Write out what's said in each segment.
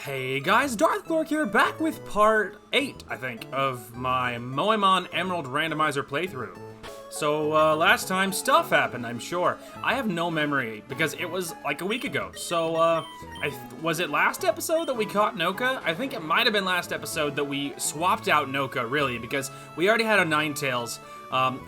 Hey guys, Darth here, back with part 8, I think, of my Moemon Emerald Randomizer playthrough. So, last time, stuff happened, I'm sure. I have no memory, because it was like a week ago. So, was it last episode that we caught Noka? I think it might have been last episode that we swapped out Noka, really, because we already had a Ninetales,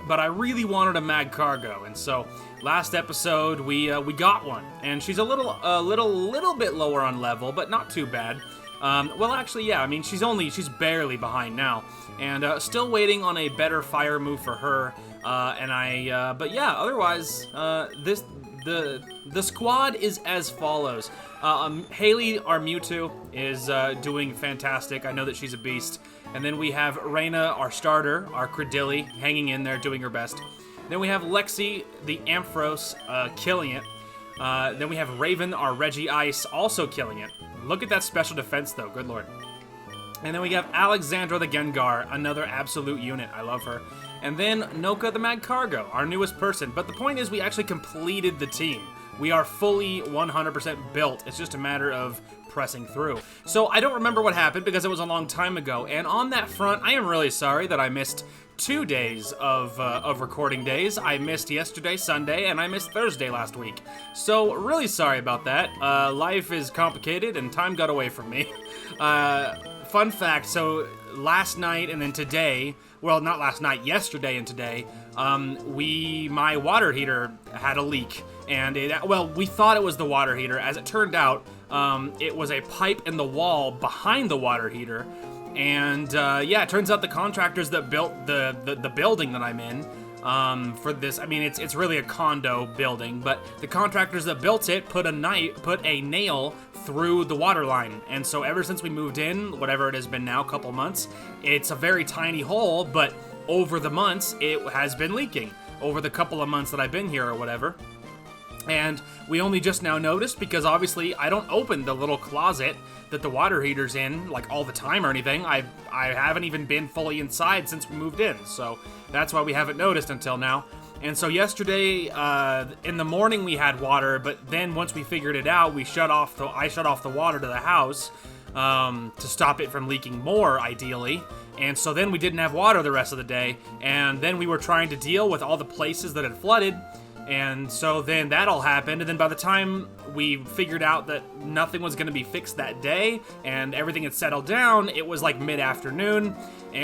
but I really wanted a Mag Cargo, and so last episode we got one, and she's a little bit lower on level, but not too bad. Well, actually, yeah, I mean, she's barely behind now, and still waiting on a better fire move for her. But yeah, otherwise, the squad is as follows. Haley, our Mewtwo, is doing fantastic. I know that she's a beast. And then we have Reyna, our starter, our Credilli, hanging in there, doing her best. Then we have Lexi, the Ampharos, killing it. Then we have Raven, our Regice, also killing it. Look at that special defense, though. Good lord. And then we have Alexandra, the Gengar, another absolute unit. I love her. And then Noka, the Mag Cargo, our newest person. But the point is, we actually completed the team. We are fully 100% built. It's just a matter of pressing through. So I don't remember what happened because it was a long time ago. And on that front, I am really sorry that I missed 2 days of recording days. I missed yesterday, Sunday, and I missed Thursday last week. So really sorry about that. Life is complicated and time got away from me. Fun fact, so last night and then today, well, not last night, yesterday and today, my water heater had a leak. And we thought it was the water heater. As it turned out, it was a pipe in the wall behind the water heater. And yeah, it turns out the contractors that built the building that I'm in for this, I mean, it's really a condo building, but the contractors that built it put a nail through the water line. And so ever since we moved in, whatever it has been now, a couple months, it's a very tiny hole, but over the months, it has been leaking. Over the couple of months that I've been here or whatever. And we only just now noticed because obviously I don't open the little closet that the water heater's in like all the time or anything. I haven't even been fully inside since we moved in, so that's why we haven't noticed until now. And so yesterday in the morning we had water, but then once we figured it out, I shut off the water to the house to stop it from leaking more, ideally. And so then we didn't have water the rest of the day, and then we were trying to deal with all the places that had flooded. And so then that all happened, and then by the time we figured out that nothing was going to be fixed that day and everything had settled down, it was like mid-afternoon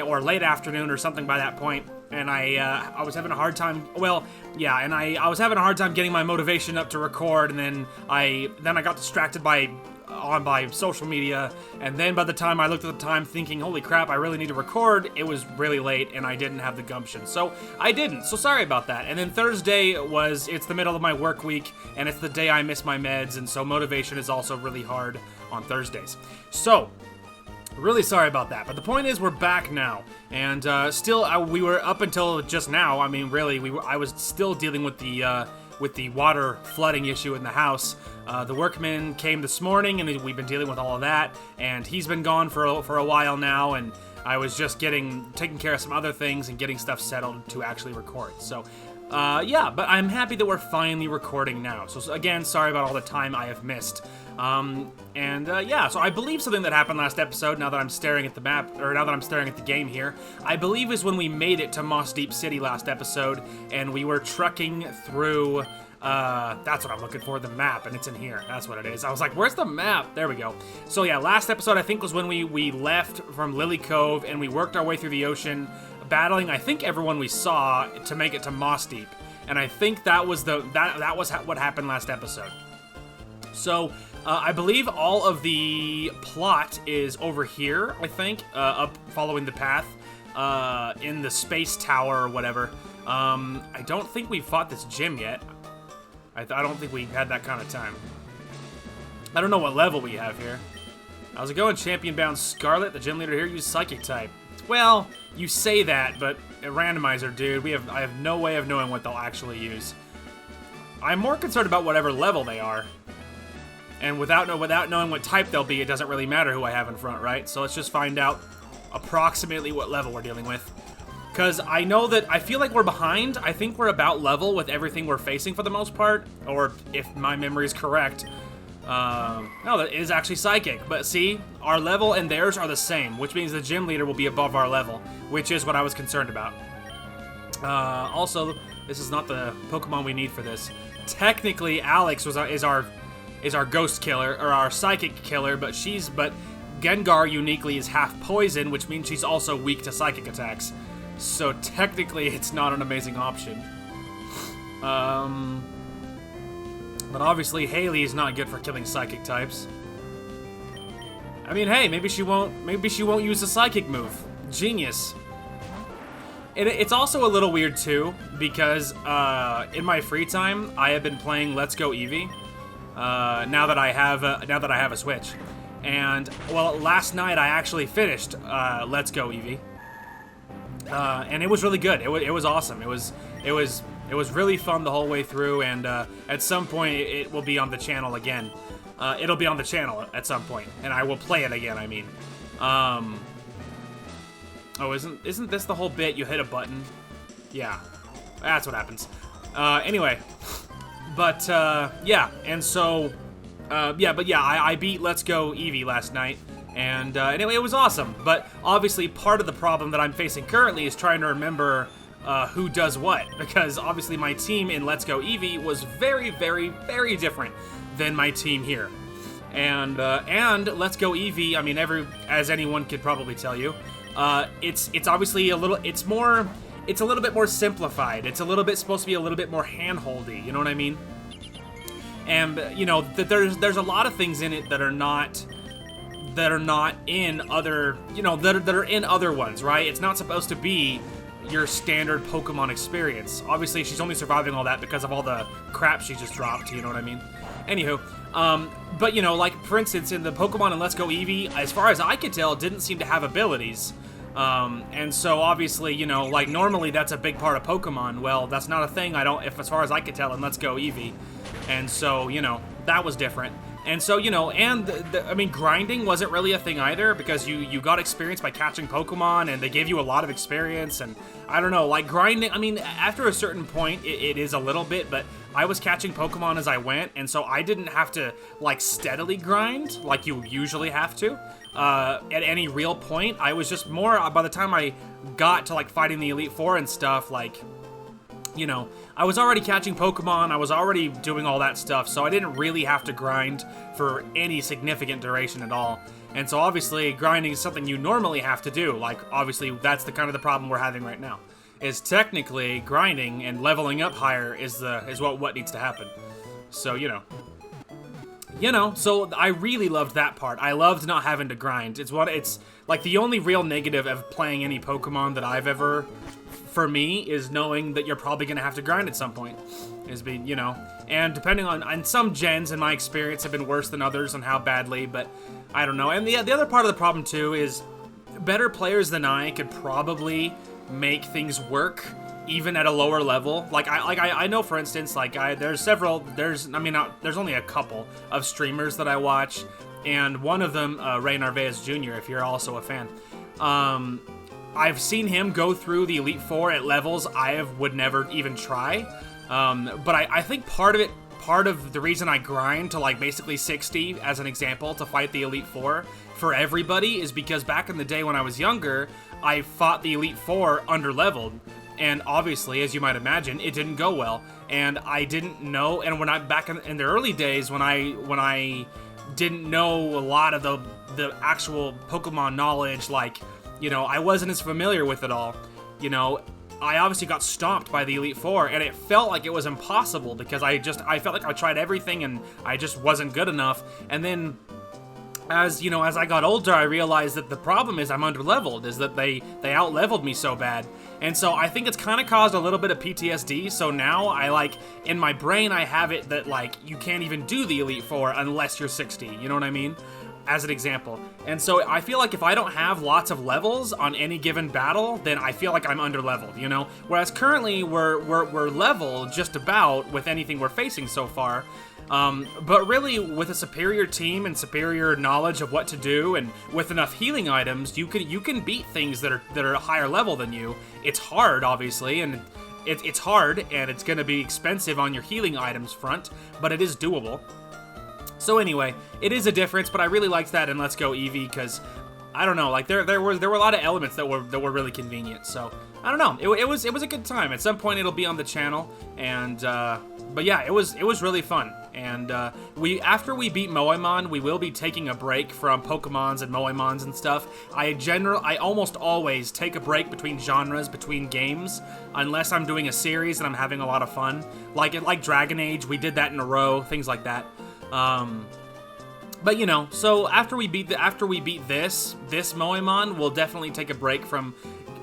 or late afternoon or something by that point. And I was having a hard time, I was having a hard time getting my motivation up to record, and then I got distracted by social media, and then by the time I looked at the time thinking, holy crap, I really need to record, it was really late and I didn't have the gumption. So I didn't, so sorry about that. And then Thursday it's the middle of my work week, and it's the day I miss my meds, and so motivation is also really hard on Thursdays. So, really sorry about that, but the point is we're back now, and we were up until just now, I mean really, I was still dealing with the water flooding issue in the house. The workman came this morning, and we've been dealing with all of that, and he's been gone for a while now, and I was just taking care of some other things and getting stuff settled to actually record. So, yeah, but I'm happy that we're finally recording now. So again, sorry about all the time I have missed. Yeah, so I believe something that happened last episode, now that I'm staring at the map, or now that I'm staring at the game here, I believe is when we made it to Moss Deep City last episode, and we were trucking through, that's what I'm looking for, the map, and it's in here, that's what it is. I was like, where's the map? There we go. So yeah, last episode I think was when we left from Lily Cove, and we worked our way through the ocean, battling, I think, everyone we saw to make it to Moss Deep, and I think that was what happened last episode. So, I believe all of the plot is over here, I think, up following the path, in the space tower or whatever. I don't think we fought this gym yet. I don't think we had that kind of time. I don't know what level we have here. How's it going, Champion Bound Scarlet? The gym leader here used Psychic type. Well, you say that, but a randomizer, dude, I have no way of knowing what they'll actually use. I'm more concerned about whatever level they are. And without knowing what type they'll be, it doesn't really matter who I have in front, right? So let's just find out approximately what level we're dealing with. Because I feel like we're behind. I think we're about level with everything we're facing for the most part. Or if my memory is correct. No, that is actually Psychic. But see, our level and theirs are the same, which means the gym leader will be above our level, which is what I was concerned about. Also, this is not the Pokemon we need for this. Technically, Alex is our ghost killer, or our psychic killer, but Gengar uniquely is half poison, which means she's also weak to psychic attacks. So technically, it's not an amazing option. But obviously, Haley is not good for killing psychic types. I mean, hey, maybe she won't use the psychic move. Genius. It's also a little weird too, because in my free time, I have been playing Let's Go Eevee. Now that I have a Switch, and well, last night I actually finished Let's Go Eevee, and it was really good. It was awesome. It was really fun the whole way through, and at some point it will be on the channel again. It'll be on the channel at some point, and I will play it again. I mean, oh, isn't this the whole bit? You hit a button. Yeah, that's what happens. Anyway. But, yeah, and so, I beat Let's Go Eevee last night, and anyway, it was awesome. But obviously, part of the problem that I'm facing currently is trying to remember who does what, because obviously my team in Let's Go Eevee was very, very, very different than my team here. And Let's Go Eevee, I mean, as anyone could probably tell you, it's obviously a little bit more simplified. It's supposed to be a little bit more hand-holdy, you know what I mean? And, you know, there's a lot of things in it that are not in other, you know, that are in other ones, right? It's not supposed to be your standard Pokemon experience. Obviously, she's only surviving all that because of all the crap she just dropped, you know what I mean? Anywho, but, you know, like, for instance, in the Pokemon in Let's Go Eevee, as far as I could tell, didn't seem to have abilities. And so obviously, you know, like normally that's a big part of Pokemon. Well, that's not a thing as far as I could tell in Let's Go Eevee. And so, you know, that was different. And so, you know, and I mean, grinding wasn't really a thing either, because you got experience by catching Pokemon, and they gave you a lot of experience, and I don't know, like grinding, I mean, after a certain point, it is a little bit, but I was catching Pokemon as I went, and so I didn't have to, like, steadily grind, like you usually have to, at any real point. I was just more, by the time I got to, like, fighting the Elite Four and stuff, like, you know, I was already catching Pokemon, I was already doing all that stuff, so I didn't really have to grind for any significant duration at all. And so obviously, grinding is something you normally have to do. Like, obviously, that's the kind of the problem we're having right now. Is technically, grinding and leveling up higher is what needs to happen. So, you know, so I really loved that part. I loved not having to grind. It's like the only real negative of playing any Pokemon that I've ever, for me, is knowing that you're probably going to have to grind at some point. You know, and depending on some gens in my experience have been worse than others on how badly, but I don't know. And the other part of the problem too is better players than I could probably make things work even at a lower level. Like I know, for instance, like there's only a couple of streamers that I watch, and one of them, Ray Narvaez Jr., if you're also a fan, I've seen him go through the Elite Four at levels I would never even try. But I think part of the reason I grind to like basically 60 as an example to fight the Elite Four for everybody is because back in the day when I was younger, I fought the Elite Four underleveled. And obviously, as you might imagine, it didn't go well. And I didn't know, and when I back in the early days when I didn't know a lot of the actual Pokemon knowledge, like, you know, I wasn't as familiar with it all, you know, I obviously got stomped by the Elite Four, and it felt like it was impossible because I felt like I tried everything and I just wasn't good enough. And then as I got older, I realized that the problem is I'm underleveled, is that they out-leveled me so bad. And so I think it's kind of caused a little bit of PTSD, so now in my brain I have it that, like, you can't even do the Elite Four unless you're 60, you know what I mean? As an example. And so I feel like if I don't have lots of levels on any given battle, then I feel like I'm underleveled, you know? Whereas currently we're level just about with anything we're facing so far. But really, with a superior team and superior knowledge of what to do, and with enough healing items, you can beat things that are a higher level than you. It's hard, obviously, and it's hard, and it's going to be expensive on your healing items front, but it is doable. So anyway, it is a difference, but I really liked that in Let's Go Eevee because I don't know, like there were a lot of elements that were really convenient. So I don't know, it was a good time. At some point it'll be on the channel, and but yeah, it was really fun. And after we beat Moemon, we will be taking a break from Pokemons and Moemons and stuff. I almost always take a break between genres, between games, unless I'm doing a series and I'm having a lot of fun. Like Dragon Age, we did that in a row, things like that. But you know, so after we beat this Moemon, we'll definitely take a break from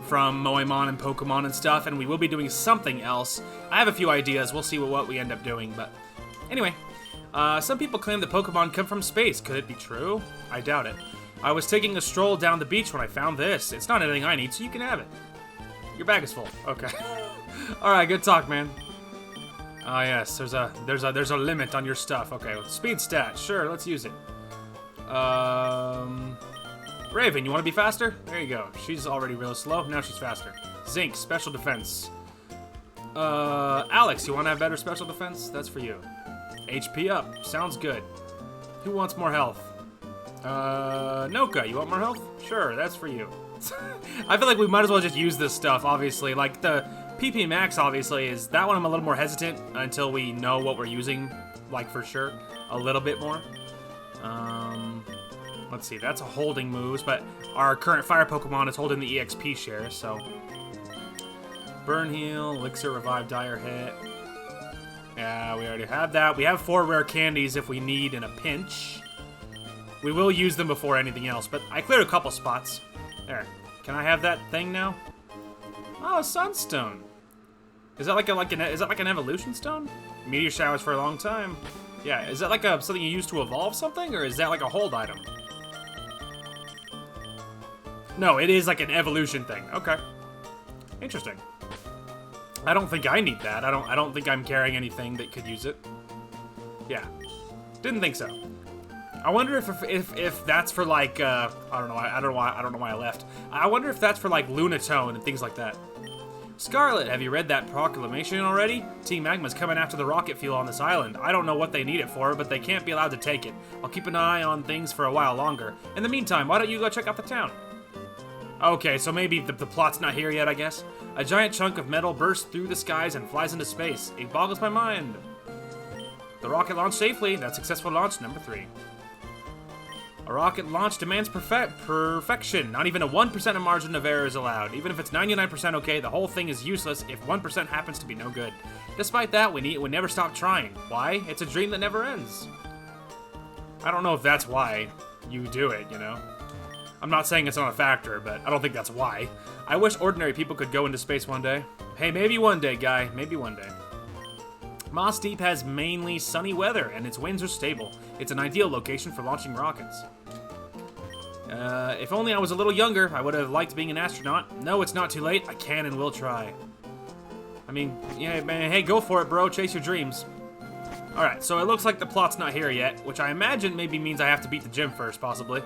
Moemon and Pokemon and stuff, and we will be doing something else. I have a few ideas. We'll see what we end up doing, but anyway. Some people claim that Pokemon come from space. Could it be true? I doubt it. I was taking a stroll down the beach when I found this. It's not anything I need, so you can have it. Your bag is full. Okay. All right, good talk, man. Ah, yes. There's a limit on your stuff. Okay, speed stat. Sure, let's use it. Raven, you want to be faster? There you go. She's already real slow. Now she's faster. Zinc, special defense. Alex, you want to have better special defense? That's for you. HP up. Sounds good. Who wants more health? Noka, you want more health? Sure, that's for you. I feel like we might as well just use this stuff, obviously. Like, the PP Max, obviously, is... That one I'm a little more hesitant until we know what we're using, like, for sure. A little bit more. Let's see, that's a holding moves, but our current fire Pokemon is holding the EXP share, so... Burn Heal, Elixir, Revive, Dire Hit... Yeah, we already have that. We have 4 rare candies if we need in a pinch. We will use them before anything else, but I cleared a couple spots. There. Can I have that thing now? Oh, Sunstone. Is that like an evolution stone? Meteor showers for a long time. Yeah, is that like something you use to evolve something, or is that like a hold item? No, it is like an evolution thing. Okay. Interesting. I don't think I need that. I don't think I'm carrying anything that could use it. Yeah. Didn't think so. I wonder if that's for like I don't know why I left. I wonder if that's for like Lunatone and things like that. Scarlet, have you read that proclamation already? Team Magma's coming after the rocket fuel on this island. I don't know what they need it for, but they can't be allowed to take it. I'll keep an eye on things for a while longer. In the meantime, why don't you go check out the town? Okay, so maybe the plot's not here yet, I guess. A giant chunk of metal bursts through the skies and flies into space. It boggles my mind. The rocket launched safely. That's successful launch number 3. A rocket launch demands perfection. Not even a 1% of margin of error is allowed. Even if it's 99% okay, the whole thing is useless if 1% happens to be no good. Despite that, we never stop trying. Why? It's a dream that never ends. I don't know if that's why you do it, you know? I'm not saying it's not a factor, but I don't think that's why. I wish ordinary people could go into space one day. Hey, maybe one day, guy. Maybe one day. Moss Deep has mainly sunny weather, and its winds are stable. It's an ideal location for launching rockets. If only I was a little younger, I would have liked being an astronaut. No, it's not too late. I can and will try. I mean, yeah, man, hey, go for it, bro. Chase your dreams. Alright, so it looks like the plot's not here yet, which I imagine maybe means I have to beat the gym first, possibly.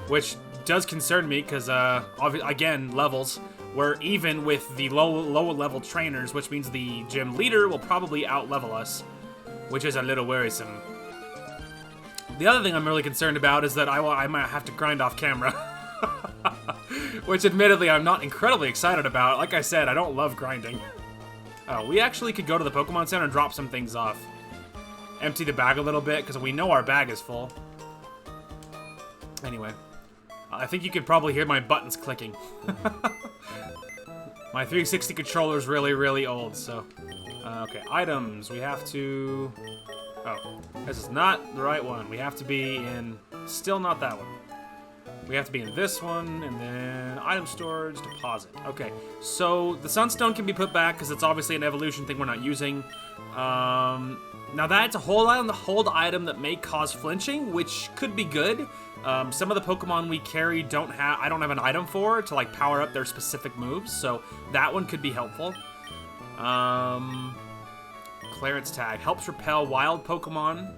Which does concern me, because, again, levels. We're even with the lower level trainers, which means the gym leader will probably out-level us, which is a little worrisome. The other thing I'm really concerned about is that I might have to grind off camera. Which, admittedly, I'm not incredibly excited about. Like I said, I don't love grinding. Oh, we actually could go to the Pokemon Center and drop some things off. Empty the bag a little bit, because we know our bag is full. Anyway. I think you could probably hear my buttons clicking. My 360 controller's really, really old, so... okay, items. We have to... Oh, this is not the right one. We have to be in... Still not that one. We have to be in this one, and then item storage, deposit. Okay, so the Sunstone can be put back, because it's obviously an evolution thing we're not using. Now that's a hold item that may cause flinching, which could be good. Some of the Pokemon we carry I don't have an item for to like power up their specific moves, so that one could be helpful. Clarence Tag helps repel wild Pokemon.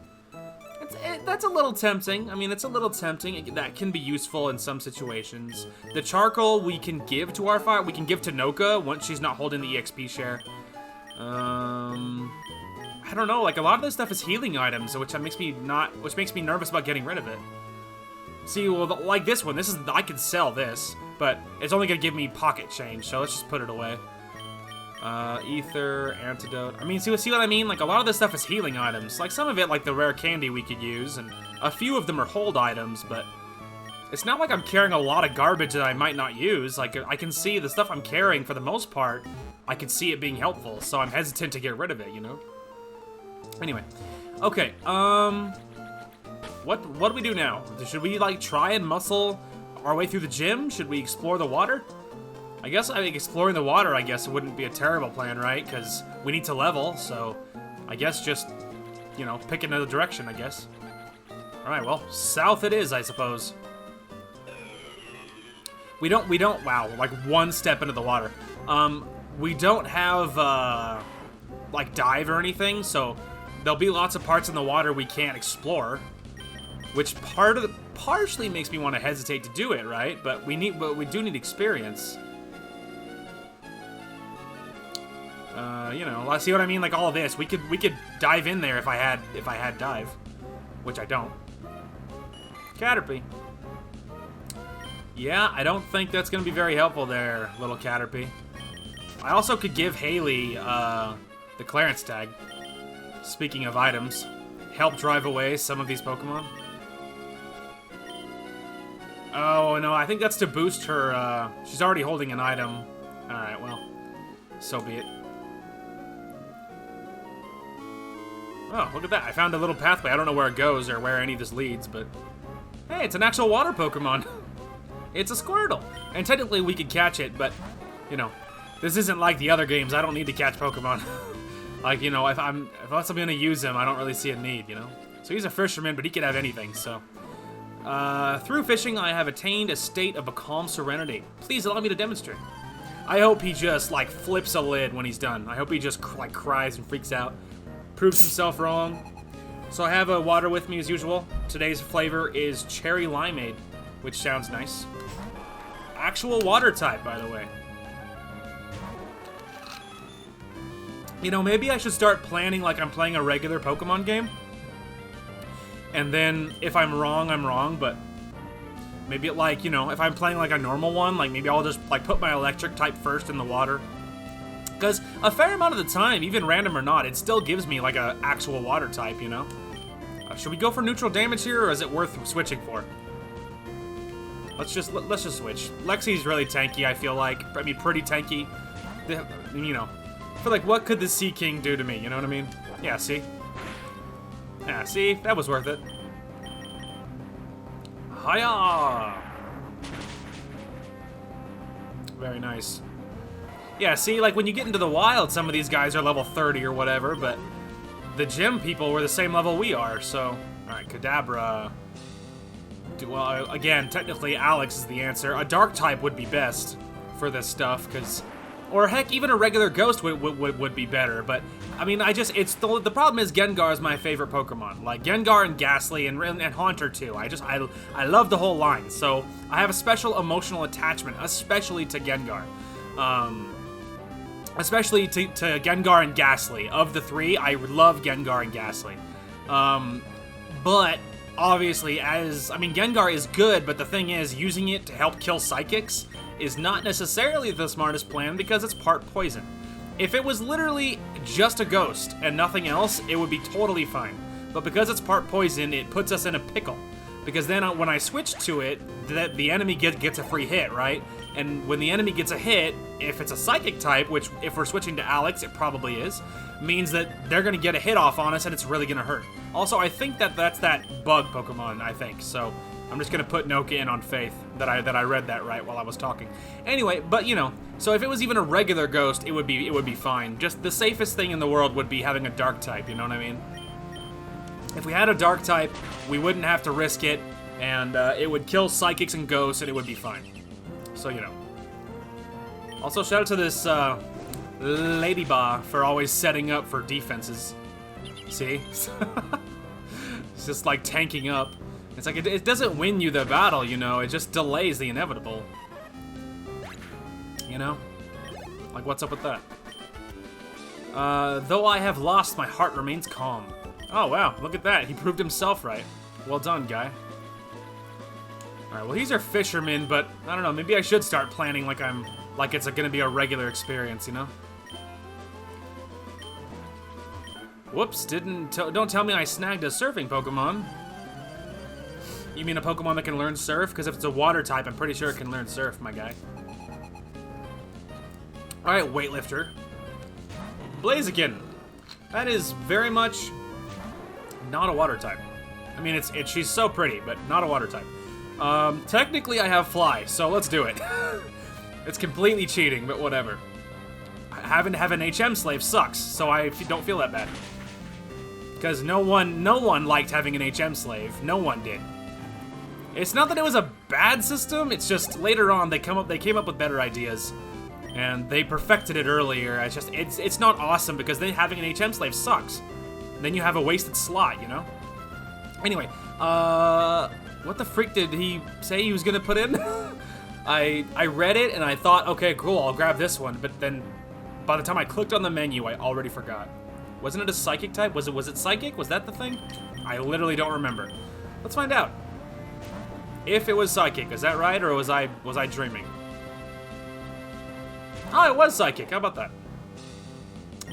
That's a little tempting. I mean, it's a little tempting. That can be useful in some situations. The Charcoal we can give to our fire. We can give to Noka once she's not holding the EXP share. I don't know, like a lot of this stuff is healing items, which makes me nervous about getting rid of it. See, well, like this one, I can sell this, but it's only gonna give me pocket change, so let's just put it away. Ether, antidote. I mean, see what I mean? Like, a lot of this stuff is healing items. Like, some of it, like the rare candy we could use, and a few of them are hold items, but it's not like I'm carrying a lot of garbage that I might not use. Like, I can see the stuff I'm carrying, for the most part, I can see it being helpful, so I'm hesitant to get rid of it, you know? Anyway. Okay, what do we do now? Should we, like, try and muscle our way through the gym? Should we explore the water? I think exploring the water, it wouldn't be a terrible plan, right? Because we need to level, so I guess just, you know, pick another direction, I guess. Alright, well, south it is, I suppose. We don't, wow, like one step into the water. We don't have, like, dive or anything, so there'll be lots of parts in the water we can't explore. Which partially makes me want to hesitate to do it, right? But we do need experience. You know, see what I mean? Like all of this, we could dive in there if I had dive, which I don't. Caterpie. Yeah, I don't think that's gonna be very helpful there, little Caterpie. I also could give Haley the clearance tag. Speaking of items, help drive away some of these Pokemon. Oh no, I think that's to boost her. She's already holding an item. All right, well, so be it. Oh, look at that. I found a little pathway. I don't know where it goes or where any of this leads, but hey, it's an actual water Pokemon. It's a Squirtle. And technically we could catch it, but, you know, this isn't like the other games. I don't need to catch Pokemon. Like, you know, if I'm going to use him, I don't really see a need, you know? So he's a fisherman, but he could have anything, so. Through fishing, I have attained a state of a calm serenity. Please allow me to demonstrate. I hope he just, like, flips a lid when he's done. I hope he just, like, cries and freaks out. Proves himself wrong. So I have a water with me as usual. Today's flavor is cherry limeade, which sounds nice. Actual water type, by the way. You know, maybe I should start planning like I'm playing a regular Pokemon game. And then, if I'm wrong, but maybe, like, you know, if I'm playing like a normal one, like maybe I'll just like put my electric type first in the water. Because a fair amount of the time, even random or not, it still gives me like a actual water type, you know? Should we go for neutral damage here, or is it worth switching for? Let's just switch. Lexi's really tanky, I feel like. I mean, pretty tanky. You know, for like, what could the Sea King do to me? You know what I mean? Yeah, see? Yeah, see? That was worth it. Hiya! Very nice. Yeah, see, like, when you get into the wild, some of these guys are level 30 or whatever, but the gym people were the same level we are, so... Alright, Kadabra. Well, again, technically, Alex is the answer. A dark type would be best for this stuff, because... Or, heck, even a regular ghost would be better, but... I mean, the problem is Gengar is my favorite Pokemon. Like, Gengar and Ghastly and Haunter, too. I love the whole line, so I have a special emotional attachment, especially to Gengar. Especially to Gengar and Ghastly. Of the three, I love Gengar and Ghastly. But, obviously, Gengar is good, but the thing is, using it to help kill Psychics is not necessarily the smartest plan because it's part poison. If it was literally just a ghost and nothing else, it would be totally fine. But because it's part poison, it puts us in a pickle. Because then when I switch to it, the enemy gets a free hit, right? And when the enemy gets a hit, if it's a Psychic type, which if we're switching to Alex, it probably is, means that they're going to get a hit off on us and it's really going to hurt. Also, I think that's that bug Pokemon, I think. So I'm just going to put Noka in on faith that I read that right while I was talking. Anyway, but you know, so if it was even a regular ghost, it would be fine. Just the safest thing in the world would be having a dark type, you know what I mean? If we had a dark type, we wouldn't have to risk it, and it would kill Psychics and Ghosts, and it would be fine. So, you know. Also, shout out to this Ladybah for always setting up for defenses. See? It's just like tanking up. It's like it doesn't win you the battle, you know? It just delays the inevitable. You know? Like, what's up with that? Though I have lost, my heart remains calm. Oh, wow, look at that. He proved himself right. Well done, guy. Alright, well, he's our fisherman, but I don't know, maybe I should start planning like it's gonna be a regular experience, you know? Whoops, don't tell me I snagged a surfing Pokemon. You mean a Pokemon that can learn surf? Because if it's a water type, I'm pretty sure it can learn surf, my guy. Alright, weightlifter. Blaziken. That is very much not a water type. I mean, she's so pretty, but not a water type. Technically I have fly, so let's do it. It's completely cheating, but whatever. Having to have an HM slave sucks, so I don't feel that bad. Because no one liked having an HM slave. No one did. It's not that it was a bad system, it's just later on they came up with better ideas. And they perfected it earlier. It's not awesome because then having an HM slave sucks. Then you have a wasted slot, you know? Anyway, what the freak did he say he was gonna put in? I read it and I thought, okay, cool, I'll grab this one, but then by the time I clicked on the menu, I already forgot. Wasn't it a psychic type? Was it psychic? Was that the thing? I literally don't remember. Let's find out. If it was psychic, is that right, or was I dreaming? Oh, it was psychic. How about that?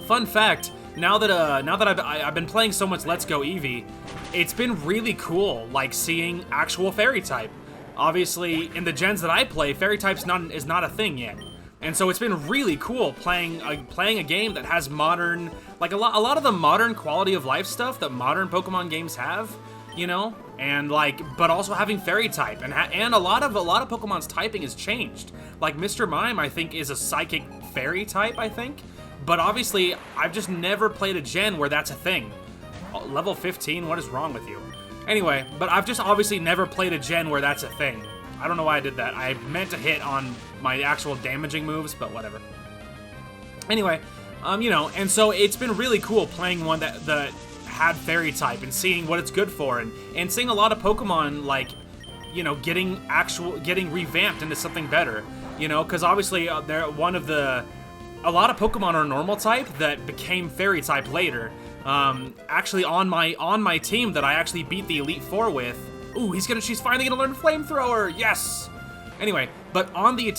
Fun fact: now that I've been playing so much Let's Go Eevee, it's been really cool, like seeing actual fairy type. Obviously, in the gens that I play, fairy type's is not a thing yet, and so it's been really cool playing a game that has modern, like a lot of the modern quality of life stuff that modern Pokemon games have, you know, and but also having fairy type, and a lot of Pokemon's typing has changed. Like Mr. Mime, I think, is a psychic fairy type, I think, but obviously I've just never played a gen where that's a thing. Level 15, what is wrong with you? Anyway, but I've just obviously never played a gen where that's a thing. I don't know why I did that. I meant to hit on my actual damaging moves, but whatever. Anyway, you know, and so it's been really cool playing one that had fairy type and seeing what it's good for, and seeing a lot of Pokemon, like, you know, getting revamped into something better, you know, because obviously a lot of Pokemon are normal type that became fairy type later. Actually on my team that I actually beat the Elite Four with. Ooh, she's finally gonna learn Flamethrower. Yes. Anyway, but on the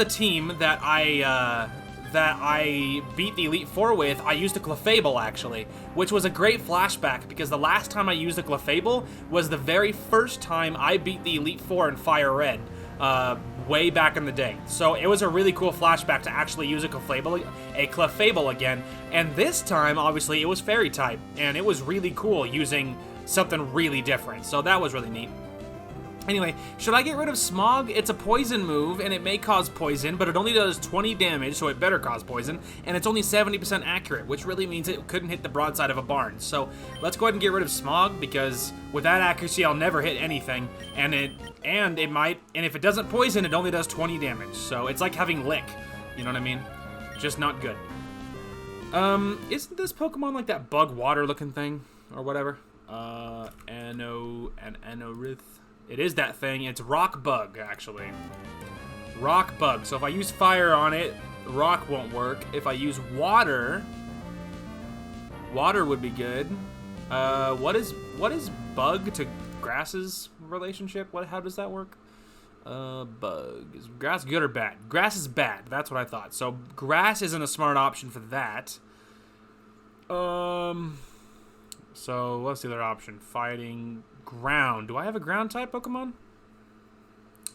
team that I beat the Elite Four with, I used a Clefable, actually, which was a great flashback because the last time I used a Clefable was the very first time I beat the Elite Four in Fire Red, way back in the day. So it was a really cool flashback to actually use a Clefable again, and this time, obviously, it was Fairy type, and it was really cool using something really different, so that was really neat. Anyway, should I get rid of Smog? It's a poison move, and it may cause poison, but it only does 20 damage, so it better cause poison, and it's only 70% accurate, which really means it couldn't hit the broadside of a barn. So let's go ahead and get rid of Smog, because with that accuracy, I'll never hit anything, and if it doesn't poison, it only does 20 damage. So it's like having Lick, you know what I mean? Just not good. Isn't this Pokemon like that bug water looking thing, or whatever? Anorith. It is that thing. It's Rock Bug, actually. Rock Bug. So if I use fire on it, rock won't work. If I use water, water would be good. What is bug to grass's relationship? How does that work? Bug. Is grass good or bad? Grass is bad. That's what I thought. So grass isn't a smart option for that. So what's the other option? Fighting, ground. Do I have a ground type Pokemon?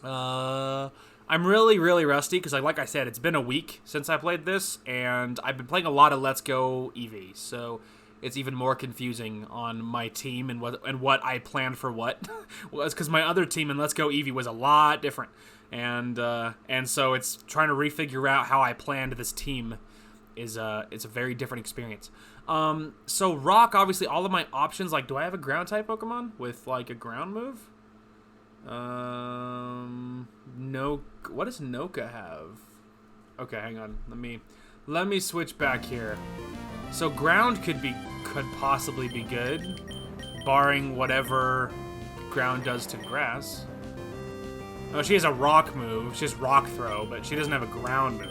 I'm really rusty because, like I said, it's been a week since I played this, and I've been playing a lot of Let's Go Eevee, so it's even more confusing on my team and what I planned for what. Well, it's because my other team in Let's Go Eevee was a lot different, and so it's trying to refigure out how I planned this team. It's a very different experience. So rock, obviously, all of my options, like, do I have a ground type Pokemon with, like, a ground move? No. What does Noka have? Okay, hang on. Let me switch back here. So ground could possibly be good, barring whatever ground does to grass. Oh, she has a rock move. She has rock throw, but she doesn't have a ground move.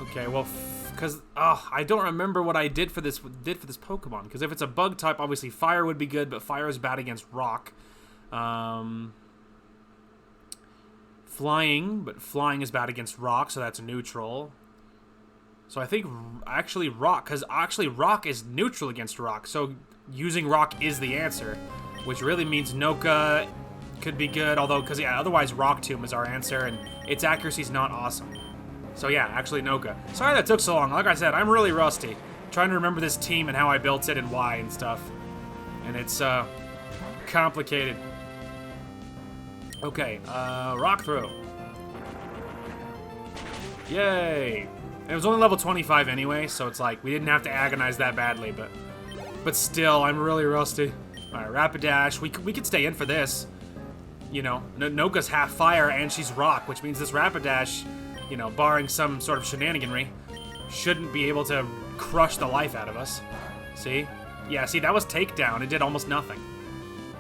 Okay, well, because I don't remember what I did for this Pokemon. Because if it's a bug type, obviously fire would be good, but fire is bad against rock. Flying, but flying is bad against rock, so that's neutral. So I think actually rock, because actually rock is neutral against rock. So using rock is the answer, which really means Noka could be good. Although, because yeah, otherwise Rock Tomb is our answer, and its accuracy is not awesome. So yeah, actually Noka. Sorry that took so long. Like I said, I'm really rusty. Trying to remember this team and how I built it and why and stuff. And it's complicated. Okay, rock throw. Yay! And it was only level 25 anyway, so it's like we didn't have to agonize that badly, but still, I'm really rusty. All right, rapid dash. We could stay in for this. You know, Noka's half fire and she's rock, which means this rapid dash, you know, barring some sort of shenaniganry, shouldn't be able to crush the life out of us. See? Yeah, see, that was takedown. It did almost nothing.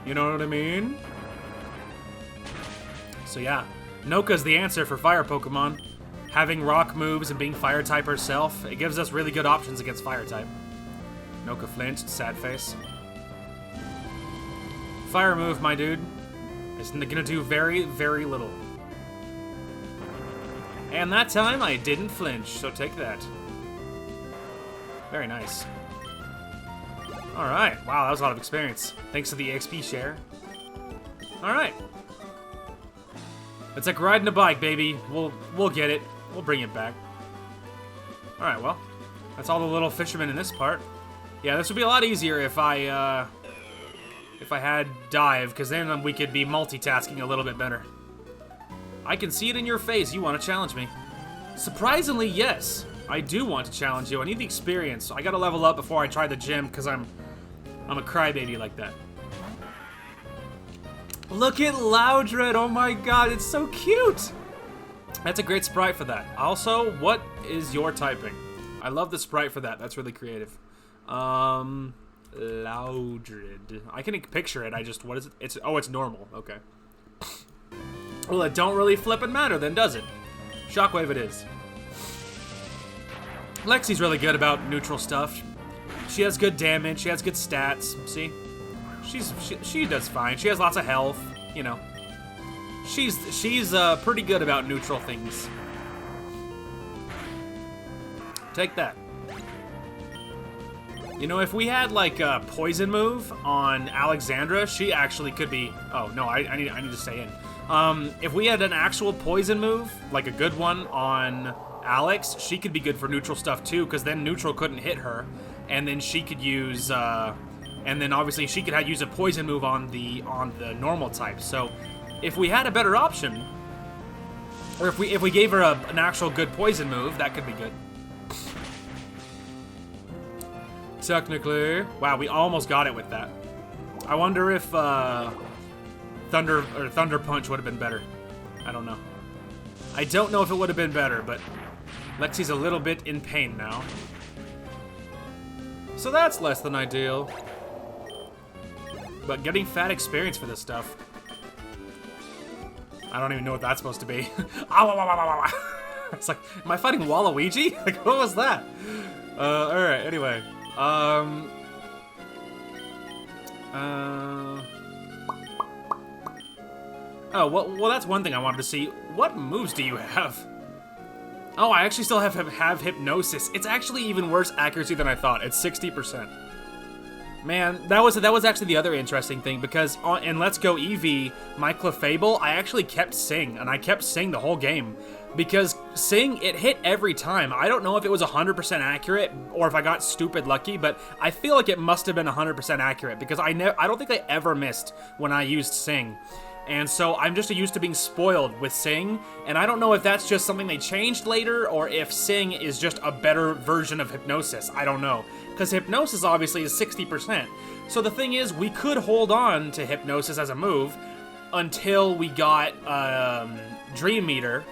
You know what I mean? So yeah, Noka's the answer for fire Pokemon. Having rock moves and being fire type herself, it gives us really good options against fire type. Noka flinched, sad face. Fire move, my dude. It's gonna do very, very little. And that time I didn't flinch, so take that. Very nice. Alright, wow, that was a lot of experience. Thanks to the XP share. Alright. It's like riding a bike, baby. We'll get it. We'll bring it back. Alright, well. That's all the little fishermen in this part. Yeah, this would be a lot easier if I had dive, because then we could be multitasking a little bit better. I can see it in your face. You want to challenge me. Surprisingly, yes. I do want to challenge you. I need the experience. I gotta level up before I try the gym, because I'm a crybaby like that. Look at Loudred. Oh my god, it's so cute. That's a great sprite for that. Also, what is your typing? I love the sprite for that. That's really creative. Loudred. I can picture it. What is it? It's normal. Okay. Well, it don't really flippin' matter then, does it? Shockwave it is. Lexi's really good about neutral stuff. She has good damage. She has good stats. See? She does fine. She has lots of health, you know. She's pretty good about neutral things. Take that. You know, if we had like a poison move on Alexandra, she actually could be. Oh no, I need to stay in. If we had an actual poison move, like a good one on Alex, she could be good for neutral stuff too, because then neutral couldn't hit her, and then she could use. And then obviously she could use a poison move on the normal type. So if we had a better option, or if we gave her an actual good poison move, that could be good. Technically, wow, we almost got it with that. I wonder if Thunder Punch would have been better. I don't know. I don't know if it would have been better, but Lexi's a little bit in pain now. So that's less than ideal. But getting fat experience for this stuff. I don't even know what that's supposed to be. It's like, am I fighting Waluigi? Like, what was that? Alright, anyway. Oh, well, that's one thing I wanted to see. What moves do you have? Oh, I actually still have Hypnosis. It's actually even worse accuracy than I thought. It's 60%. Man, that was actually the other interesting thing, because in Let's Go Eevee, my Clefable, I actually kept Sing, and I kept Sing the whole game, because Sing, it hit every time. I don't know if it was 100% accurate, or if I got stupid lucky, but I feel like it must have been 100% accurate, because I don't think I ever missed when I used Sing. And so I'm just used to being spoiled with Sing, and I don't know if that's just something they changed later, or if Sing is just a better version of Hypnosis. I don't know. Because Hypnosis obviously is 60%. So the thing is, we could hold on to Hypnosis as a move until we got Dream Meter,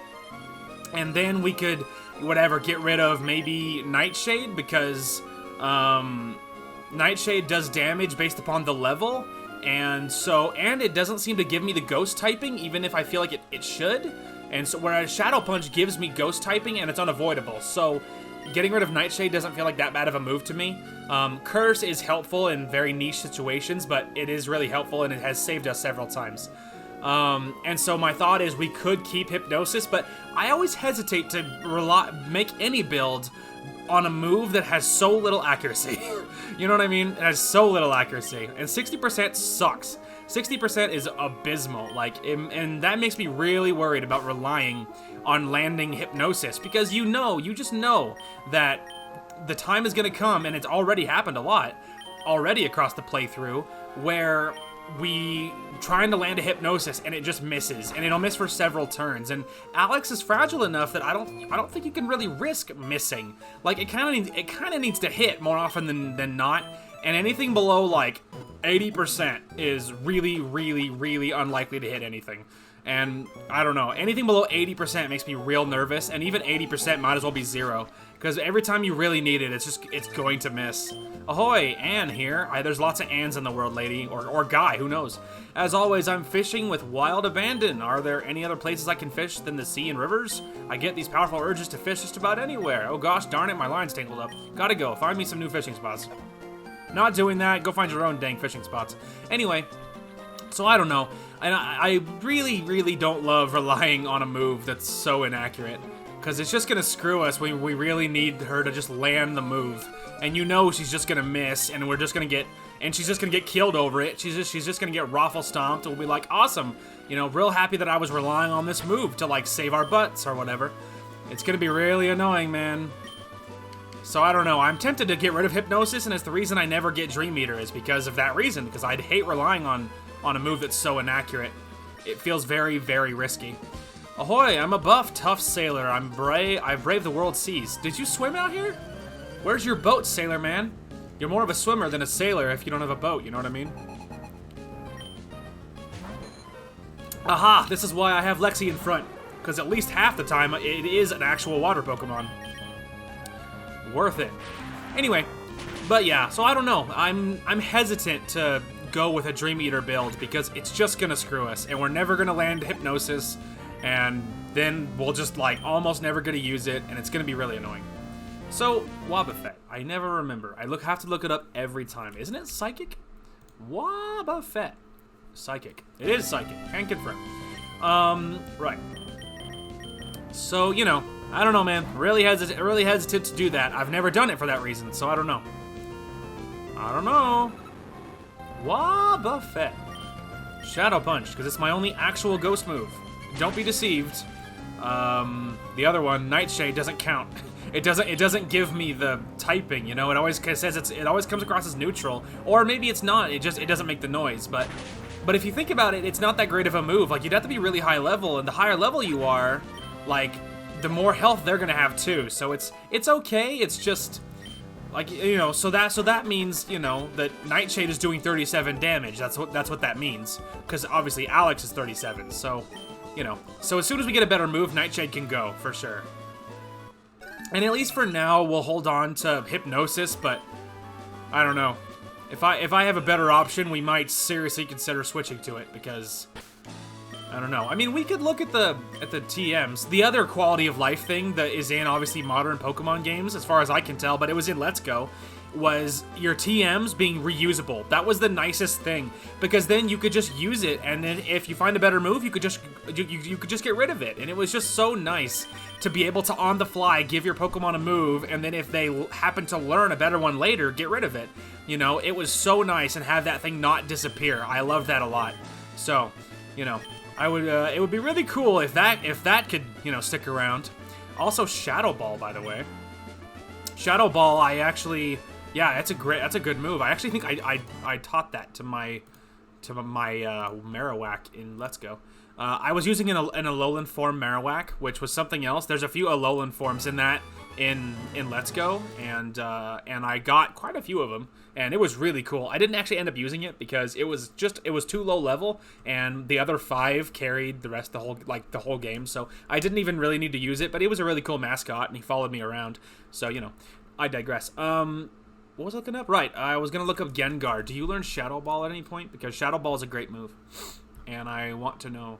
and then we could, whatever, get rid of maybe Nightshade, because Nightshade does damage based upon the level, and it doesn't seem to give me the ghost typing, even if I feel like it should. And so whereas Shadow Punch gives me ghost typing and it's unavoidable. So getting rid of Nightshade doesn't feel like that bad of a move to me. Curse is helpful in very niche situations, but it is really helpful and it has saved us several times. And so my thought is we could keep Hypnosis, but I always hesitate to make any build on a move that has so little accuracy. You know what I mean? It has so little accuracy. And 60% sucks. 60% is abysmal. Like, and that makes me really worried about relying on landing Hypnosis, because you just know that the time is gonna come, and it's already happened a lot already across the playthrough, where we trying to land a Hypnosis and it just misses, and it'll miss for several turns. And Alex is fragile enough that I don't think you can really risk missing. Like, it kind of needs to hit more often than not. And anything below like 80% is really, really, really unlikely to hit anything. And I don't know, anything below 80% makes me real nervous, and even 80% might as well be 0. Because every time you really need it, it's going to miss. Ahoy, Anne here. There's lots of Annes in the world, lady. Or guy, who knows. As always, I'm fishing with Wild Abandon. Are there any other places I can fish than the sea and rivers? I get these powerful urges to fish just about anywhere. Oh gosh, darn it, my line's tangled up. Gotta go, find me some new fishing spots. Not doing that, go find your own dang fishing spots. Anyway, so I don't know. And I really, really don't love relying on a move that's so inaccurate, because it's just gonna screw us when we really need her to just land the move. And you know she's just gonna miss, and she's just gonna get killed over it. She's just gonna get raffle stomped, and we'll be like, awesome, you know, real happy that I was relying on this move to like save our butts or whatever. It's gonna be really annoying, man. So I don't know, I'm tempted to get rid of Hypnosis, and it's the reason I never get Dream Eater is because of that reason, because I'd hate relying on a move that's so inaccurate. It feels very, very risky. Ahoy, I'm a buff, tough sailor. I brave the world seas. Did you swim out here? Where's your boat, sailor man? You're more of a swimmer than a sailor if you don't have a boat, you know what I mean? Aha, this is why I have Lexi in front, because at least half the time it is an actual water Pokemon. Worth it. Anyway, but yeah, so I don't know. I'm hesitant to go with a Dream Eater build because it's just gonna screw us, and we're never gonna land Hypnosis, and then we'll just like almost never gonna use it, and it's gonna be really annoying. So Wobbuffet, I never remember. Have to look it up every time. Isn't it Psychic? Wobbuffet, Psychic. It is Psychic. Can confirm. Right. So you know, I don't know, man. Really hesitant to do that. I've never done it for that reason, so I don't know. Wobbuffet. Shadow Punch, because it's my only actual ghost move. Don't be deceived. The other one, Nightshade, doesn't count. It doesn't give me the typing, you know. It always says it always comes across as neutral, or maybe it's not. It doesn't make the noise. But if you think about it, it's not that great of a move. Like, you'd have to be really high level, and the higher level you are, like, the more health they're gonna have too. So it's okay. It's just like, you know, so that means, you know, that Nightshade is doing 37 damage. That's what that means, because obviously Alex is 37. So, you know, so as soon as we get a better move, Nightshade can go for sure. And at least for now, we'll hold on to Hypnosis. But I don't know, if I have a better option, we might seriously consider switching to it, because I don't know. I mean, we could look at the TMs. The other quality of life thing that is in, obviously, modern Pokemon games, as far as I can tell, but it was in Let's Go, was your TMs being reusable. That was the nicest thing, because then you could just use it, and then if you find a better move, you could just get rid of it. And it was just so nice to be able to, on the fly, give your Pokemon a move, and then if they happen to learn a better one later, get rid of it. You know, it was so nice, and have that thing not disappear. I love that a lot. So, you know, it would be really cool if that could, you know, stick around. Also, Shadow Ball, by the way. Shadow Ball, yeah, that's a good move. I actually think I taught that to my Marowak in Let's Go. I was using an Alolan form Marowak, which was something else. There's a few Alolan forms in that in Let's Go, and I got quite a few of them, and it was really cool. I didn't actually end up using it because it was too low level, and the other 5 carried the rest of the whole game, so I didn't even really need to use it. But it was a really cool mascot, and he followed me around. So, you know, I digress. What was I looking up? Right, I was gonna look up Gengar. Do you learn Shadow Ball at any point? Because Shadow Ball is a great move, and I want to know.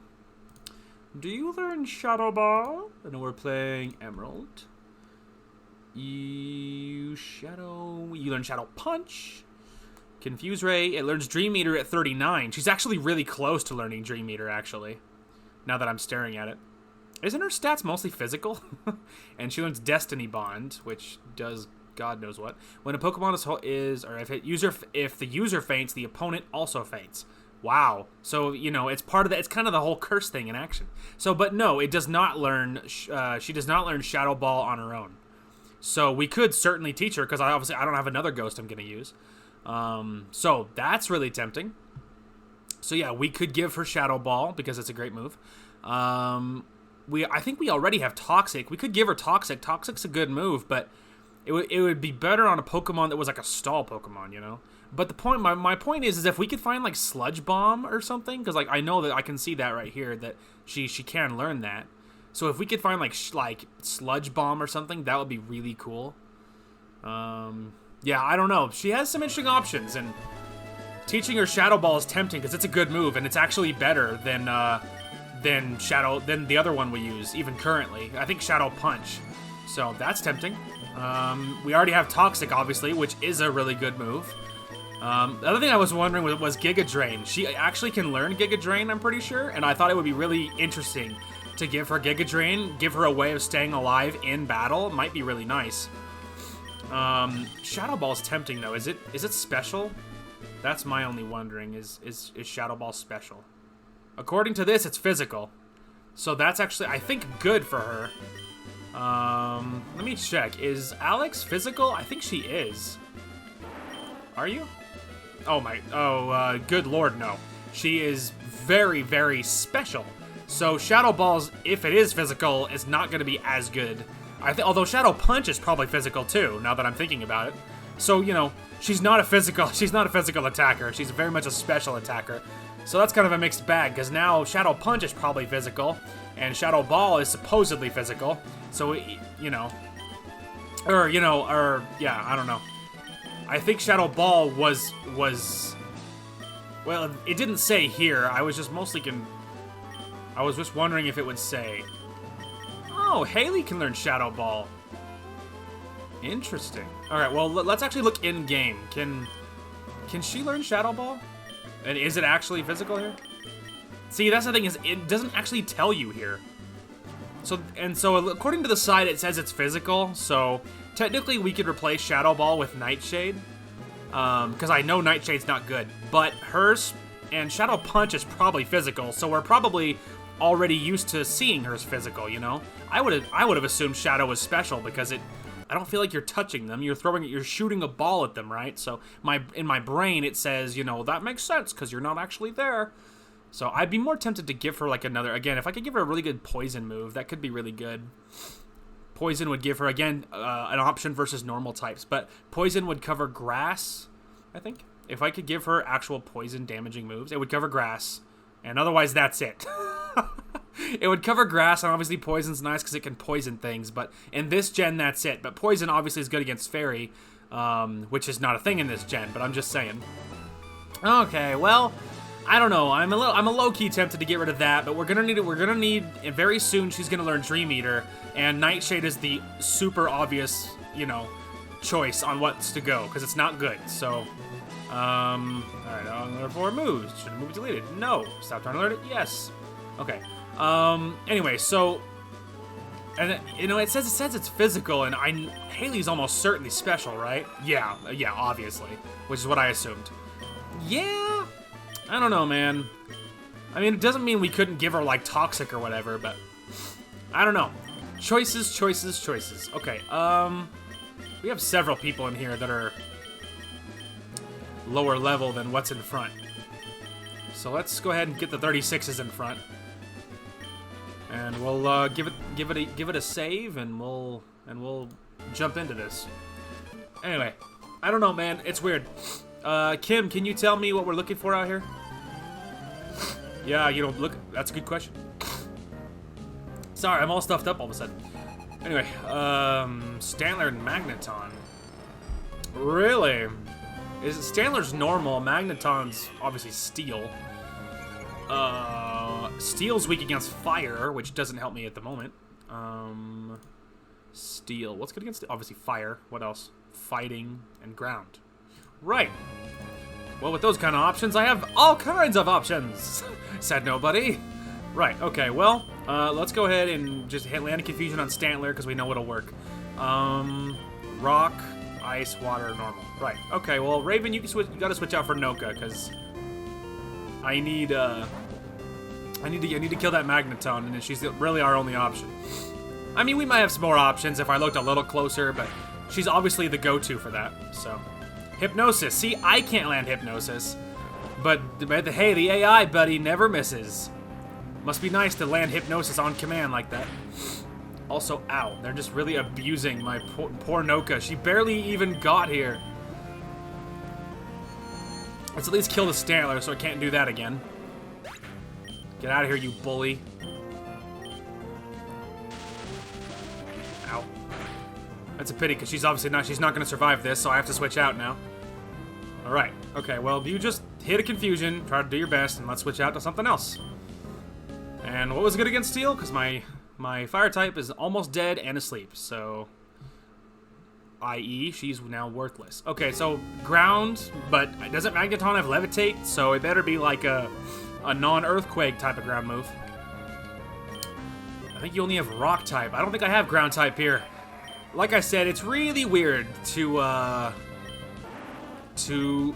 do you learn Shadow Ball? And we're playing Emerald. You learn Shadow Punch. Confuse Ray. It learns Dream Eater at 39. She's actually really close to learning Dream Eater, actually. Now that I'm staring at it. Isn't her stats mostly physical? And she learns Destiny Bond, which does God knows what. When a Pokemon if the user faints, the opponent also faints. Wow. So, you know, it's part of it's kind of the whole curse thing in action. So, but no, it does not learn, she does not learn Shadow Ball on her own. So we could certainly teach her, because I don't have another ghost I'm going to use. So that's really tempting. So yeah, we could give her Shadow Ball, because it's a great move. I think we already have Toxic. We could give her Toxic. Toxic's a good move, but it would be better on a Pokemon that was like a stall Pokemon, you know? But the point, my point is if we could find like Sludge Bomb or something, because like I know that I can see that right here that she can learn that. So if we could find like Sludge Bomb or something, that would be really cool. Yeah, I don't know. She has some interesting options, and teaching her Shadow Ball is tempting because it's a good move, and it's actually better than the other one we use even currently. I think Shadow Punch. So that's tempting. We already have Toxic, obviously, which is a really good move. The other thing I was wondering was Giga Drain. She actually can learn Giga Drain, I'm pretty sure, and I thought it would be really interesting to give her Giga Drain, give her a way of staying alive in battle. Might be really nice. Shadow Ball's tempting, though. Is it special? That's my only wondering, is Shadow Ball special? According to this, it's physical. So that's actually, I think, good for her. Let me check. Is Alex physical? I think she is. Are you? Good lord, no. She is very, very special. So Shadow Balls, if it is physical, is not going to be as good. Although Shadow Punch is probably physical too, now that I'm thinking about it. So, you know, she's not a physical attacker. She's very much a special attacker. So that's kind of a mixed bag, because now Shadow Punch is probably physical, and Shadow Ball is supposedly physical. So, you know, yeah, I don't know. I think Shadow Ball was, well, it didn't say here. I was just I was just wondering if it would say. Oh, Haley can learn Shadow Ball. Interesting. All right, well, let's actually look in game. Can she learn Shadow Ball? And is it actually physical here? See, that's the thing, is it doesn't actually tell you here. So according to the site, it says it's physical. So technically, we could replace Shadow Ball with Nightshade, because I know Nightshade's not good. But hers and Shadow Punch is probably physical. So we're probably already used to seeing hers physical. You know, I would have assumed Shadow was special because I don't feel like you're touching them. You're shooting a ball at them, right? So in my brain, it says, you know, that makes sense because you're not actually there. So I'd be more tempted to give her like another, again, if I could give her a really good poison move, that could be really good. Poison would give her, again, an option versus normal types, but poison would cover grass, I think. If I could give her actual poison damaging moves, it would cover grass, and otherwise that's it. It would cover grass, and obviously poison's nice because it can poison things, but in this gen, that's it. But poison obviously is good against fairy, which is not a thing in this gen, but I'm just saying. Okay, well, I don't know. I'm a low-key tempted to get rid of that, but we're gonna need very soon. She's gonna learn Dream Eater, and Nightshade is the super obvious, you know, choice on what's to go because it's not good. So, all right, I'm learn 4 moves. Should the move be deleted? No. Stop trying to learn it. Yes. Okay. Anyway, so, and you know, it says it's physical, and Haley's almost certainly special, right? Yeah, obviously, which is what I assumed. Yeah. I don't know, man. I mean, it doesn't mean we couldn't give her, like, Toxic or whatever, but I don't know. Choices. Okay, we have several people in here that are lower level than what's in front. So let's go ahead and get the 36s in front. And we'll give it a save, and we'll jump into this. Anyway, I don't know, man. It's weird. Kim, can you tell me what we're looking for out here? Yeah, you know, look, that's a good question. Sorry, I'm all stuffed up all of a sudden. Anyway, Stantler and Magneton. Really? Stantler's normal, Magneton's obviously steel. Steel's weak against fire, which doesn't help me at the moment. Steel. What's good against Steel? Obviously fire. What else? Fighting and ground. Right. Well, with those kind of options, I have all kinds of options, said nobody. Right, okay, well, let's go ahead and just hit Land of Confusion on Stantler, because we know it'll work. Rock, ice, water, normal. Right, okay, well, Raven, you gotta switch out for Noka, because I need to kill that Magneton, and she's really our only option. I mean, we might have some more options if I looked a little closer, but she's obviously the go-to for that, so. Hypnosis. See, I can't land Hypnosis. But hey, the AI, buddy, never misses. Must be nice to land Hypnosis on command like that. Also, ow. They're just really abusing my poor Noka. She barely even got here. Let's at least kill the Stantler so I can't do that again. Get out of here, you bully. Ow. That's a pity, because she's obviously not, she's not going to survive this, so I have to switch out now. Alright, okay, well, you just hit a confusion, try to do your best, and let's switch out to something else. And what was good against Steel? Because my fire type is almost dead and asleep, so... i.e., she's now worthless. Okay, so ground, but doesn't Magneton have Levitate? So it better be like a non-earthquake type of ground move. I think you only have rock type. I don't think I have ground type here. Like I said, it's really weird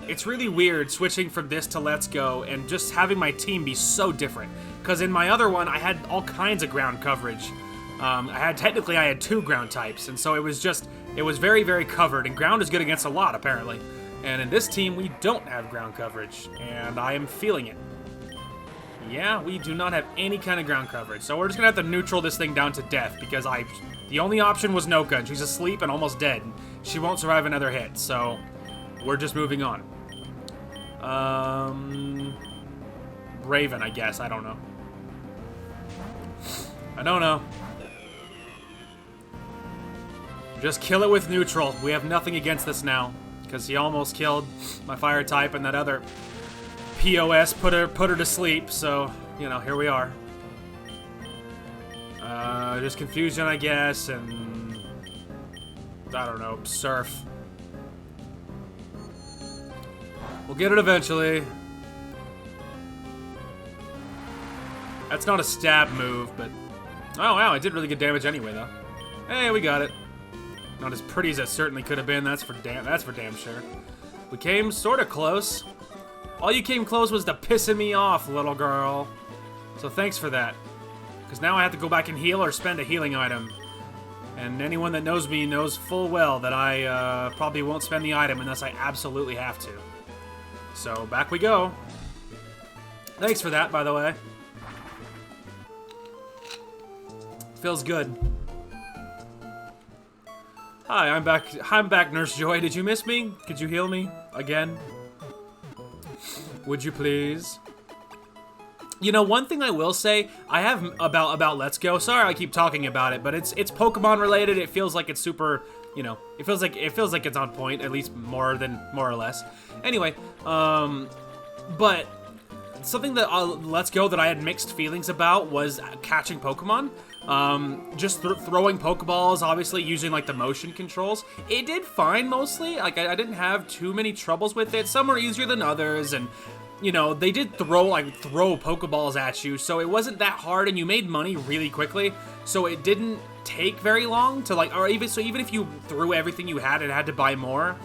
it's really weird switching from this to Let's Go and just having my team be so different. Because in my other one, I had all kinds of ground coverage. Technically I had 2 ground types, and so it was very, very covered, and ground is good against a lot, apparently. And in this team, we don't have ground coverage, and I am feeling it. Yeah, we do not have any kind of ground coverage, so we're just gonna have to neutral this thing down to death, because the only option was Noka, and she's asleep and almost dead. She won't survive another hit, so we're just moving on. Raven, I guess. I don't know. I don't know. Just kill it with neutral. We have nothing against this now, because he almost killed my fire type, and that other POS put her to sleep. So, you know, here we are. Just confusion, I guess, and I don't know, surf. We'll get it eventually. That's not a stab move, but oh wow, it did really good damage anyway, though. Hey, we got it. Not as pretty as it certainly could have been. That's for damn sure. We came sort of close. All you came close was to pissing me off, little girl. So thanks for that. Because now I have to go back and heal or spend a healing item. And anyone that knows me knows full well that I probably won't spend the item unless I absolutely have to. So back we go. Thanks for that, by the way. Feels good. Hi, I'm back. I'm back, Nurse Joy. Did you miss me? Could you heal me again? Would you please? You know, one thing I will say, I have about Let's Go. Sorry, I keep talking about it, but it's Pokemon related. It feels like it's super, you know, it feels like it's on point, at least more or less. Anyway, but something that Let's Go that I had mixed feelings about was catching Pokemon. Just throwing Pokeballs, obviously using like the motion controls. It did fine mostly. Like I didn't have too many troubles with it. Some were easier than others, and you know, they did throw Pokeballs at you, so it wasn't that hard, and you made money really quickly, so it didn't take very long to even if you threw everything you had and had to buy more,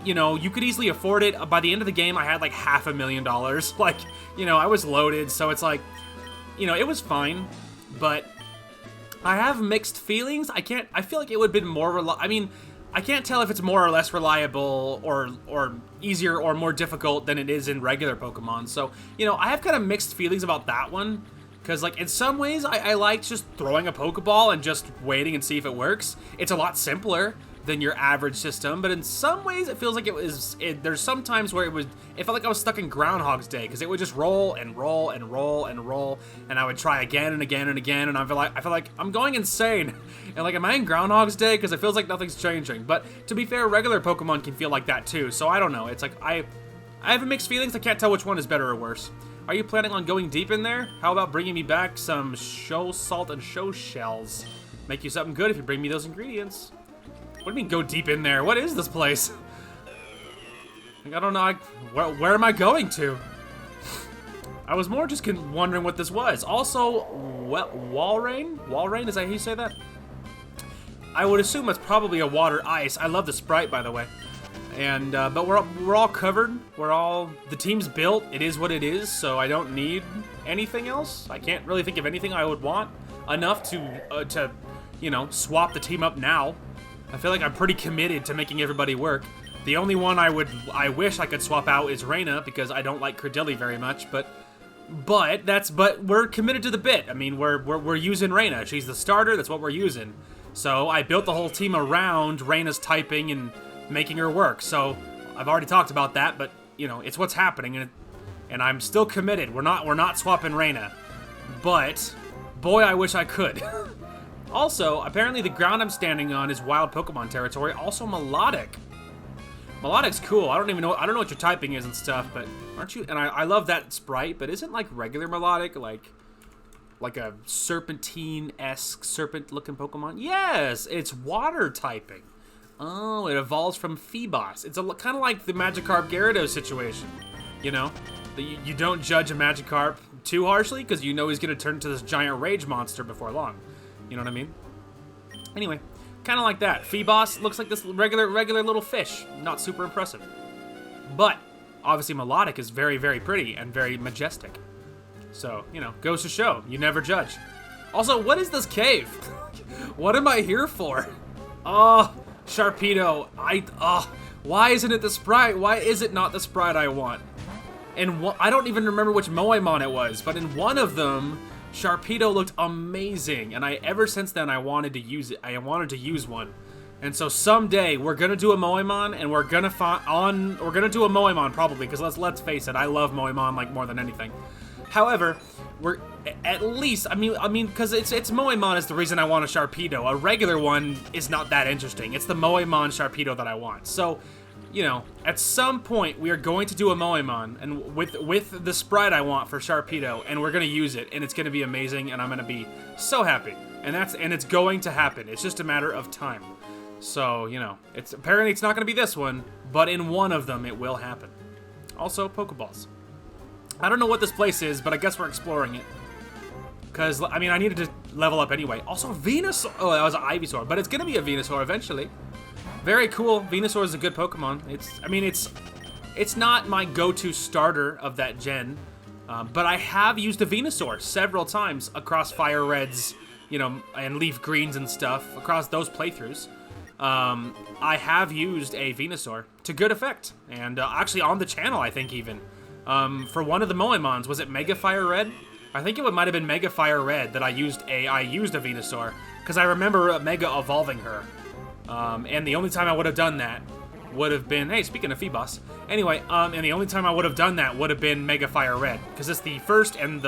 you know, you could easily afford it. By the end of the game, I had like $500,000. Like, you know, I was loaded, so it's like, you know, it was fine, but I have mixed feelings. I feel like it would have been more I mean, I can't tell if it's more or less reliable or easier or more difficult than it is in regular Pokemon. So, you know, I have kind of mixed feelings about that one. Because, like, in some ways, I like just throwing a Pokeball and just waiting and see if it works. It's a lot simpler than your average system, but in some ways it feels like there's some times where it felt like I was stuck in Groundhog's Day, because it would just roll and roll and roll and roll, and I would try again and again and again, and I feel like I'm going insane. And like, am I in Groundhog's Day? Because it feels like nothing's changing. But to be fair, regular Pokemon can feel like that too, so I don't know. It's like, I have mixed feelings. I can't tell which one is better or worse. Are you planning on going deep in there? How about bringing me back some show salt and show shells? Make you something good if you bring me those ingredients. What do you mean go deep in there? What is this place? Like, I don't know. Where am I going to? I was more just wondering what this was. Also, Walrein? Walrein, is that how you say that? I would assume it's probably a water ice. I love the Sprite, by the way. And but we're all covered. The team's built. It is what it is. So I don't need anything else. I can't really think of anything I would want enough to you know, swap the team up now. I feel like I'm pretty committed to making everybody work. The only one I wish I could swap out is Reyna, because I don't like Credilli very much. But we're committed to the bit. I mean, we're using Reyna. She's the starter. That's what we're using. So I built the whole team around Reyna's typing and making her work. So I've already talked about that, but you know, it's what's happening, and I'm still committed. We're not swapping Reyna, but boy, I wish I could. Also, apparently the ground I'm standing on is wild Pokemon territory. Also melodic. Melodic's cool. I don't know what your typing is and stuff, but aren't you? And I love that Sprite, but isn't like regular melodic like a serpentine-esque serpent-looking Pokemon? Yes, it's water typing. Oh, it evolves from Phoebos. It's kind of like the Magikarp Gyarados situation, you know? You don't judge a Magikarp too harshly because you know he's going to turn into this giant rage monster before long. You know what I mean? Anyway, kind of like that. Phoebos looks like this regular little fish. Not super impressive. But, obviously Melodic is very, very pretty and very majestic. So, you know, goes to show, you never judge. Also, what is this cave? What am I here for? Oh, Sharpedo. Why isn't it the Sprite? Why is it not the Sprite I want? And I don't even remember which Moemon it was, but in one of them, Sharpedo looked amazing, and ever since then I wanted to use it. I wanted to use one. And so someday we're gonna do a Moemon, and we're gonna do a Moemon probably, because let's face it, I love Moemon like more than anything. However, we're at least, I mean, because it's Moemon is the reason I want a Sharpedo. A regular one is not that interesting. It's the Moemon Sharpedo that I want. So, you know, at some point we are going to do a Moemon, and with the Sprite I want for Sharpedo, and we're gonna use it, and it's gonna be amazing, and I'm gonna be so happy. And it's going to happen. It's just a matter of time. So, you know, apparently it's not gonna be this one, but in one of them it will happen. Also, Pokeballs. I don't know what this place is, but I guess we're exploring it. Because, I mean, I needed to level up anyway. Also, Venusaur. Oh, that was an Ivysaur, but it's going to be a Venusaur eventually. Very cool. Venusaur is a good Pokemon. It's not my go-to starter of that gen, but I have used a Venusaur several times across Fire Reds, you know, and Leaf Greens and stuff, across those playthroughs. I have used a Venusaur to good effect. And actually on the channel, I think, even. For one of the Moemons, was it Mega Fire Red? I think it might have been Mega Fire Red that I used a Venusaur, because I remember Mega evolving her. And the only time I would have done that would have been, hey, speaking of Phoebos, anyway, and the only time I would have done that would have been Mega Fire Red, because it's the first and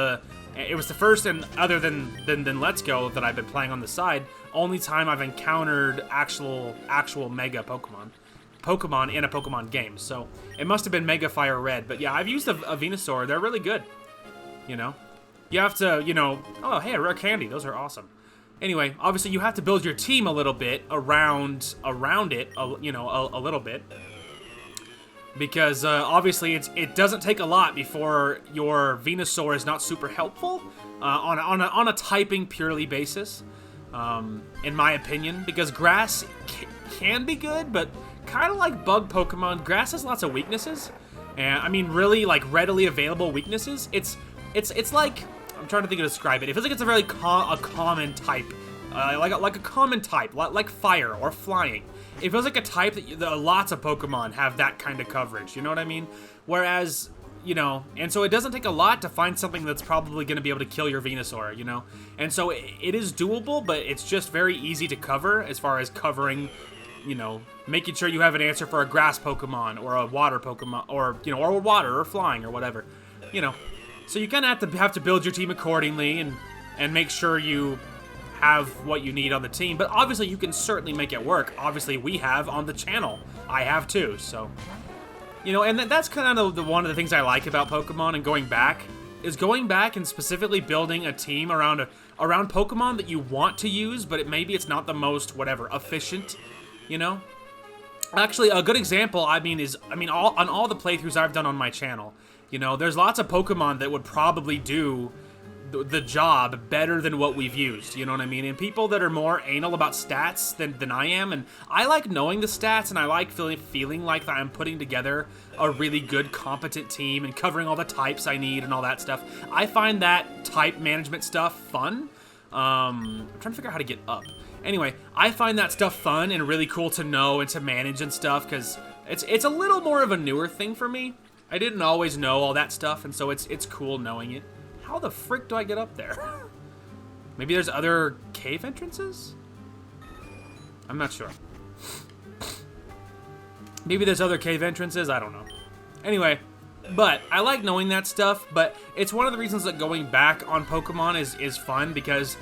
it was the first and other than Let's Go that I've been playing on the side, only time I've encountered actual Mega Pokemon in a Pokemon game. So it must have been Mega Fire Red. But yeah, I've used a Venusaur. They're really good. You know? You have to, you know... Oh, hey, a rare candy. Those are awesome. Anyway, obviously you have to build your team a little bit around it, you know, a little bit. Because obviously it doesn't take a lot before your Venusaur is not super helpful on a typing purely basis, in my opinion. Because Grass can be good, but kind of like bug Pokemon, Grass has lots of weaknesses. And I mean, really, like, readily available weaknesses. It's like, I'm trying to think of describe it. It feels like it's a very common type, like a common type, like fire or flying. It feels like a type that lots of Pokemon have that kind of coverage. You know what I mean? Whereas, you know, and so it doesn't take a lot to find something that's probably going to be able to kill your Venusaur. You know, and so it is doable, but it's just very easy to cover as far as covering. You know, making sure you have an answer for a grass Pokemon or a water Pokemon, or, you know, or water or flying or whatever. You know. So you kind of have to build your team accordingly and make sure you have what you need on the team. But obviously you can certainly make it work. Obviously we have on the channel. I have too. So You know, and that's kind of one of the things I like about Pokemon and going back and specifically building a team around Pokemon that you want to use, but maybe it's not the most efficient, you know. Actually, a good example, on all the playthroughs I've done on my channel, you know, there's lots of Pokemon that would probably do the job better than what we've used, you know what I mean? And people that are more anal about stats than I am, and I like knowing the stats, and I like feeling like I'm putting together a really good, competent team and covering all the types I need and all that stuff. I find that type management stuff fun. I'm trying to figure out how to get up. Anyway, I find that stuff fun and really cool to know and to manage and stuff, because it's a little more of a newer thing for me. I didn't always know all that stuff, and so it's cool knowing it. How the frick do I get up there? Maybe there's other cave entrances? I'm not sure. Maybe there's other cave entrances? I don't know. Anyway, but I like knowing that stuff, but it's one of the reasons that going back on Pokemon is fun, because,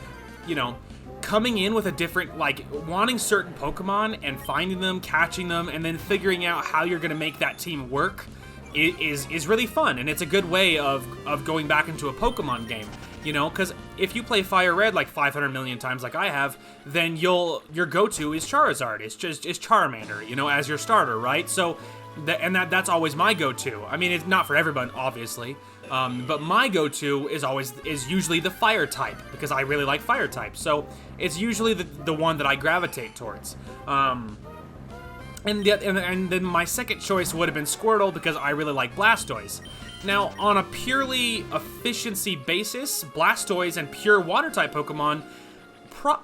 you know, coming in with a different, like, wanting certain Pokemon and finding them, catching them, and then figuring out how you're going to make that team work is really fun, and it's a good way of going back into a Pokemon game, you know, because if you play Fire Red like 500 million times like I have, then your go-to is Charizard. It's Charmander, you know, as your starter, right? So, that's always my go-to. I mean, it's not for everyone, obviously, but my go-to is usually the Fire type, because I really like Fire type. So it's usually the one that I gravitate towards. And then my second choice would have been Squirtle, because I really like Blastoise. Now, on a purely efficiency basis, Blastoise and pure Water-type Pokemon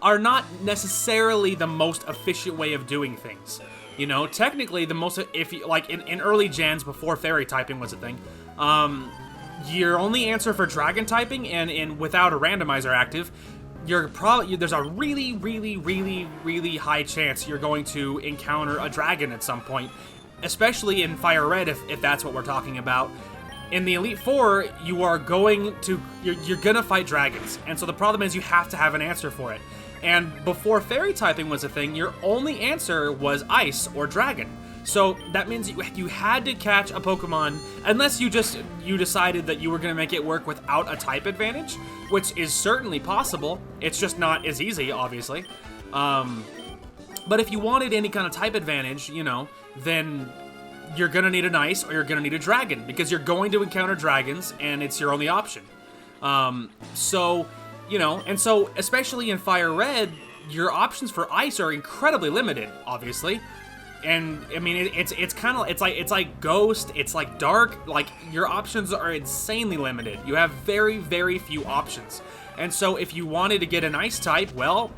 are not necessarily the most efficient way of doing things. You know, technically, in early gens before Fairy typing was a thing, your only answer for Dragon typing, and without a randomizer active, there's a really, really, really, really high chance you're going to encounter a dragon at some point, especially in Fire Red, if that's what we're talking about. In the Elite Four, you're gonna fight dragons, and so the problem is you have to have an answer for it. And before Fairy typing was a thing, your only answer was Ice or Dragon. So that means you had to catch a Pokemon, unless you decided that you were going to make it work without a type advantage, which is certainly possible. It's just not as easy, obviously. But if you wanted any kind of type advantage, you know, then you're going to need an Ice or you're going to need a Dragon, because you're going to encounter dragons, and it's your only option. So, you know, and so especially in Fire Red, your options for Ice are incredibly limited, obviously. And I mean, it's like Ghost, it's like Dark, like your options are insanely limited. You have very, very few options. And so if you wanted to get an Ice type, well,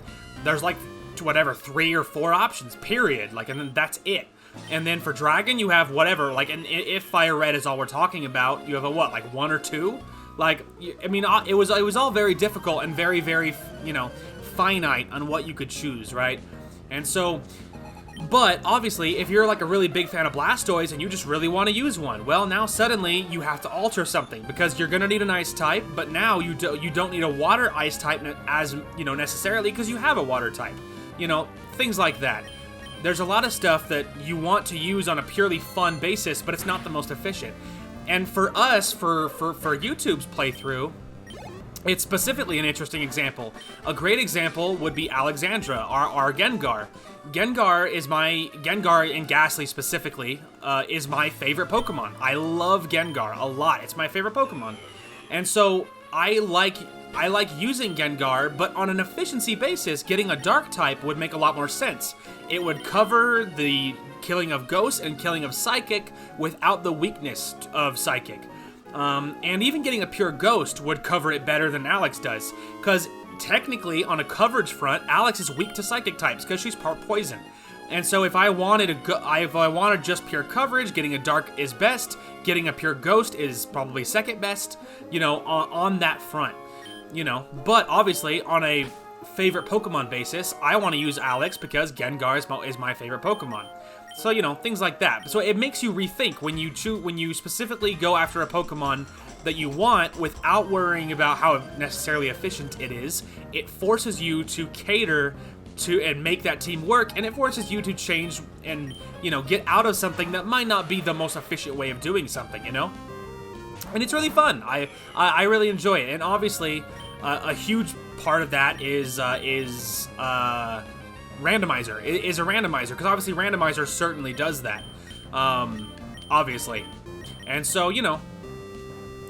there's like whatever 3 or 4 options, period. Like, and then that's it. And then for Dragon, you have whatever, like, and if Fire Red is all we're talking about, you have like 1 or 2. Like, I mean, it was all very difficult and very, very, you know, finite on what you could choose, right? And so, but obviously, if you're like a really big fan of Blastoise and you just really want to use one, well, now suddenly you have to alter something, because you're gonna need an Ice type, but now you don't need a Water Ice type as, you know, necessarily, because you have a Water type. You know, things like that. There's a lot of stuff that you want to use on a purely fun basis, but it's not the most efficient. And for us, for YouTube's playthrough, it's specifically an interesting example. A great example would be Alexandra, our Gengar. Gengar and Ghastly specifically, is my favorite Pokemon. I love Gengar a lot. It's my favorite Pokemon. And so I like using Gengar, but on an efficiency basis, getting a Dark type would make a lot more sense. It would cover the killing of Ghost and killing of Psychic without the weakness of Psychic. And even getting a pure Ghost would cover it better than Alex does, because technically, on a coverage front, Alex is weak to Psychic types because she's part Poison. And so if I wanted just pure coverage, getting a Dark is best, getting a pure Ghost is probably second best, you know, on that front, you know. But obviously, on a favorite Pokemon basis, I want to use Alex because Gengar is my favorite Pokemon. So, you know, things like that. So it makes you rethink when you specifically go after a Pokemon that you want without worrying about how necessarily efficient it is. It forces you to cater and make that team work, and it forces you to change and, you know, get out of something that might not be the most efficient way of doing something, you know? And it's really fun. I really enjoy it, and obviously a huge part of that is randomizer. It is a randomizer, because obviously randomizer certainly does that, obviously. And so, you know,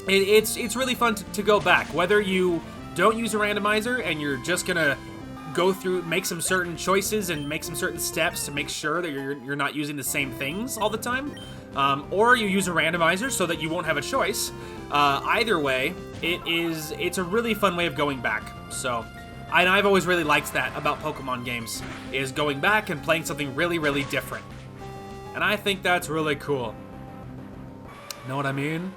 it's really fun to go back, whether you don't use a randomizer and you're just gonna go through, make some certain choices and make some certain steps to make sure that you're not using the same things all the time, or you use a randomizer so that you won't have a choice. Either way, it's a really fun way of going back. So, and I've always really liked that about Pokemon games, is going back and playing something really, really different. And I think that's really cool. Know what I mean?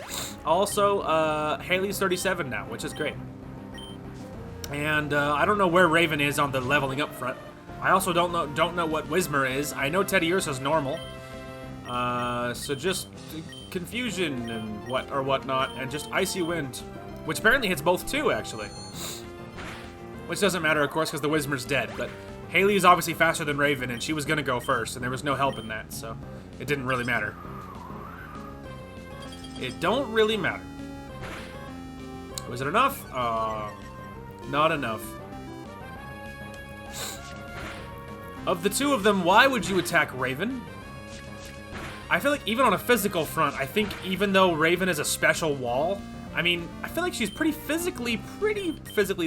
Also, Haley's 37 now, which is great. And I don't know where Raven is on the leveling up front. I also don't know what Whismur is. I know Teddy Ursa's normal. So just confusion and whatnot, and just Icy Wind, which apparently hits both too, actually. Which doesn't matter, of course, because the Whismur's dead. But Haley is obviously faster than Raven, and she was gonna go first, and there was no help in that, so it didn't really matter. It don't really matter. Was it enough? Not enough. Of the two of them, why would you attack Raven? I feel like even on a physical front, I think even though Raven is a special wall, I mean, I feel like she's pretty physically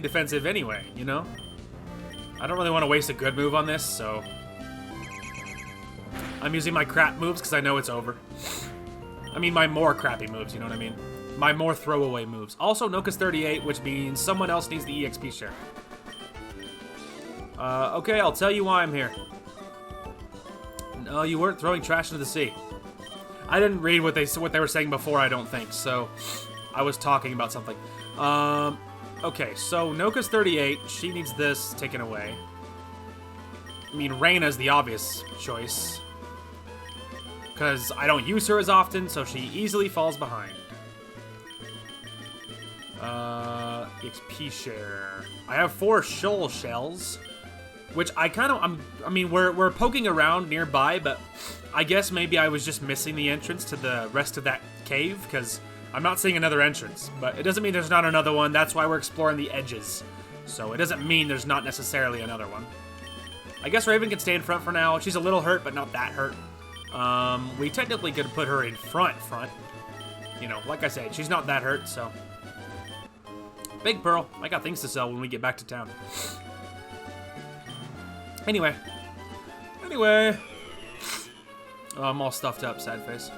defensive anyway, you know? I don't really want to waste a good move on this, so I'm using my crap moves because I know it's over. I mean, my more crappy moves, you know what I mean? My more throwaway moves. Also, Noka's 38, which means someone else needs the EXP share. Okay, I'll tell you why I'm here. No, you weren't throwing trash into the sea. I didn't read what they were saying before, I don't think, so I was talking about something. Okay, so Noka's 38. She needs this taken away. I mean, Reina's the obvious choice, because I don't use her as often, so she easily falls behind. XP share. I have 4 shoal shells, which I mean, we're poking around nearby, but I guess maybe I was just missing the entrance to the rest of that cave, because I'm not seeing another entrance, but it doesn't mean there's not another one. That's why we're exploring the edges. So it doesn't mean there's not necessarily another one. I guess Raven can stay in front for now. She's a little hurt, but not that hurt. We technically could put her in front. You know, like I said, she's not that hurt, so. Big Pearl, I got things to sell when we get back to town. Anyway. Oh, I'm all stuffed up, sad face.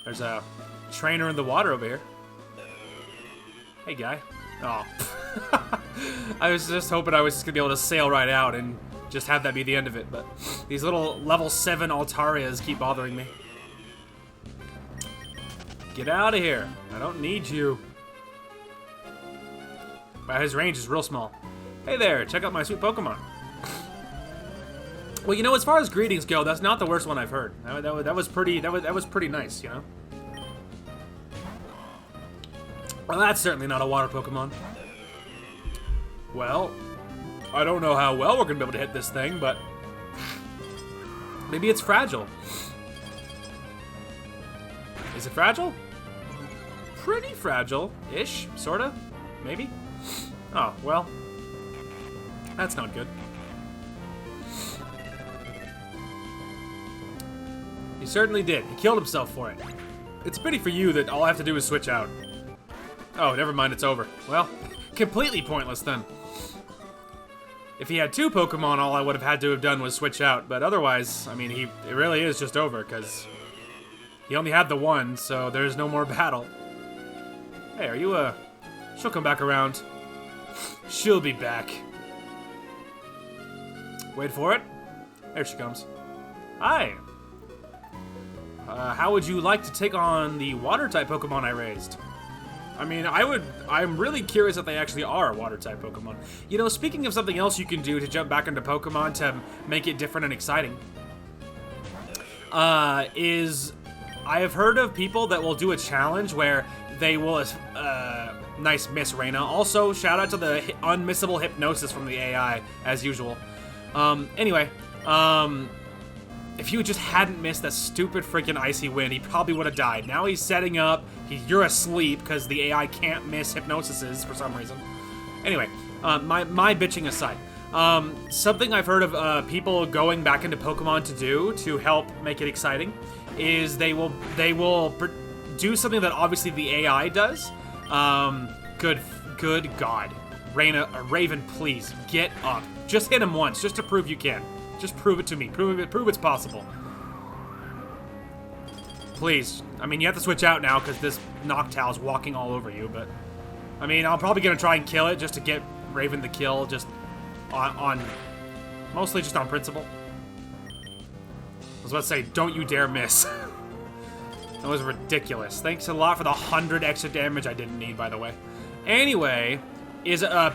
There's a trainer in the water over here. Hey, guy. Oh. I was just hoping I was just going to be able to sail right out and just have that be the end of it, but these little level 7 Altarias keep bothering me. Get out of here. I don't need you. Wow, his range is real small. Hey there, check out my sweet Pokemon. Well, you know, as far as greetings go, that's not the worst one I've heard. That was pretty nice, you know? Well, that's certainly not a water Pokemon. Well, I don't know how well we're gonna be able to hit this thing, but maybe it's fragile. Is it fragile? Pretty fragile-ish, sorta, maybe. Oh, well, that's not good. He certainly did. He killed himself for it. It's a pity for you that all I have to do is switch out. Oh, never mind, it's over. Well, completely pointless then. If he had 2 Pokemon, all I would have had to have done was switch out. But otherwise, I mean, it really is just over, because he only had the 1, so there's no more battle. Hey, are you, she'll come back around. She'll be back. Wait for it. There she comes. Hi. How would you like to take on the Water-type Pokemon I raised? I mean, I'm really curious if they actually are Water-type Pokemon. You know, speaking of something else you can do to jump back into Pokemon to make it different and exciting, is I have heard of people that will do a challenge where they will, nice miss, Reyna. Also, shout out to the unmissable hypnosis from the AI, as usual. Anyway, if you just hadn't missed that stupid freaking icy wind, he probably would have died. Now he's setting up, you're asleep, because the AI can't miss hypnosises for some reason. Anyway, my bitching aside. Something I've heard of people going back into Pokemon to do to help make it exciting is they will do something that obviously the AI does. Good God. Raven, please, get up. Just hit him once, just to prove you can. Just prove it to me. Prove it's possible. Please. I mean, you have to switch out now because this Noctowl's walking all over you, but... I mean, I'm probably going to try and kill it just to get Raven the kill, just on mostly just on principle. I was about to say, don't you dare miss. That was ridiculous. Thanks a lot for the 100 extra damage I didn't need, by the way. Anyway...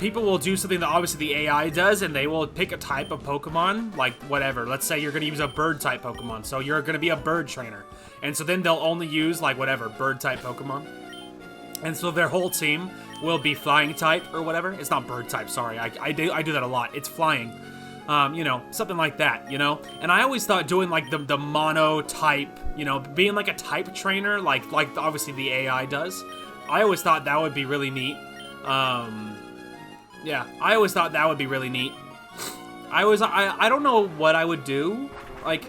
people will do something that obviously the AI does, and they will pick a type of Pokemon, like whatever. Let's say you're going to use a bird-type Pokemon, so you're going to be a bird trainer. And so then they'll only use, like, whatever, bird-type Pokemon. And so their whole team will be flying-type or whatever. It's not bird-type, sorry. I do that a lot. It's flying. You know, something like that, you know? And I always thought doing, like, the mono-type, you know, being, like, a type trainer, like obviously the AI does. I always thought that would be really neat. Yeah, I always thought that would be really neat. I don't know what I would do. Like,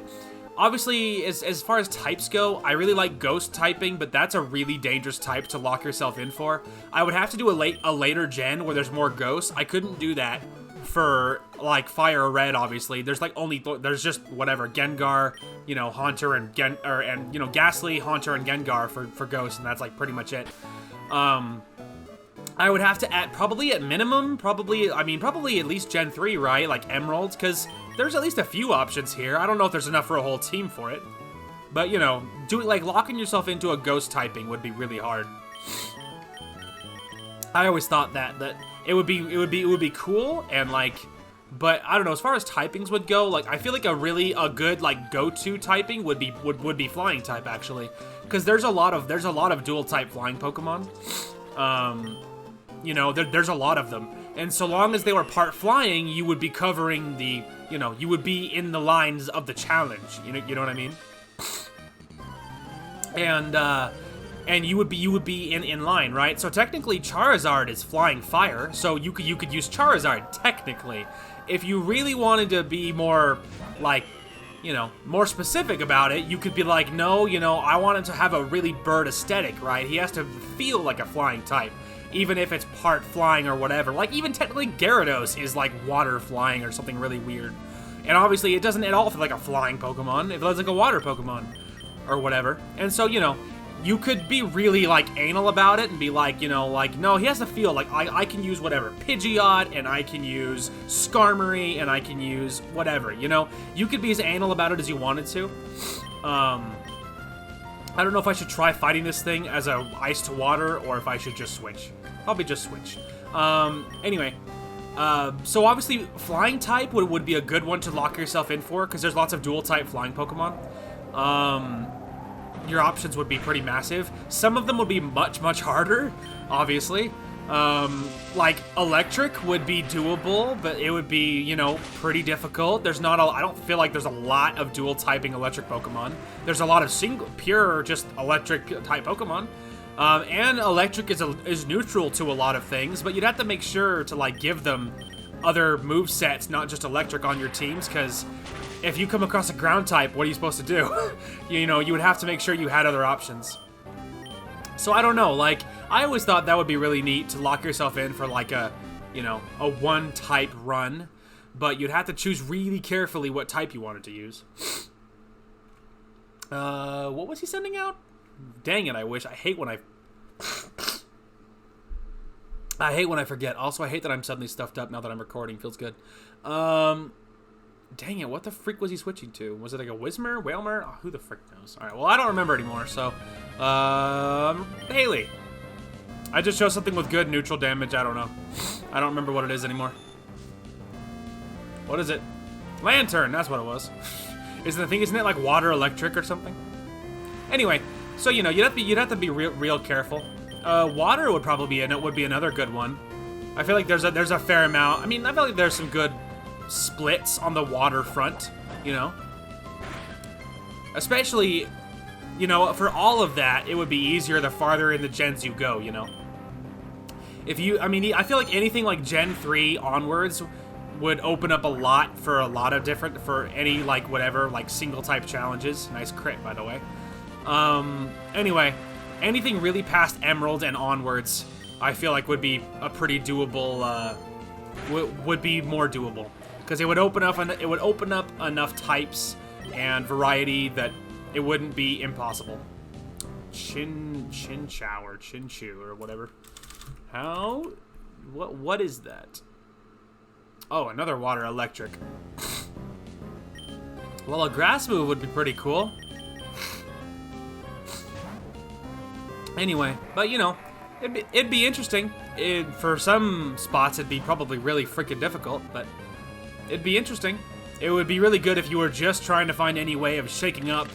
obviously, as far as types go, I really like ghost typing, but that's a really dangerous type to lock yourself in for. I would have to do a later gen where there's more ghosts. I couldn't do that for, like, Fire or Red, obviously. There's, like, there's just, whatever, Gengar, you know, Haunter, and you know, Ghastly, Haunter, and Gengar for ghosts, and that's, like, pretty much it. I would have to add, probably at minimum, probably at least Gen 3, right? Like Emeralds, because there's at least a few options here. I don't know if there's enough for a whole team for it. But, you know, locking yourself into a ghost typing would be really hard. I always thought that it would be cool, and, like, but I don't know, as far as typings would go, like, I feel like a good, like, go-to typing would be flying type, actually. Because there's a lot of dual type flying Pokemon. You know, there's a lot of them. And so long as they were part flying, you would be covering the, you know, you would be in the lines of the challenge. You know what I mean? And you would be in line, right? So technically Charizard is flying fire, so you could use Charizard, technically. If you really wanted to be more, like, you know, more specific about it, you could be like, no, you know, I want him to have a really bird aesthetic, right? He has to feel like a flying type. Even if it's part flying or whatever. Like, even technically Gyarados is, like, water flying or something really weird. And obviously, it doesn't at all feel like a flying Pokemon. It feels like a water Pokemon. Or whatever. And so, you know, you could be really, like, anal about it and be like, you know, like, no, he has to feel like, I can use whatever. Pidgeot, and I can use Skarmory, and I can use whatever, you know? You could be as anal about it as you wanted to. I don't know if I should try fighting this thing as a ice to water, or if I should just switch. Probably just switch. Anyway, so obviously flying type would be a good one to lock yourself in for, because there's lots of dual type flying Pokemon. Your options would be pretty massive. Some of them would be much, much harder, obviously. Like electric would be doable, but it would be, you know, pretty difficult. I don't feel like there's a lot of dual typing electric Pokemon. There's a lot of pure just electric type Pokemon. And electric is neutral to a lot of things, but you'd have to make sure to, like, give them other movesets, not just electric, on your teams, because if you come across a ground type, what are you supposed to do? You know, you would have to make sure you had other options. So I don't know, like, I always thought that would be really neat to lock yourself in for, like, a one type run, but you'd have to choose really carefully what type you wanted to use. What was he sending out? Dang it, I wish. I hate when I forget. Also, I hate that I'm suddenly stuffed up now that I'm recording. Feels good. Dang it, what the freak was he switching to? Was it like a Whismur? Whalmer? Oh, who the frick knows? Alright, well, I don't remember anymore, so... Haley. I just chose something with good neutral damage. I don't know. I don't remember what it is anymore. What is it? Lantern, that's what it was. Isn't it like water electric or something? Anyway, So you know, you'd have to be real careful. Water would probably be another good one. I feel like there's a fair amount. I mean, I feel like there's some good splits on the water front. You know, especially, you know, for all of that, it would be easier the farther in the gens you go. You know, I mean, I feel like anything like Gen 3 onwards would open up a lot for a lot of different, for any, like, whatever, like, single type challenges. Nice crit, by the way. Anyway, anything really past Emerald and onwards, I feel like would be a pretty doable, would be more doable. Because it would open up enough types and variety that it wouldn't be impossible. Chinchow or Chinchu or whatever. What is that? Oh, another water electric. Well, a grass move would be pretty cool. Anyway, but you know, it'd be interesting. For some spots, it'd be probably really freaking difficult, but it'd be interesting. It would be really good if you were just trying to find any way of shaking up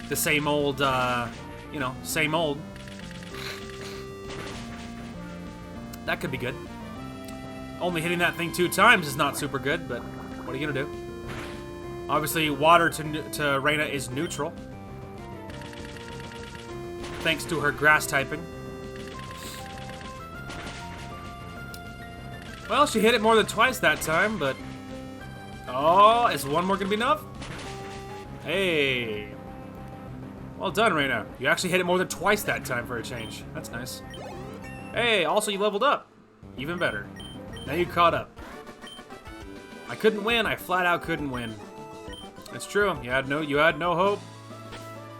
the same old, you know, same old. That could be good. Only hitting that thing 2 times is not super good, but what are you gonna do? Obviously, water to Reina is neutral, thanks to her grass typing. Well, she hit it more than twice that time, but... Oh, is one more gonna be enough? Hey. Well done, Reina. You actually hit it more than twice that time for a change. That's nice. Hey, also you leveled up. Even better. Now you caught up. I couldn't win. I flat out couldn't win. It's true. You had no hope.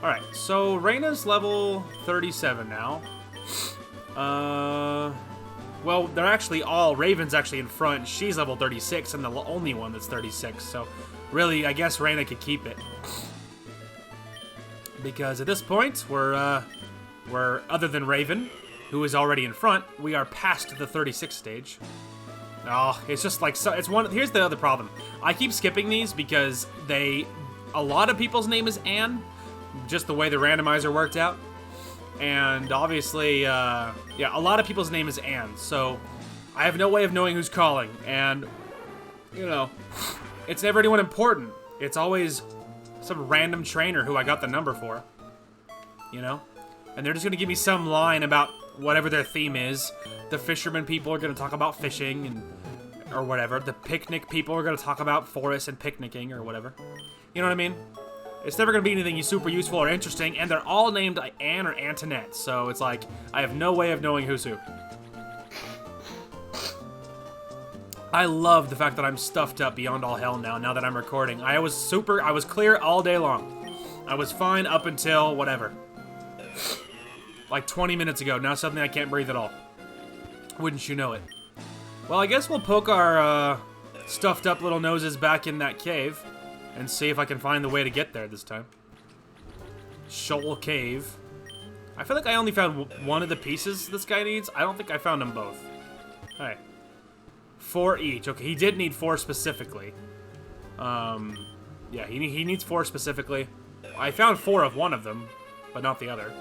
Alright, so Reina's level 37 now. Well, they're actually all... Raven's actually in front. She's level 36 and the only one that's 36. So, really, I guess Reina could keep it. Because at this point, we're other than Raven, who is already in front, we are past the 36 stage. Oh, it's just like... So, here's the other problem. I keep skipping these because a lot of people's name is Anne. Just the way the randomizer worked out. And obviously, yeah, a lot of people's name is Anne, so I have no way of knowing who's calling. And, you know, it's never anyone important. It's always some random trainer who I got the number for, you know? And they're just going to give me some line about whatever their theme is. The fishermen people are going to talk about fishing and or whatever. The picnic people are going to talk about forests and picnicking or whatever. You know what I mean? It's never going to be anything super useful or interesting, and they're all named Anne or Antoinette, so it's like, I have no way of knowing who's who. I love the fact that I'm stuffed up beyond all hell now that I'm recording. I was clear all day long. I was fine up until, whatever. Like 20 minutes ago, now suddenly I can't breathe at all. Wouldn't you know it? Well, I guess we'll poke our, stuffed up little noses back in that cave. And see if I can find the way to get there this time. Shoal Cave. I feel like I only found one of the pieces this guy needs. I don't think I found them both. Alright. 4 each. Okay, he did need 4 specifically. Yeah, he needs 4 specifically. I found 4 of one of them, but not the other.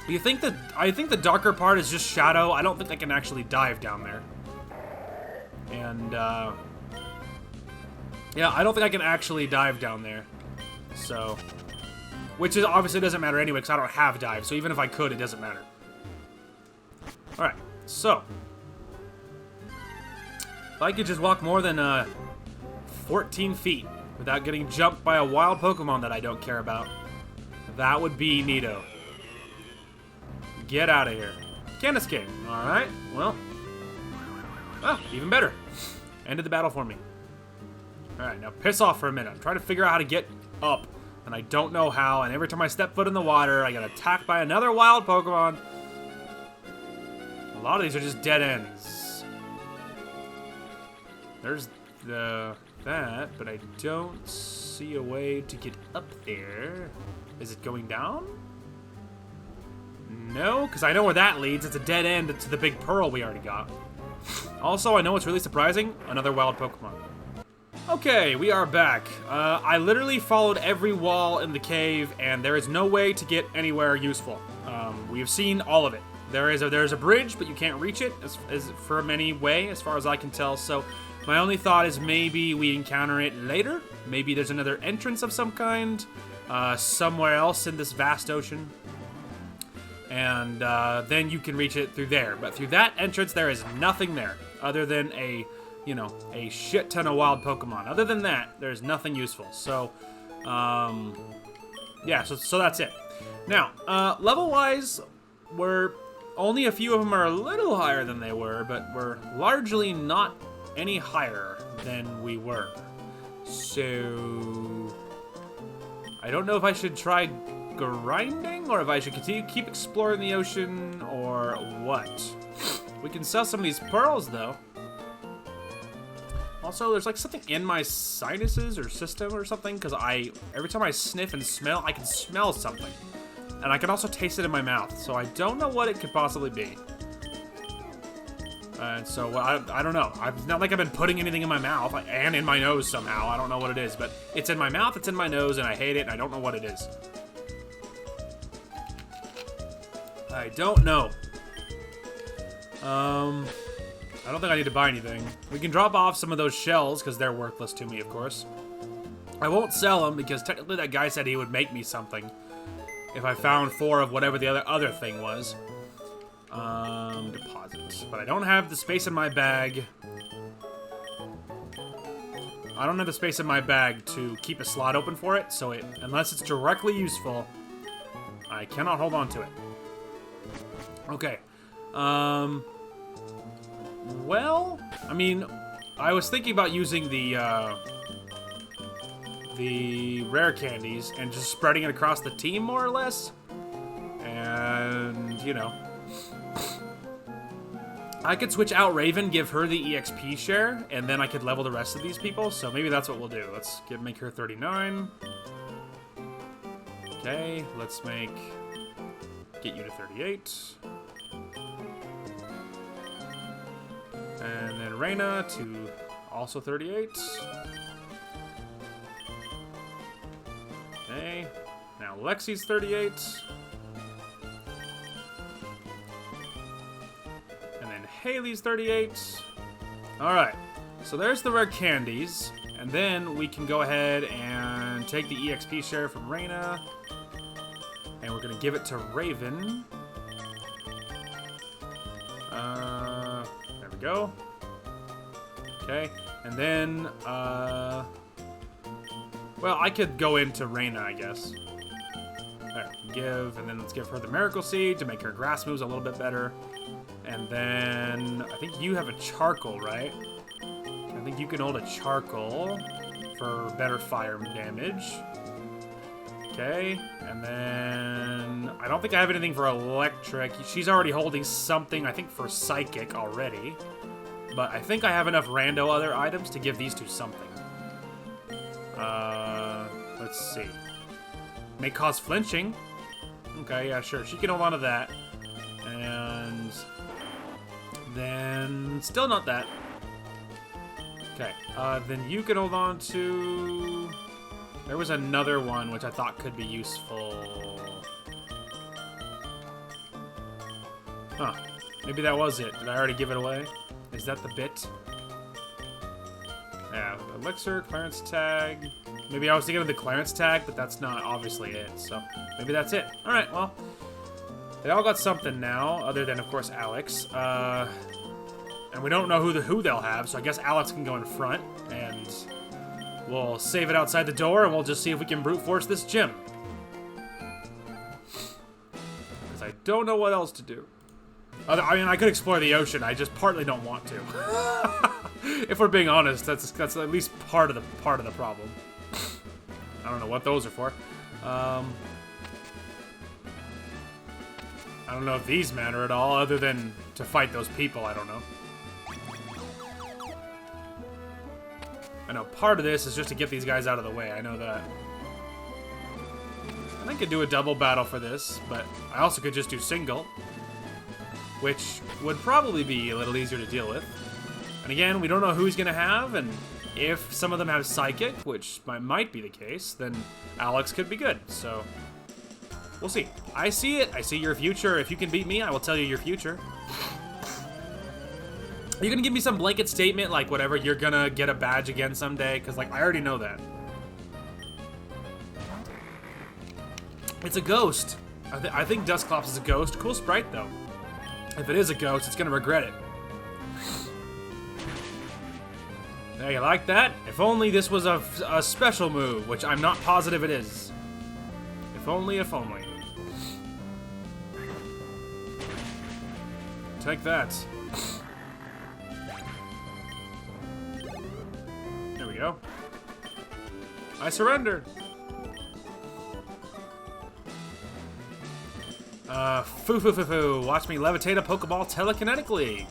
I think the darker part is just shadow. I don't think I can actually dive down there. And, yeah, I don't think I can actually dive down there. So, which is obviously doesn't matter anyway, because I don't have dive. So even if I could, it doesn't matter. Alright, so. If I could just walk more than 14 feet without getting jumped by a wild Pokemon that I don't care about, that would be neato. Get out of here. Can't escape. Alright, well. Oh, even better. Ended the battle for me. Alright, now piss off for a minute. I'm trying to figure out how to get up, and I don't know how, and every time I step foot in the water, I get attacked by another wild Pokemon. A lot of these are just dead ends. There's that, but I don't see a way to get up there. Is it going down? No, because I know where that leads. It's a dead end to the big pearl we already got. Also, I know what's really surprising. Another wild Pokemon. Okay, we are back. I literally followed every wall in the cave, and there is no way to get anywhere useful. We have seen all of it. There's a bridge, but you can't reach it as from any way, as far as I can tell. So my only thought is maybe we encounter it later. Maybe there's another entrance of some kind somewhere else in this vast ocean. And then you can reach it through there. But through that entrance, there is nothing there other than a shit ton of wild Pokemon. Other than that, there's nothing useful. So, yeah, so that's it. Now, level-wise, only a few of them are a little higher than they were, but we're largely not any higher than we were. So, I don't know if I should try grinding, or if I should keep exploring the ocean, or what. We can sell some of these pearls, though. Also, there's like something in my sinuses or system or something, because every time I sniff and smell, I can smell something. And I can also taste it in my mouth, so I don't know what it could possibly be. And so, I don't know. It's not like I've been putting anything in my mouth, and in my nose somehow. I don't know what it is, but it's in my mouth, it's in my nose, and I hate it, and I don't know what it is. I don't know. I don't think I need to buy anything. We can drop off some of those shells, because they're worthless to me, of course. I won't sell them, because technically that guy said he would make me something if I found 4 of whatever the other thing was. Deposit. But I don't have the space in my bag. I don't have the space in my bag to keep a slot open for it, so unless it's directly useful, I cannot hold on to it. Okay. Well, I mean, I was thinking about using the rare candies and just spreading it across the team, more or less. And, you know, I could switch out Raven, give her the EXP share, and then I could level the rest of these people. So maybe that's what we'll do. Let's make her 39. Okay, let's get you to 38. And then Reyna to also 38. Okay, now Lexi's 38. And then Haley's 38. Alright, so there's the rare candies. And then we can go ahead and take the EXP share from Reyna. And we're going to give it to Raven. There we go. Okay, and then, well, I could go into Reyna, I guess. Alright, and then let's give her the Miracle Seed to make her grass moves a little bit better. And then, I think you have a Charcoal, right? I think you can hold a Charcoal for better fire damage. Okay, and then I don't think I have anything for electric. She's already holding something, I think, for psychic already. But I think I have enough rando other items to give these two something. Let's see. May cause flinching. Okay, yeah, sure. She can hold on to that. And then still not that. Okay, then you can hold on to... There was another one which I thought could be useful. Huh. Maybe that was it. Did I already give it away? Is that the bit? Yeah, elixir, clearance tag. Maybe I was thinking of the clearance tag, but that's not obviously it. So maybe that's it. All right, well, they all got something now, other than, of course, Alex. And we don't know who they'll have, so I guess Alex can go in front, and we'll save it outside the door, and we'll just see if we can brute force this gym. Because I don't know what else to do. I mean, I could explore the ocean. I just partly don't want to. If we're being honest, that's at least part of the problem. I don't know what those are for. I don't know if these matter at all, other than to fight those people. I don't know. I know part of this is just to get these guys out of the way. I know that. And I could do a double battle for this, but I also could just do single, which would probably be a little easier to deal with. And again, we don't know who he's going to have, and if some of them have Psychic, which might be the case, then Alex could be good. So, we'll see. I see it. I see your future. If you can beat me, I will tell you your future. You're gonna give me some blanket statement, like whatever, you're gonna get a badge again someday? Because, like, I already know that. It's a ghost. I think Dusclops is a ghost. Cool sprite, though. If it is a ghost, it's gonna regret it. Hey, you like that? If only this was a special move, which I'm not positive it is. If only, if only. Take that. There we go. I surrendered. Foo. Watch me levitate a Pokeball telekinetically.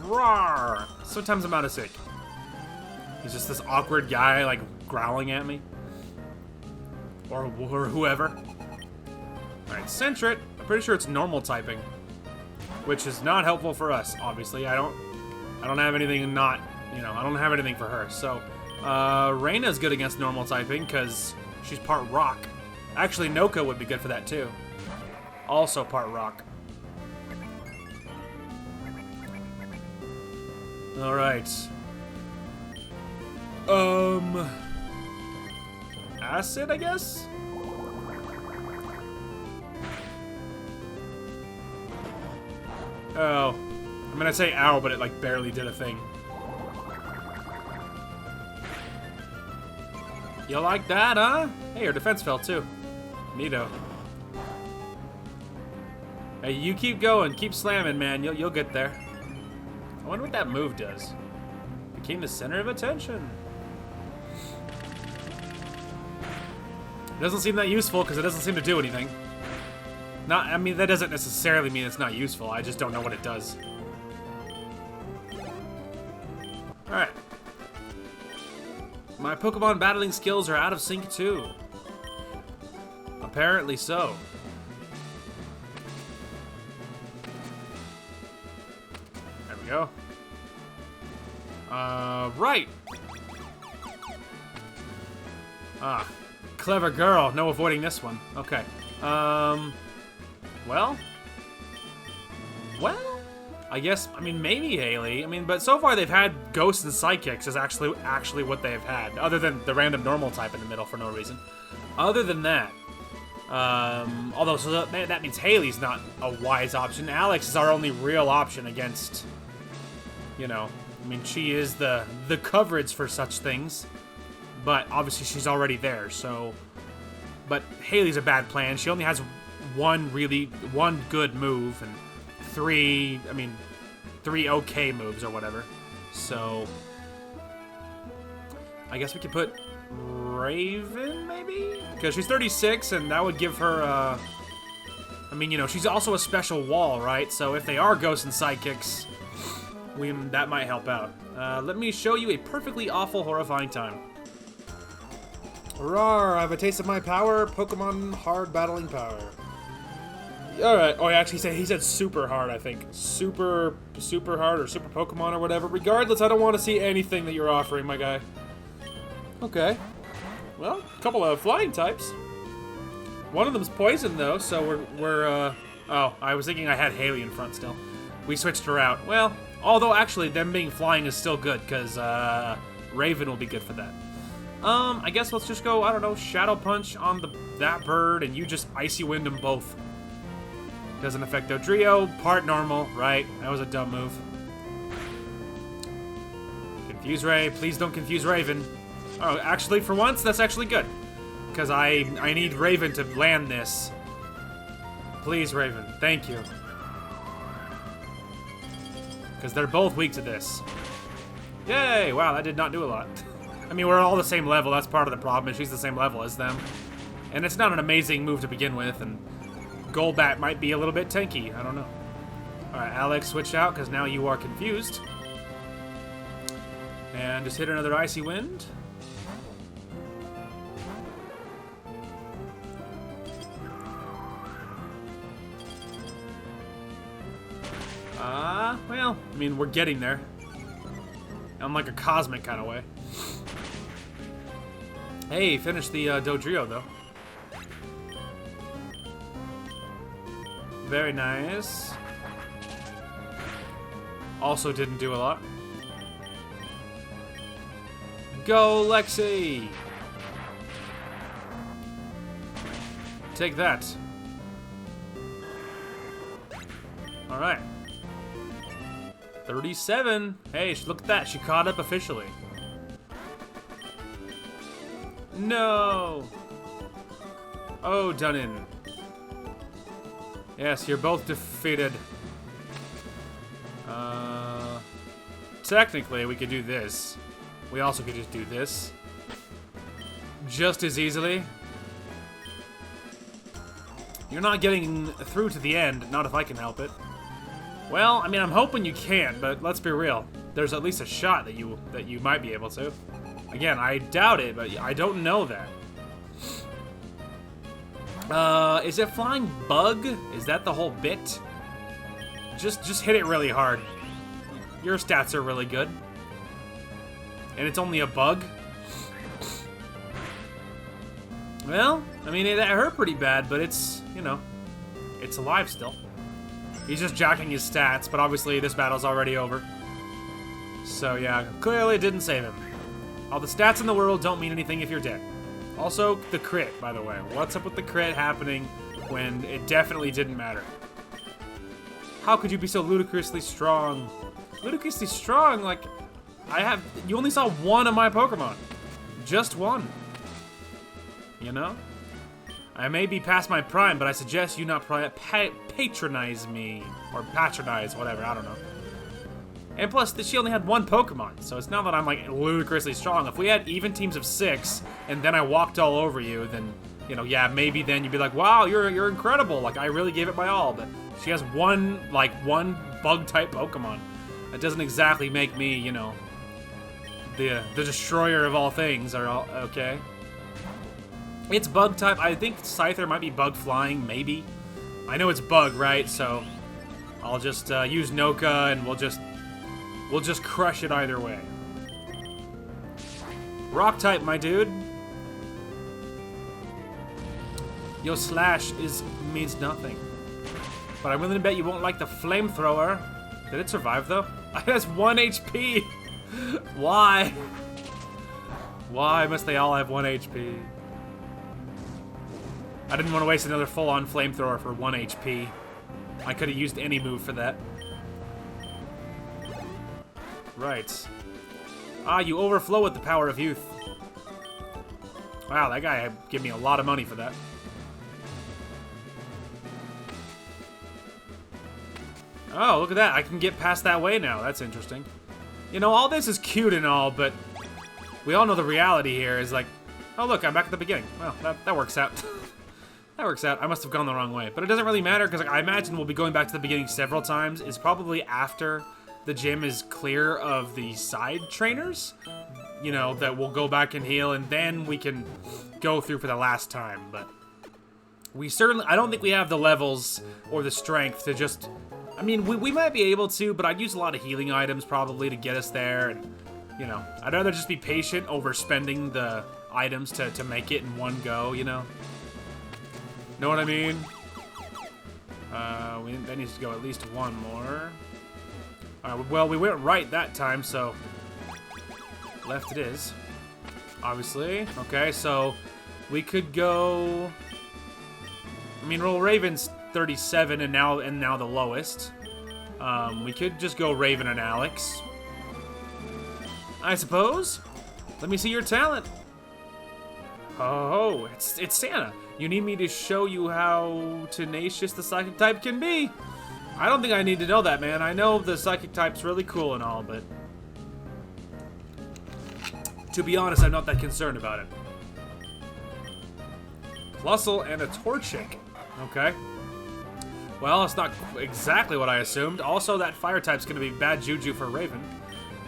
Roar. Sometimes I'm out of sync. He's just this awkward guy, like, growling at me. Or whoever. Alright, Sentret. I'm pretty sure it's normal typing. Which is not helpful for us, obviously. I don't have anything not, you know, I don't have anything for her. So, Reyna's good against normal typing, because she's part rock. Actually, Noka would be good for that, too. Also part rock. Alright. Acid, I guess? Oh. I'm gonna say ow, but it, like, barely did a thing. You like that, huh? Hey, your defense fell, too. Neato. Hey, you keep going. Keep slamming, man. You'll get there. I wonder what that move does. Became the center of attention. It doesn't seem that useful because it doesn't seem to do anything. I mean, that doesn't necessarily mean it's not useful. I just don't know what it does. Alright. My Pokemon battling skills are out of sync too. Apparently so. There we go. Right. Ah, clever girl. No avoiding this one. Okay. Well, I guess, I mean, maybe Haley. I mean, but so far they've had Ghosts and Psychics is actually what they've had, other than the random normal type in the middle for no reason. Other than that, although, so that means Haley's not a wise option. Alex is our only real option against, you know, I mean, she is the coverage for such things, but obviously she's already there, so, but Haley's a bad plan. She only has one good move and three okay moves or whatever. So I guess we could put Raven, maybe? Because she's 36, and that would give her, I mean, you know, she's also a special wall, right? So if they are Ghosts and Psychics, that might help out. Let me show you a perfectly awful, horrifying time. Roar, I have a taste of my power. Pokemon hard battling power. Alright, oh, actually, he said super hard, I think. Super hard, or super Pokemon, or whatever. Regardless, I don't want to see anything that you're offering, my guy. Okay. Well, a couple of flying types. One of them's poison, though, so oh, I was thinking I had Haley in front still. We switched her out. Well, although, actually, them being flying is still good, because, Raven will be good for that. I guess let's just go, I don't know, Shadow Punch on that bird, and you just Icy Wind them both. Doesn't affect Dodrio, part normal, right? That was a dumb move. Confuse Ray, please don't confuse Raven. Oh, actually, for once, that's actually good. Because I need Raven to land this. Please, Raven, thank you. Because they're both weak to this. Yay, wow, that did not do a lot. I mean, we're all the same level, that's part of the problem, and she's the same level as them. And it's not an amazing move to begin with, and Golbat might be a little bit tanky. I don't know. Alright, Alex, switch out, because now you are confused. And just hit another Icy Wind. Well, I mean, we're getting there. On like a cosmic kind of way. Hey, finished the Dodrio, though. Very nice. Also didn't do a lot. Go, Lexi! Take that. Alright. 37. Hey, look at that. She caught up officially. No! Oh, Dunnan. Yes, you're both defeated. Technically, we could do this. We also could just do this. Just as easily. You're not getting through to the end, not if I can help it. Well, I mean, I'm hoping you can, but let's be real. There's at least a shot that you might be able to. Again, I doubt it, but I don't know that. Is it flying bug? Is that the whole bit? Just hit it really hard. Your stats are really good. And it's only a bug? Well, I mean, that hurt pretty bad, but it's, you know, it's alive still. He's just jacking his stats, but obviously this battle's already over. So yeah, clearly it didn't save him. All the stats in the world don't mean anything if you're dead. Also, the crit, by the way. What's up with the crit happening when it definitely didn't matter? How could you be so ludicrously strong? Ludicrously strong? Like, you only saw one of my Pokemon. Just one. You know? I may be past my prime, but I suggest you not patronize me. Or patronize, whatever, I don't know. And plus, she only had one Pokemon, so it's not that I'm, like, ludicrously strong. If we had even teams of 6, and then I walked all over you, then, you know, yeah, maybe then you'd be like, wow, you're incredible. Like, I really gave it my all. But she has one bug-type Pokemon. That doesn't exactly make me, you know, the destroyer of all things, okay? It's bug-type. I think Scyther might be bug-flying, maybe. I know it's bug, right? So I'll just use Noka, and we'll just crush it either way. Rock-type, my dude. Yo, Slash means nothing. But I'm willing to bet you won't like the flamethrower. Did it survive, though? It has 1 HP. Why? Why must they all have 1 HP? I didn't want to waste another full-on flamethrower for 1 HP. I could have used any move for that. Right. Ah, you overflow with the power of youth. Wow, that guy gave me a lot of money for that. Oh, look at that. I can get past that way now. That's interesting. You know, all this is cute and all, but we all know the reality here is like, oh, look, I'm back at the beginning. Well, that works out. That works out. I must have gone the wrong way. But it doesn't really matter, because I imagine we'll be going back to the beginning several times. It's probably after the gym is clear of the side trainers. You know, that we'll go back and heal, and then we can go through for the last time. But we certainly, I don't think we have the levels or the strength to just, I mean, we might be able to, but I'd use a lot of healing items probably to get us there. And, you know, I'd rather just be patient over spending the items to make it in one go, you know? Know what I mean? That needs to go at least one more. Well, we went right that time, so left it is. Obviously. Okay, so we could go. I mean, roll Raven's 37, and now the lowest. We could just go Raven and Alex, I suppose. Let me see your talent. Oh, it's Santa. You need me to show you how tenacious the psychic type can be. I don't think I need to know that, man. I know the psychic type's really cool and all, but to be honest, I'm not that concerned about it. Plusle and a Torchic. Okay. Well, it's not exactly what I assumed. Also, that fire type's gonna be bad juju for Raven,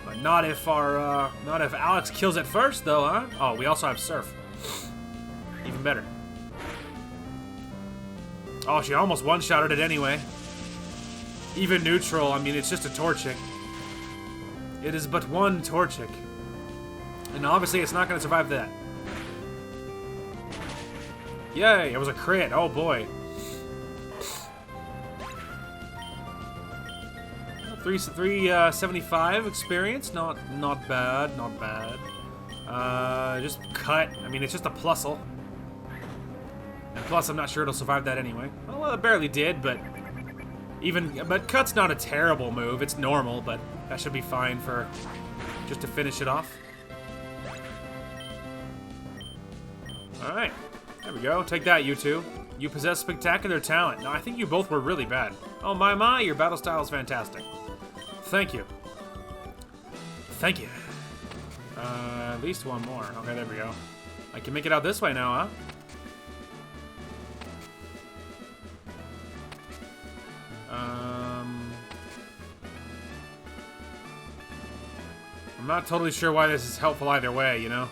but not if Alex kills it first, though, huh? Oh, we also have Surf. Even better. Oh, she almost one-shotted it anyway. Even neutral, I mean, it's just a Torchic. It is but one Torchic. And obviously, it's not going to survive that. Yay, it was a crit. Oh boy. 375 experience. Not bad, not bad. Just cut. I mean, it's just a plusle. And plus, I'm not sure it'll survive that anyway. Well, it barely did, but cut's not a terrible move. It's normal, but that should be fine for just to finish it off. All right, there we go. Take that, you two. You possess spectacular talent. No, I think you both were really bad. Oh my, your battle style is fantastic. Thank you. Thank you. At least one more. Okay, there we go. I can make it out this way now, huh? I'm not totally sure why this is helpful either way, you know?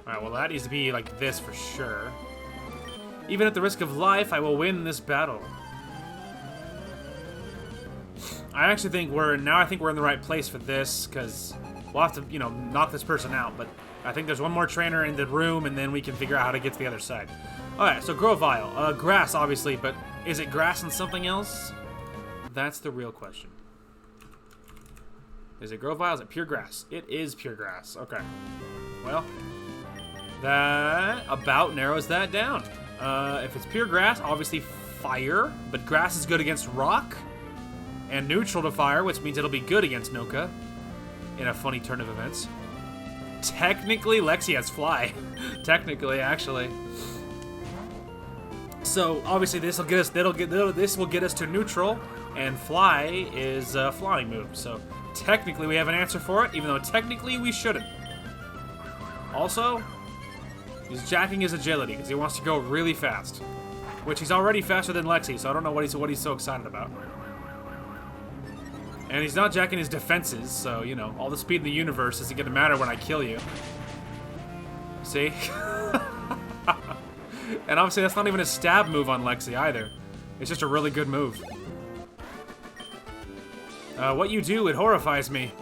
Alright, well that needs to be like this for sure. Even at the risk of life, I will win this battle. I actually think we're in the right place for this, because we'll have to, you know, knock this person out, but I think there's one more trainer in the room, and then we can figure out how to get to the other side. Alright, so Grovile. Grass, obviously, but is it grass and something else? That's the real question. Is it Grovile? Is it pure grass? It is pure grass. Okay. Well, that about narrows that down. If it's pure grass, obviously fire, but grass is good against rock and neutral to fire, which means it'll be good against Noka in a funny turn of events. Technically, Lexi has fly. Technically, actually. So obviously this will get us. This will get us to neutral, and fly is a flying move. So technically we have an answer for it, even though technically we shouldn't. Also, he's jacking his agility because he wants to go really fast, which he's already faster than Lexi. So I don't know what he's so excited about. And he's not jacking his defenses, so you know all the speed in the universe isn't gonna matter when I kill you. See? And obviously that's not even a stab move on Lexi either. It's just a really good move. What you do, it horrifies me.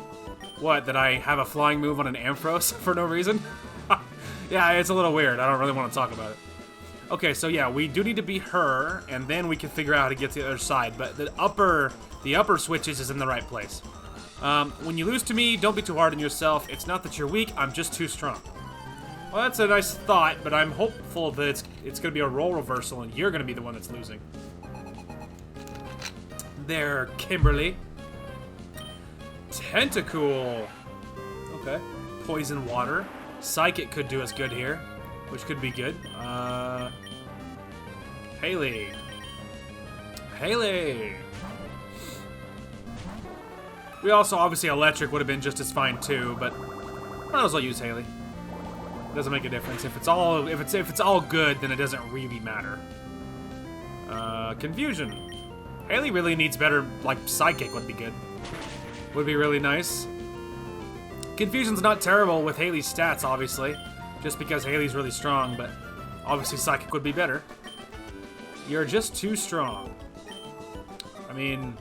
What, that I have a flying move on an Ampharos for no reason? Yeah, it's a little weird. I don't really want to talk about it. Okay, so yeah, we do need to beat her, and then we can figure out how to get to the other side. But the upper switches is in the right place. When you lose to me, don't be too hard on yourself. It's not that you're weak, I'm just too strong. Well, that's a nice thought, but I'm hopeful that it's going to be a role reversal, and you're going to be the one that's losing. There, Kimberly. Tentacool. Okay. Poison water. Psychic could do us good here, which could be good. Haley. Haley. We also, obviously, electric would have been just as fine too, but might as well use Haley. Doesn't make a difference. If it's all good, then it doesn't really matter. Confusion. Haley really needs better, like, Psychic would be good. Would be really nice. Confusion's not terrible with Haley's stats, obviously. Just because Haley's really strong, but obviously Psychic would be better. You're just too strong. I mean,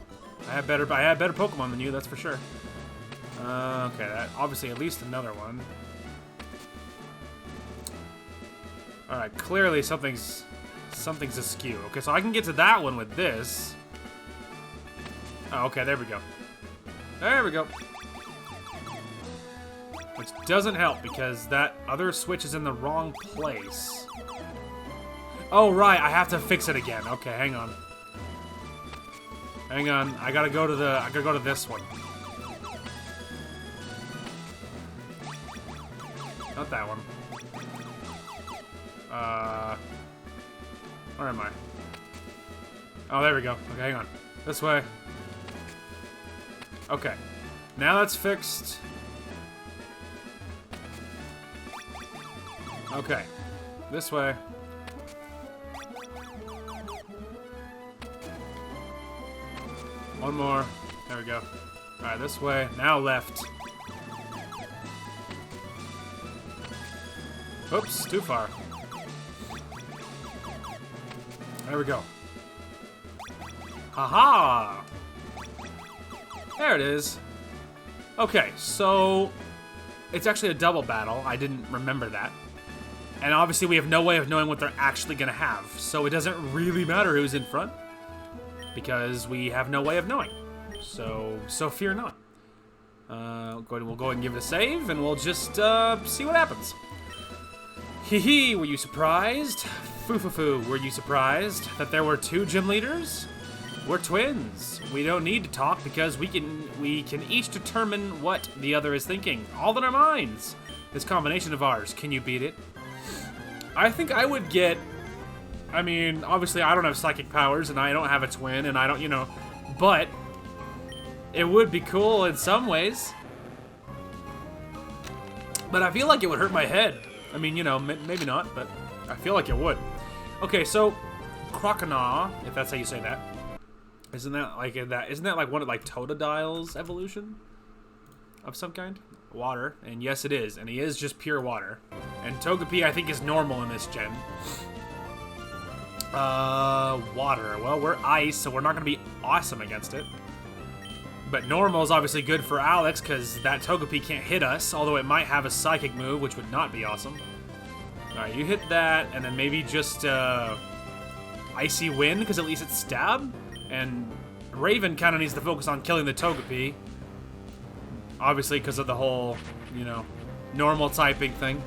I have better Pokemon than you, that's for sure. Okay, that obviously at least another one. Alright, clearly something's askew. Okay, so I can get to that one with this. Oh, okay, there we go. There we go. Which doesn't help because that other switch is in the wrong place. Oh, right, I have to fix it again. Okay, hang on. Hang on, I gotta go to this one. Not that one. Where am I? Oh, there we go. Okay, hang on. This way. Okay. Now that's fixed. Okay. This way. One more. There we go. Alright, this way. Now left. Oops, too far. There we go. Haha! There it is. Okay, so It's actually a double battle. I didn't remember that. And obviously we have no way of knowing what they're actually going to have. So it doesn't really matter who's in front. Because we have no way of knowing. So fear not. We'll go ahead and give it a save. And we'll just see what happens. Hee hee, were you surprised? Foo foo foo, were you surprised that there were 2 gym leaders? We're twins. We don't need to talk because we can each determine what the other is thinking. All in our minds. This combination of ours, can you beat it? I think I would get... I mean, obviously I don't have psychic powers and I don't have a twin and I don't, you know... But it would be cool in some ways. But I feel like it would hurt my head. I mean, you know, maybe not, but I feel like it would. Okay, so Croconaw, if that's how you say that. Isn't that like one of like Totodile's evolution of some kind? Water, and yes it is, and he is just pure water. And Togepi I think is normal in this gen. Water. Well, we're ice, so we're not gonna be awesome against it. But normal is obviously good for Alex because that Togepi can't hit us, although it might have a psychic move, which would not be awesome. All right, you hit that, and then maybe just Icy Wind because at least it's stab. And Raven kind of needs to focus on killing the Togepi. Obviously, because of the whole, you know, normal typing thing.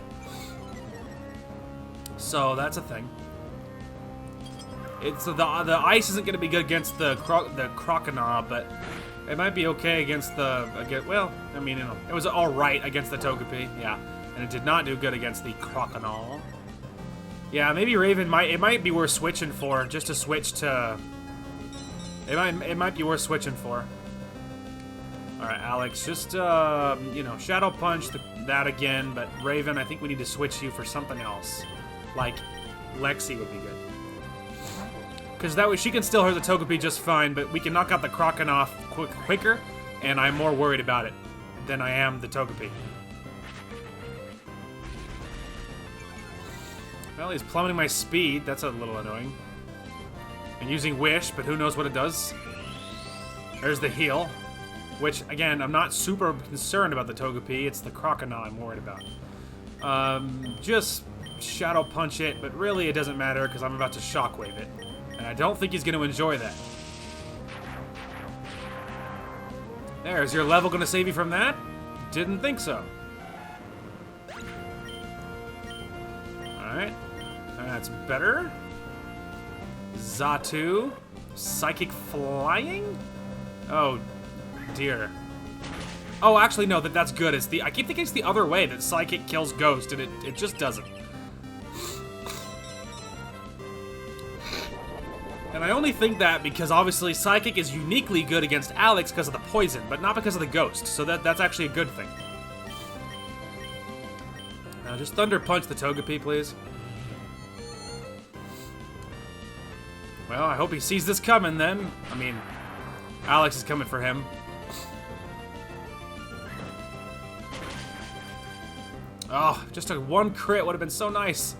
So, that's a thing. It's the ice isn't going to be good against the Croconaw, but it might be okay against well, I mean, you know, it was alright against the Togepi, yeah. And it did not do good against the Croconaw. Yeah, maybe Raven it might be worth switching for, just to switch to... It might be worth switching for. Alright, Alex, just, you know, Shadow Punch that again, but Raven, I think we need to switch you for something else. Like, Lexi would be good. Because that way she can still hurt the Togepi just fine, but we can knock out the Croconaw quicker, and I'm more worried about it than I am the Togepi. Well, he's plummeting my speed. That's a little annoying. And using Wish, but who knows what it does. There's the heal. Which, again, I'm not super concerned about the Togepi. It's the Croconaw I'm worried about. Just Shadow Punch it, but really it doesn't matter because I'm about to Shockwave it. And I don't think he's going to enjoy that. There, is your level going to save you from that? Didn't think so. Alright. That's better. Xatu. Psychic Flying? Oh, dear. Oh, actually, no, that's good. I keep thinking it's the other way, that Psychic kills Ghost, and it just doesn't. And I only think that because, obviously, Psychic is uniquely good against Alex because of the poison, but not because of the Ghost, so that's actually a good thing. Now, just Thunder Punch the Togepi, please. Well, I hope he sees this coming, then. I mean, Alex is coming for him. Oh, just a 1 crit would have been so nice.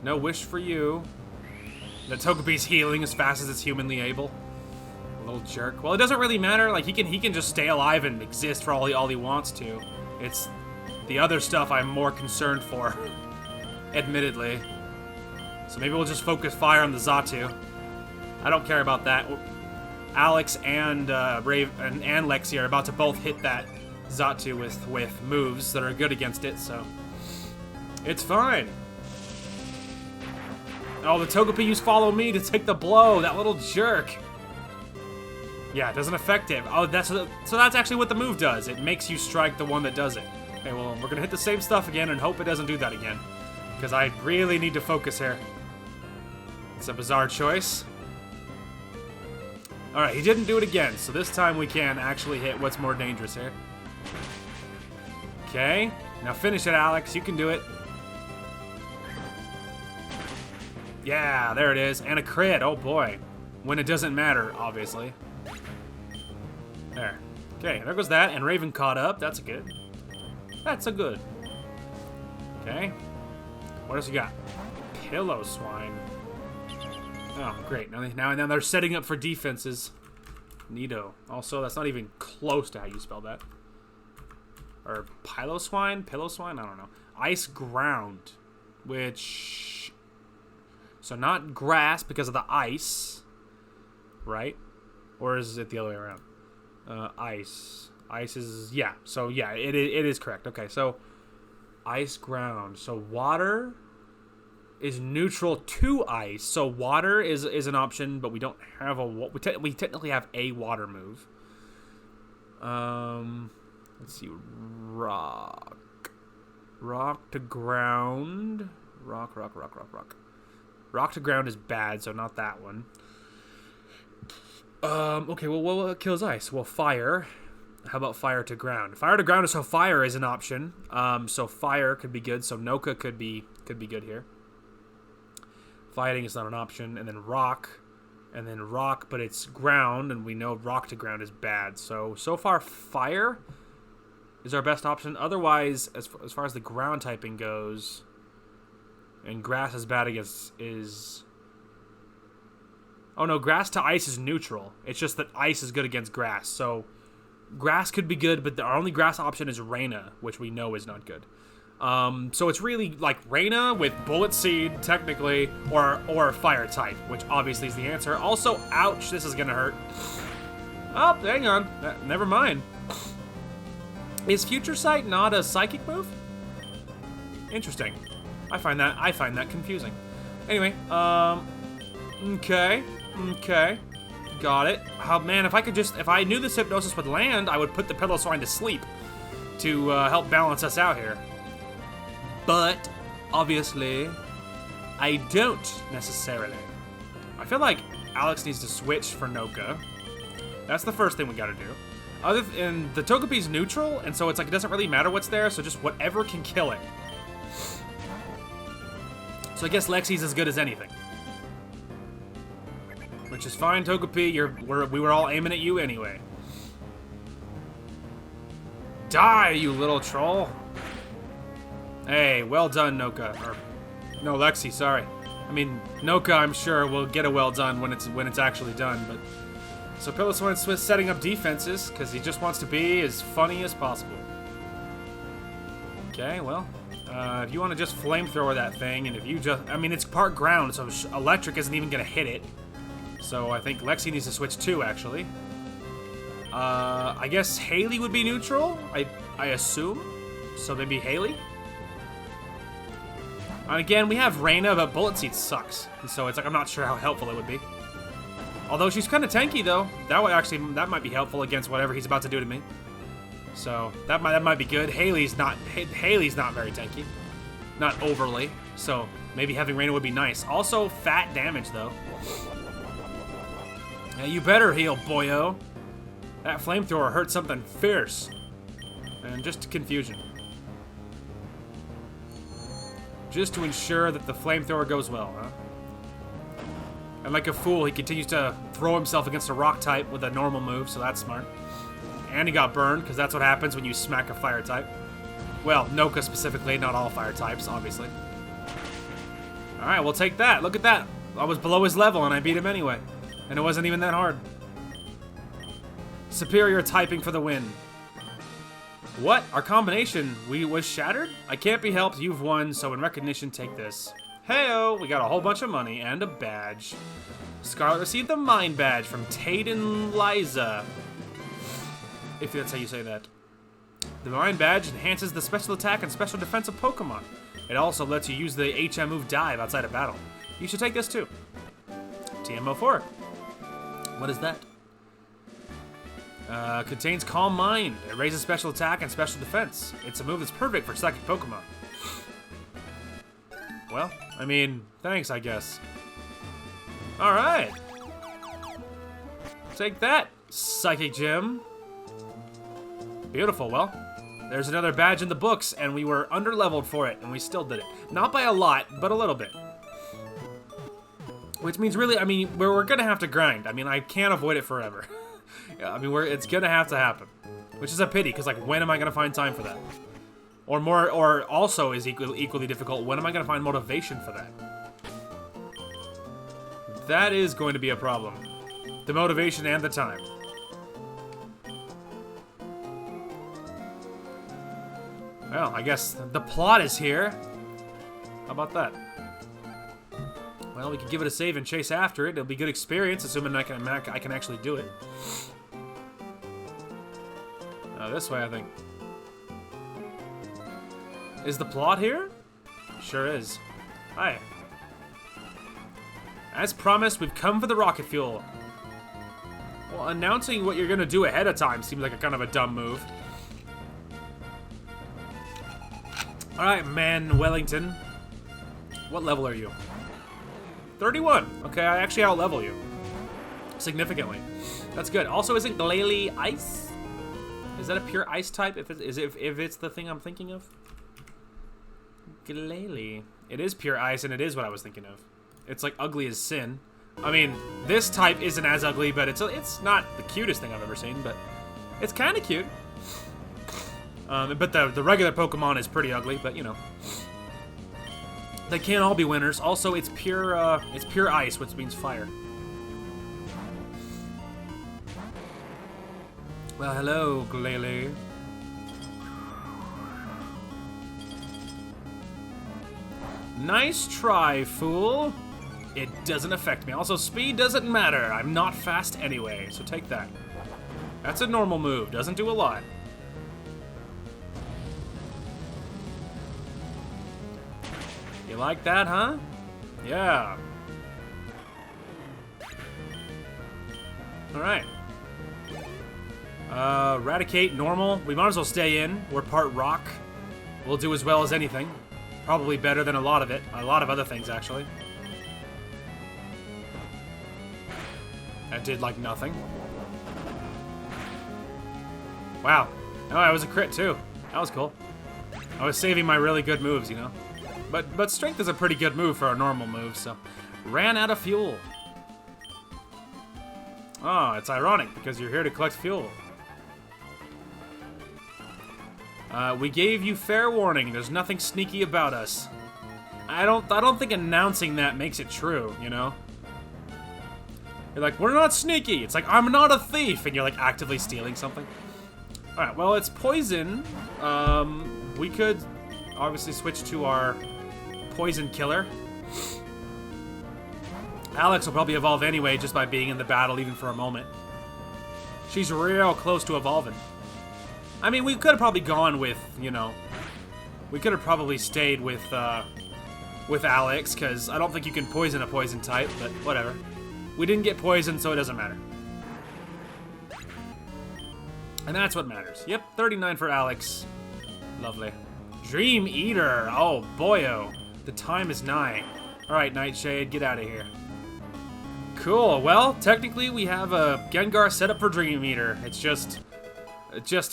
No wish for you. The Togepi's healing as fast as it's humanly able. Little jerk. Well, it doesn't really matter. Like, he can just stay alive and exist for all he wants to. It's the other stuff I'm more concerned for, admittedly. So maybe we'll just focus fire on the Xatu. I don't care about that. Alex and Raven and Lexi are about to both hit that Xatu with moves that are good against it, so it's fine. Oh, the Togepi used Follow Me to take the blow. That little jerk. Yeah, it doesn't affect him. Oh, so that's actually what the move does. It makes you strike the one that does it. Okay, well, we're gonna hit the same stuff again and hope it doesn't do that again, because I really need to focus here. It's a bizarre choice. Alright, he didn't do it again, so this time we can actually hit what's more dangerous here. Okay, now finish it, Alex. You can do it. Yeah, there it is. And a crit, oh boy. When it doesn't matter, obviously. There. Okay, there goes that, and Raven caught up. That's good. That's a good. Okay. What else you got? Pillow Swine. Oh, great. Now they're setting up for defenses. Neato. Also, that's not even close to how you spell that. or Pillow Swine, I don't know. Ice Ground, which, so not grass because of the ice, right? Or is it the other way around? Ice is, yeah. So yeah, it is correct. Okay, so ice ground. So water is neutral to ice. So water is an option, but we don't have we technically have a water move. Let's see, rock to ground. Rock to ground is bad, so not that one. Okay, well, what kills ice? Well, fire. How about fire to ground? Fire to ground, so fire is an option. So fire could be good. So Noka could be good here. Fighting is not an option. And then rock, but it's ground, and we know rock to ground is bad. So far, fire is our best option. Otherwise, as far as the ground typing goes, and grass is bad against is. Oh no, grass to ice is neutral. It's just that ice is good against grass. So grass could be good, but our only grass option is Reyna, which we know is not good. So it's really like Reyna with Bullet Seed, technically, or Fire type, which obviously is the answer. Also, ouch, this is gonna hurt. Oh, hang on, never mind. Is Future Sight not a psychic move? Interesting. I find that confusing. Anyway, okay, got it. Oh man, if I knew this hypnosis would land, I would put the Pillow Swine to sleep to help balance us out here. But obviously, I don't necessarily. I feel like Alex needs to switch for Noka. That's the first thing we gotta do. And the Togepi's neutral, and so it's like it doesn't really matter what's there, so just whatever can kill it. So I guess Lexi's as good as anything. Which is fine, Togepi, we were all aiming at you anyway. Die, you little troll. Hey, well done, Noka. Or, no, Lexi, sorry. I mean, Noka, I'm sure, will get a well done when it's actually done, but... So Pillow Swine's setting up defenses, because he just wants to be as funny as possible. Okay, well, if you want to just flamethrower that thing, and if you just... I mean, it's part ground, so electric isn't even going to hit it. So I think Lexi needs to switch too, actually. I guess Haley would be neutral, I assume. So maybe Haley? And again, we have Reyna, but Bullet Seed sucks. And so it's like, I'm not sure how helpful it would be. Although she's kind of tanky, though. That might be helpful against whatever he's about to do to me. So that might be good. Haley's not very tanky. Not overly. So maybe having Reyna would be nice. Also, fat damage, though. Yeah, you better heal, boyo. That flamethrower hurt something fierce. And just confusion. Just to ensure that the flamethrower goes well, huh? And like a fool, he continues to throw himself against a rock type with a normal move, so that's smart. And he got burned, because that's what happens when you smack a fire type. Well, Noka specifically, not all fire types, obviously. Alright, we'll take that. Look at that. I was below his level, and I beat him anyway. And it wasn't even that hard. Superior typing for the win. What? Our combination was shattered? I can't be helped, you've won, so in recognition, take this. Heyo, we got a whole bunch of money and a badge. Scarlet received the Mind Badge from Tayden Liza. If that's how you say that. The Mind Badge enhances the special attack and special defense of Pokemon. It also lets you use the HM move Dive outside of battle. You should take this too. TM04. What is that? Contains Calm Mind. It raises special attack and special defense. It's a move that's perfect for psychic Pokemon. Well, I mean, thanks, I guess. Alright. Take that, Psychic Gym. Beautiful, well, there's another badge in the books, and we were under-leveled for it, and we still did it. Not by a lot, but a little bit. Which means really, I mean, we're gonna have to grind. I mean, I can't avoid it forever. Yeah, I mean, it's gonna have to happen. Which is a pity, because, like, when am I gonna find time for that? Or also is equally difficult, when am I gonna find motivation for that? That is going to be a problem. The motivation and the time. Well, I guess the plot is here. How about that? Well, we could give it a save and chase after it. It'll be good experience, assuming I can actually do it. This way, I think. Is the plot here? Sure is. Hi. As promised, we've come for the rocket fuel. Well, announcing what you're gonna do ahead of time seems like a kind of a dumb move. Alright, man, Wellington. What level are you? 31. Okay, I actually out-level you. Significantly. That's good. Also, isn't Glalie ice? Is that a pure ice type? If it's the thing I'm thinking of? Glalie. It is pure ice, and it is what I was thinking of. It's like ugly as sin. I mean, this type isn't as ugly, but it's not the cutest thing I've ever seen, but it's kind of cute. But the regular Pokemon is pretty ugly, but you know. They can't all be winners. Also, it's pure ice, which means fire. Well, hello, Glalie. Nice try, fool. It doesn't affect me. Also, speed doesn't matter. I'm not fast anyway, so take that. That's a normal move. Doesn't do a lot. You like that, huh? Yeah. Alright. Eradicate, normal. We might as well stay in. We're part rock. We'll do as well as anything. Probably better than a lot of other things, actually. That did, like, nothing. Wow. Oh, that was a crit, too. That was cool. I was saving my really good moves, you know? But strength is a pretty good move for a normal move, so... Ran out of fuel. Oh, it's ironic, because you're here to collect fuel. We gave you fair warning. There's nothing sneaky about us. I don't think announcing that makes it true, you know? You're like, we're not sneaky. It's like, I'm not a thief, and you're like actively stealing something. Alright, well, it's poison. We could obviously switch to our poison killer. Alex will probably evolve anyway just by being in the battle even for a moment. She's real close to evolving. I mean, we could have probably gone with, you know, we could have probably stayed with Alex, because I don't think you can poison a poison type, but whatever. We didn't get poisoned, so it doesn't matter. And that's what matters. Yep, 39 for Alex. Lovely. Dream Eater. Oh, boyo. The time is nigh. Alright, Nightshade, get out of here. Cool. Well, technically, we have a Gengar set up for Dream Eater. It's just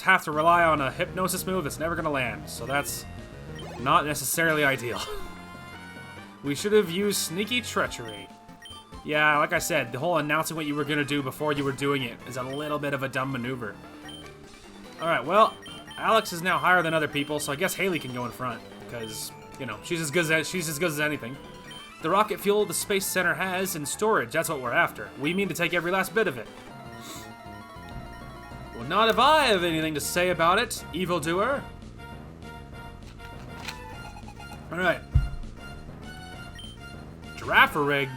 have to rely on a hypnosis move that's never gonna land. So that's not necessarily ideal. We should have used Sneaky Treachery. Yeah, like I said, the whole announcing what you were gonna do before you were doing it is a little bit of a dumb maneuver. Alright, well, Alex is now higher than other people, so I guess Haley can go in front, because, you know, she's as good as anything. The rocket fuel the Space Center has in storage, that's what we're after. We mean to take every last bit of it. Well, not if I have anything to say about it, evildoer. Alright. Giraffe-rig.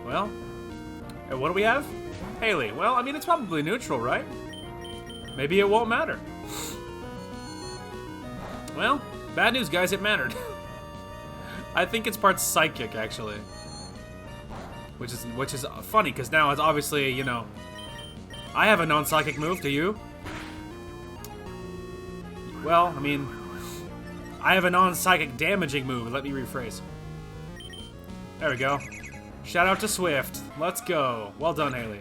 Well, what do we have? Haley. Well, I mean, it's probably neutral, right? Maybe it won't matter. Well, bad news, guys, it mattered. I think it's part psychic, actually. Which is funny, because now it's obviously, you know, I have a non-psychic move, do you? Well, I mean, I have a non-psychic damaging move. Let me rephrase. There we go. Shout out to Swift. Let's go. Well done, Haley.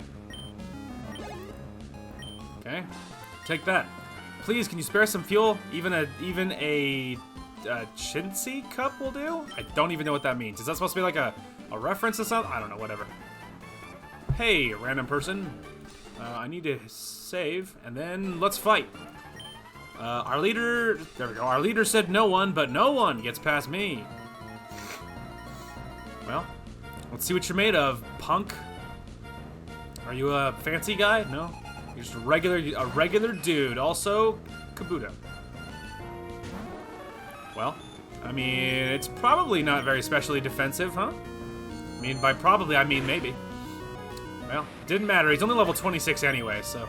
Okay. Take that. Please, can you spare some fuel? Even a chintzy cup will do? I don't even know what that means. Is that supposed to be like a reference to something? I don't know, whatever. Hey, random person. I need to save, and then let's fight. Our leader... There we go. Our leader said no one, but no one gets past me. Well, let's see what you're made of, punk. Are you a fancy guy? No? You're just a regular dude. Also, Kabuto. Well, I mean, it's probably not very specially defensive, huh? I mean, by probably, I mean maybe. Well, didn't matter. He's only level 26 anyway, so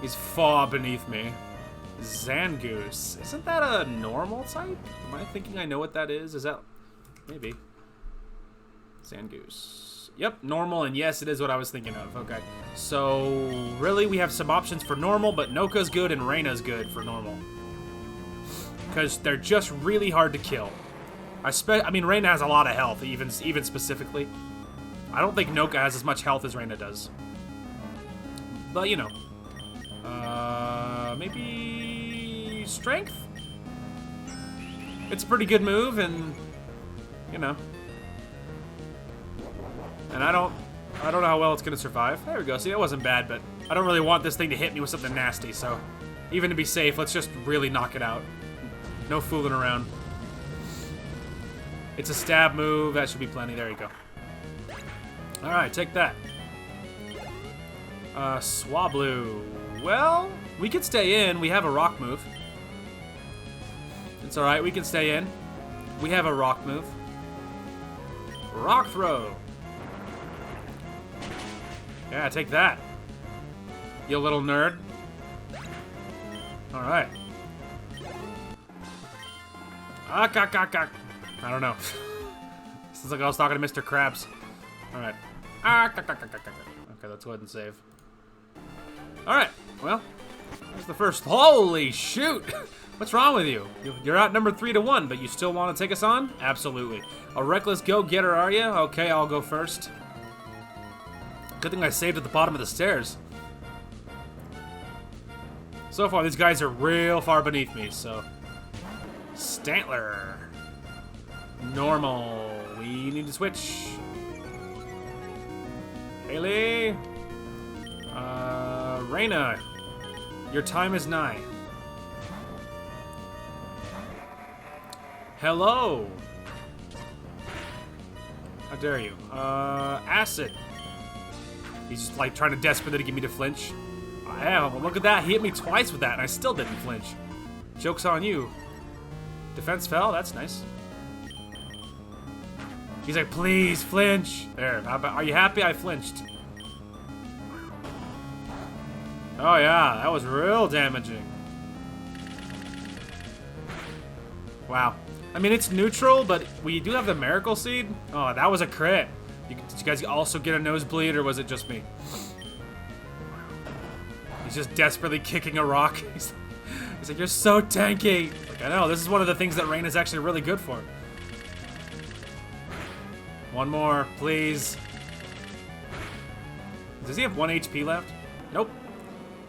he's far beneath me. Zangoose. Isn't that a normal type? Am I thinking I know what that is? Is that... maybe. Zangoose. Yep, normal, and yes, it is what I was thinking of. Okay. So, really, we have some options for normal, but Noka's good and Reina's good for normal. Because they're just really hard to kill. I mean, Reina has a lot of health, even specifically. I don't think Noka has as much health as Reina does. But, you know. Maybe... strength? It's a pretty good move, and... you know. And I don't know how well it's gonna survive. There we go. See, that wasn't bad, but I don't really want this thing to hit me with something nasty, so... even to be safe, let's just really knock it out. No fooling around. It's a stab move. That should be plenty. There you go. Alright, take that. Swablu. Well, we can stay in. We have a rock move. It's alright, we can stay in. We have a rock move. Rock throw. Yeah, take that. You little nerd. Alright. I don't know. Sounds like I was talking to Mr. Krabs. Alright. Okay, let's go ahead and save. Alright, well, that's the first. Holy shoot! What's wrong with you? You're outnumbered 3-1, but you still want to take us on? Absolutely. A reckless go-getter, are you? Okay, I'll go first. Good thing I saved at the bottom of the stairs. So far, these guys are real far beneath me, so... Stantler. Normal. We need to switch. Haley. Reina. Your time is nigh. Hello. How dare you? Acid. He's just like trying to desperately get me to flinch. I am. Look at that. He hit me twice with that and I still didn't flinch. Joke's on you. Defense fell? That's nice. He's like, please flinch. There. Are you happy I flinched? Oh yeah, that was real damaging. Wow. I mean, it's neutral, but we do have the Miracle Seed. Oh, that was a crit. Did you guys also get a nosebleed, or was it just me? He's just desperately kicking a rock. He's like, you're so tanky. Like, I know, this is one of the things that Rain is actually really good for. One more, please. Does he have 1 HP left? Nope.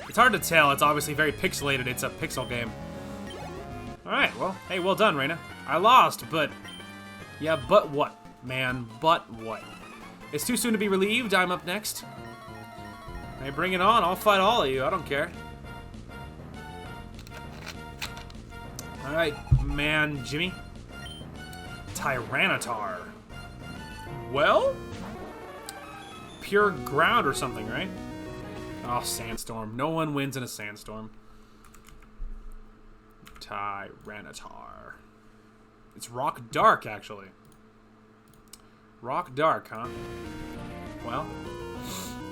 It's hard to tell. It's obviously very pixelated. It's a pixel game. Alright, well, hey, well done, Reina. I lost, but... yeah, but what, man? But what? It's too soon to be relieved. I'm up next. Hey, bring it on. I'll fight all of you. I don't care. Alright, man, Jimmy. Tyranitar. Well? Pure ground or something, right? Oh, sandstorm. No one wins in a sandstorm. Tyranitar. It's rock dark, actually. Rock dark, huh? Well,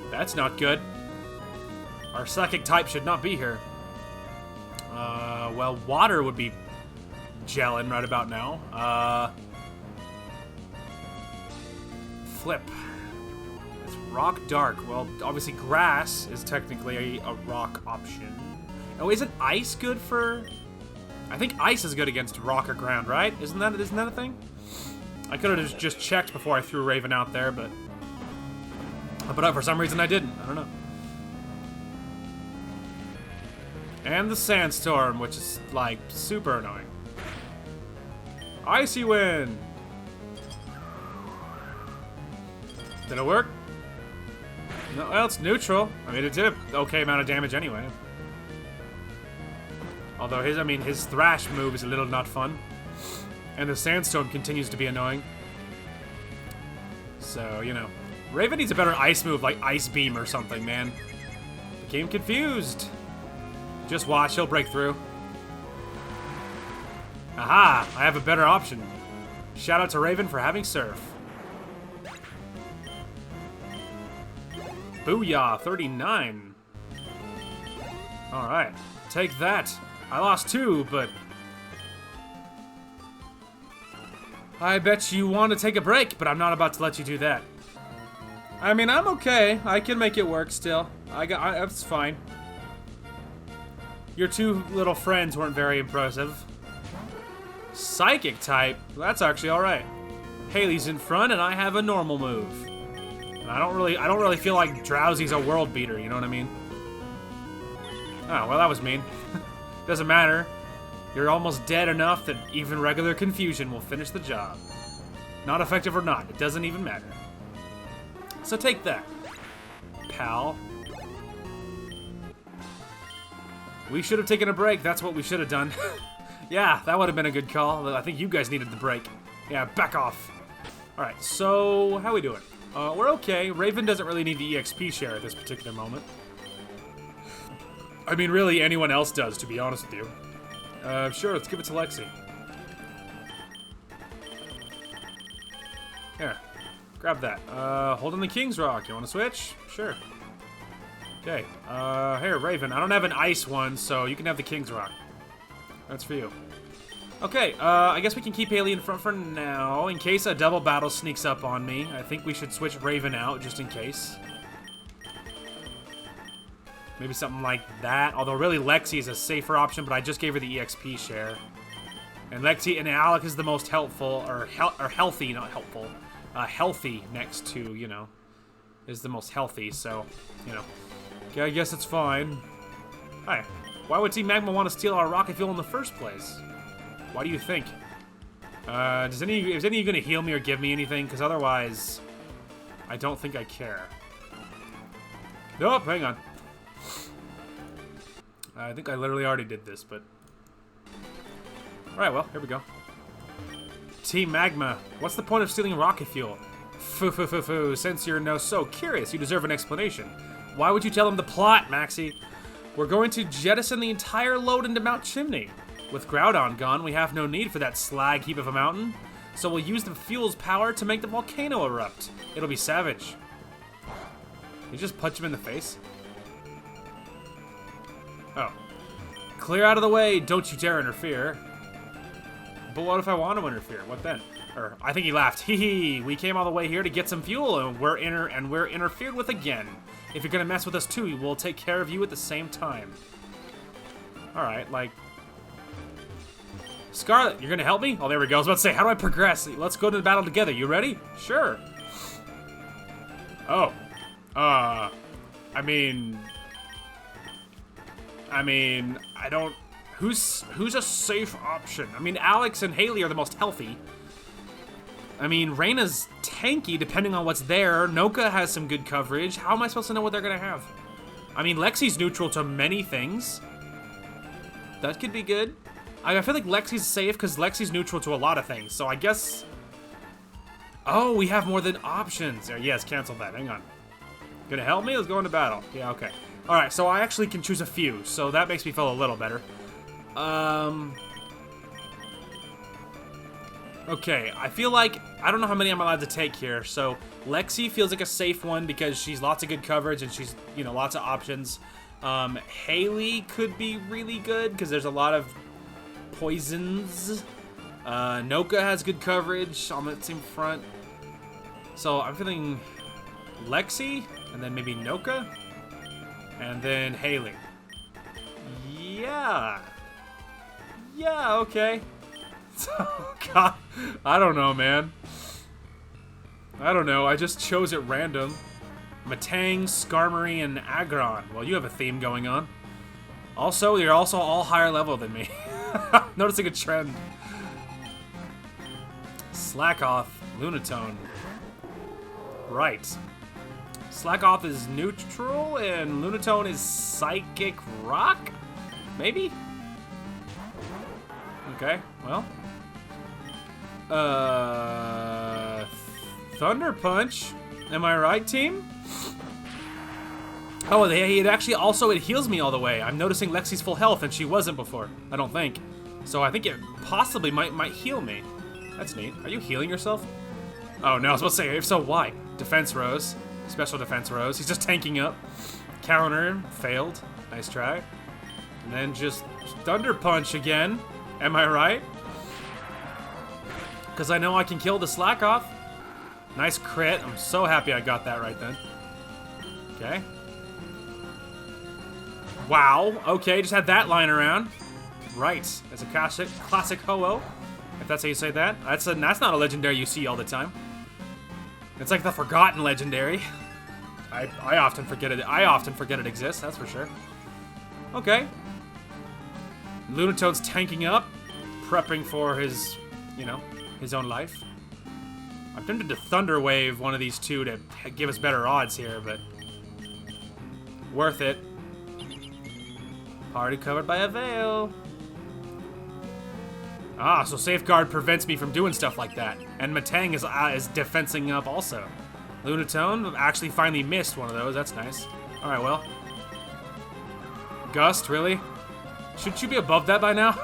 that's not good. Our psychic type should not be here. Well, water would be gelling right about now. Flip. It's rock dark. Well, obviously grass is technically a rock option. Oh, isn't ice good for... I think ice is good against rock or ground, right? Isn't that a thing? I could have just checked before I threw Raven out there, but for some reason I didn't. I don't know. And the sandstorm, which is like super annoying. Icy wind. Did it work? No, well, it's neutral. I mean, it did an okay amount of damage anyway. Although his thrash move is a little not fun. And the sandstorm continues to be annoying. So, you know. Raven needs a better ice move, like Ice Beam or something, man. Became confused. Just watch, he'll break through. Aha! I have a better option. Shout out to Raven for having Surf. Booyah, 39. Alright, take that. I lost 2, but... I bet you want to take a break, but I'm not about to let you do that. I mean, I'm okay. I can make it work still. That's fine. Your 2 little friends weren't very impressive. Psychic type? That's actually alright. Haley's in front and I have a normal move. And I don't really feel like Drowsy's a world beater, you know what I mean? Oh, well that was mean. Doesn't matter. You're almost dead enough that even regular confusion will finish the job. Not effective or not, it doesn't even matter. So take that, pal. We should have taken a break, that's what we should have done. Yeah, that would have been a good call. I think you guys needed the break. Yeah, back off. Alright, so how we doing? We're okay. Raven doesn't really need the EXP share at this particular moment. I mean, really, anyone else does, to be honest with you. Sure, let's give it to Lexi. Here, grab that. Holding the King's Rock. You want to switch? Sure. Okay, here, Raven. I don't have an ice one, so you can have the King's Rock. That's for you. Okay, I guess we can keep Haley in front for now, in case a double battle sneaks up on me. I think we should switch Raven out, just in case. Maybe something like that. Although really Lexi is a safer option, but I just gave her the EXP share. And Lexi and Alec is the most helpful, or healthy, not helpful. Healthy next to, you know, is the most healthy, so, you know. Okay, I guess it's fine. Hi. Why would Team Magma want to steal our rocket fuel in the first place? Why do you think? Is any of you gonna heal me or give me anything? Because otherwise, I don't think I care. Nope, hang on. I think I literally already did this, but... Alright, well, here we go. Team Magma, what's the point of stealing rocket fuel? Foo. Since you're so curious, you deserve an explanation. Why would you tell them the plot, Maxie? We're going to jettison the entire load into Mount Chimney. With Groudon gone, we have no need for that slag heap of a mountain. So we'll use the fuel's power to make the volcano erupt. It'll be savage. You just punch him in the face? Oh. Clear out of the way, don't you dare interfere. But what if I want to interfere? What then? Or, I think he laughed. Hee hee, we came all the way here to get some fuel and we're interfered with again. If you're gonna mess with us too, we'll take care of you at the same time. Alright, like... Scarlet, you're gonna help me? Oh, there we go. I was about to say, how do I progress? Let's go to the battle together. You ready? Sure. Oh. I mean, I don't... Who's a safe option? I mean, Alex and Haley are the most healthy. I mean, Reyna's tanky, depending on what's there. Noka has some good coverage. How am I supposed to know what they're gonna have? I mean, Lexi's neutral to many things. That could be good. I feel like Lexi's safe because Lexi's neutral to a lot of things. So I guess... Oh, we have more than options. Yes, cancel that. Hang on. Gonna help me? Let's go into battle. Yeah, okay. Alright, so I actually can choose a few. So that makes me feel a little better. Okay, I feel like... I don't know how many I'm allowed to take here. So Lexi feels like a safe one because she's lots of good coverage and she's, you know, lots of options. Haley could be really good because there's a lot of... poisons. Noka has good coverage on that same front. So I'm feeling Lexi, and then maybe Noka, and then Haley. Yeah. Yeah, okay. God, I don't know, man. I don't know, I just chose at random. Matang, Skarmory, and Aggron. Well, you have a theme going on. Also, you're also all higher level than me. Noticing a trend. Slack off, Lunatone. Right. Slack off is neutral and Lunatone is Psychic Rock? Maybe? Okay, well. Thunder Punch. Am I right, team? Oh, it actually also, it heals me all the way. I'm noticing Lexi's full health and she wasn't before. I don't think. So I think it possibly might heal me. That's neat. Are you healing yourself? Oh no, I was about to say, if so, why? Defense rose. Special defense rose. He's just tanking up. Counter, failed. Nice try. And then just Thunder Punch again. Am I right? Because I know I can kill the slack off. Nice crit. I'm so happy I got that right then. Okay. Wow. Okay, just had that lying around. Right. That's a classic Ho-Oh. If that's how you say that. That's not a legendary you see all the time. It's like the forgotten legendary. I often forget it. I often forget it exists, that's for sure. Okay. Lunatone's tanking up, prepping for his, you know, his own life. I'm tempted to Thunder Wave one of these two to give us better odds here, but worth it. Party covered by a veil. Ah, so Safeguard prevents me from doing stuff like that. And Matang is defensing up also. Lunatone actually finally missed one of those. That's nice. Alright, well. Gust, really? Shouldn't you be above that by now?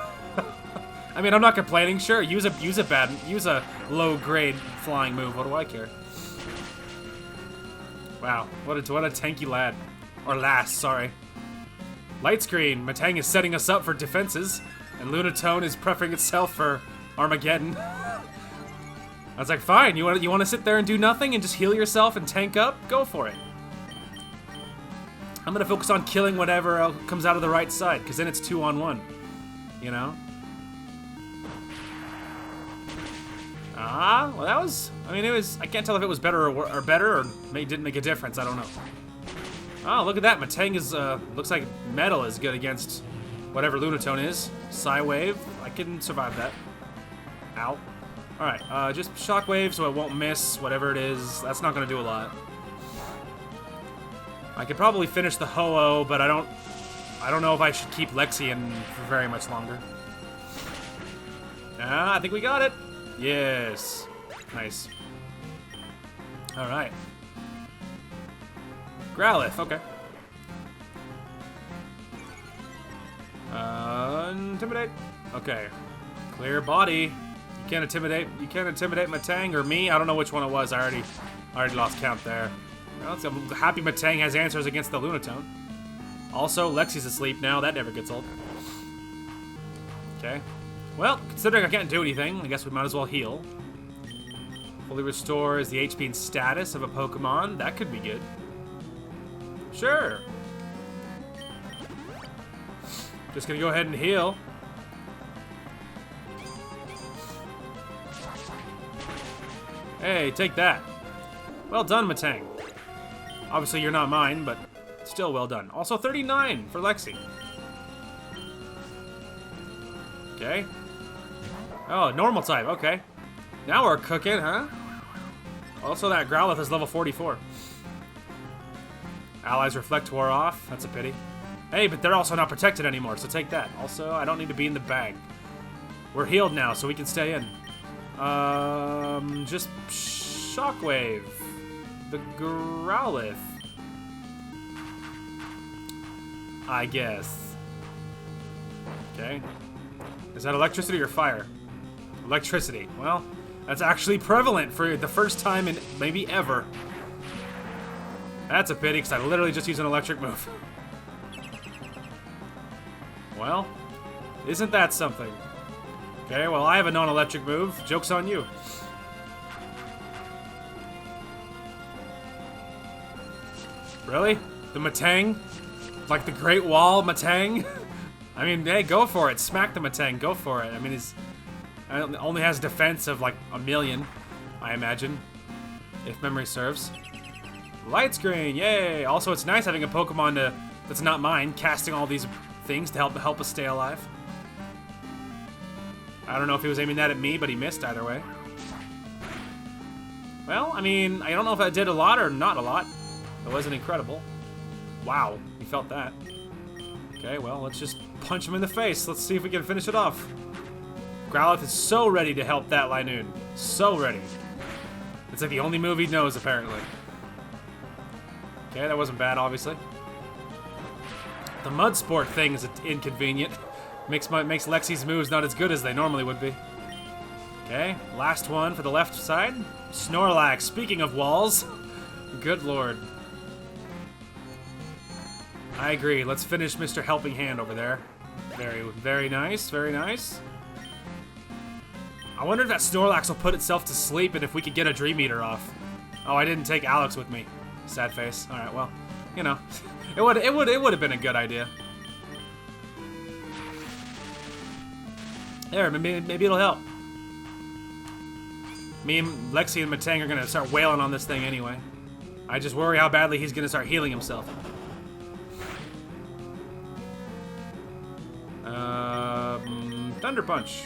I mean, I'm not complaining. Sure, use a low-grade flying move. What do I care? Wow, what a tanky lad. Or lass, sorry. Light screen. Matang is setting us up for defenses. And Lunatone is prepping itself for Armageddon. I was like, fine, you want to sit there and do nothing and just heal yourself and tank up? Go for it. I'm going to focus on killing whatever comes out of the right side, because then it's 2-on-1. You know? Ah, well that was, I mean, it was, I can't tell if it was better or better, or maybe it didn't make a difference, I don't know. Oh, look at that, Matang is, looks like metal is good against whatever Lunatone is. Psy-Wave, I can survive that. Ow. Alright, just Shockwave so it won't miss whatever it is. That's not gonna do a lot. I could probably finish the Ho-Oh, but I don't know if I should keep Lexi in for very much longer. Ah, I think we got it. Yes. Nice. Alright. Growlithe, okay. Intimidate. Okay. Clear body. You can't intimidate Matang or me. I don't know which one it was. I already lost count there. Well, I'm happy Matang has answers against the Lunatone. Also, Lexi's asleep now. That never gets old. Okay. Well, considering I can't do anything, I guess we might as well heal. Fully restores the HP and status of a Pokemon. That could be good. Sure. Just gonna go ahead and heal. Hey, take that. Well done, Matang. Obviously, you're not mine, but still well done. Also, 39 for Lexi. Okay. Oh, normal type. Okay. Now we're cooking, huh? Also, that Growlithe is level 44. Allies Reflect wore off. That's a pity. Hey, but they're also not protected anymore, so take that. Also, I don't need to be in the bag. We're healed now, so we can stay in. Just Shockwave. The Growlithe. I guess. Okay. Is that electricity or fire? Electricity. Well, that's actually prevalent for the first time in maybe ever. That's a pity, because I literally just used an electric move. Well, isn't that something? Okay, well, I have a non-electric move. Joke's on you. Really? The Matang? Like the Great Wall Matang? I mean, hey, go for it. Smack the Matang. Go for it. I mean, he's only has defense of like 1,000,000, I imagine, if memory serves. Light screen, yay! Also, it's nice having a Pokemon that's not mine, casting all these things to help us stay alive. I don't know if he was aiming that at me, but he missed either way. Well, I mean, I don't know if that did a lot or not a lot. It wasn't incredible. Wow, he felt that. Okay, well, let's just punch him in the face. Let's see if we can finish it off. Growlithe is so ready to help that Linoon. So ready. It's like the only move he knows, apparently. Okay, that wasn't bad, obviously. The mud sport thing is inconvenient. Makes Lexi's moves not as good as they normally would be. Okay, last one for the left side. Snorlax, speaking of walls. Good lord. I agree, let's finish Mr. Helping Hand over there. Very nice, very nice. I wonder if that Snorlax will put itself to sleep and if we could get a Dream Eater off. Oh, I didn't take Alex with me. Sad face. Alright, well, you know. It would have been a good idea. There, maybe it'll help. Me and Lexi and Matang are gonna start wailing on this thing anyway. I just worry how badly he's gonna start healing himself. Thunder Punch.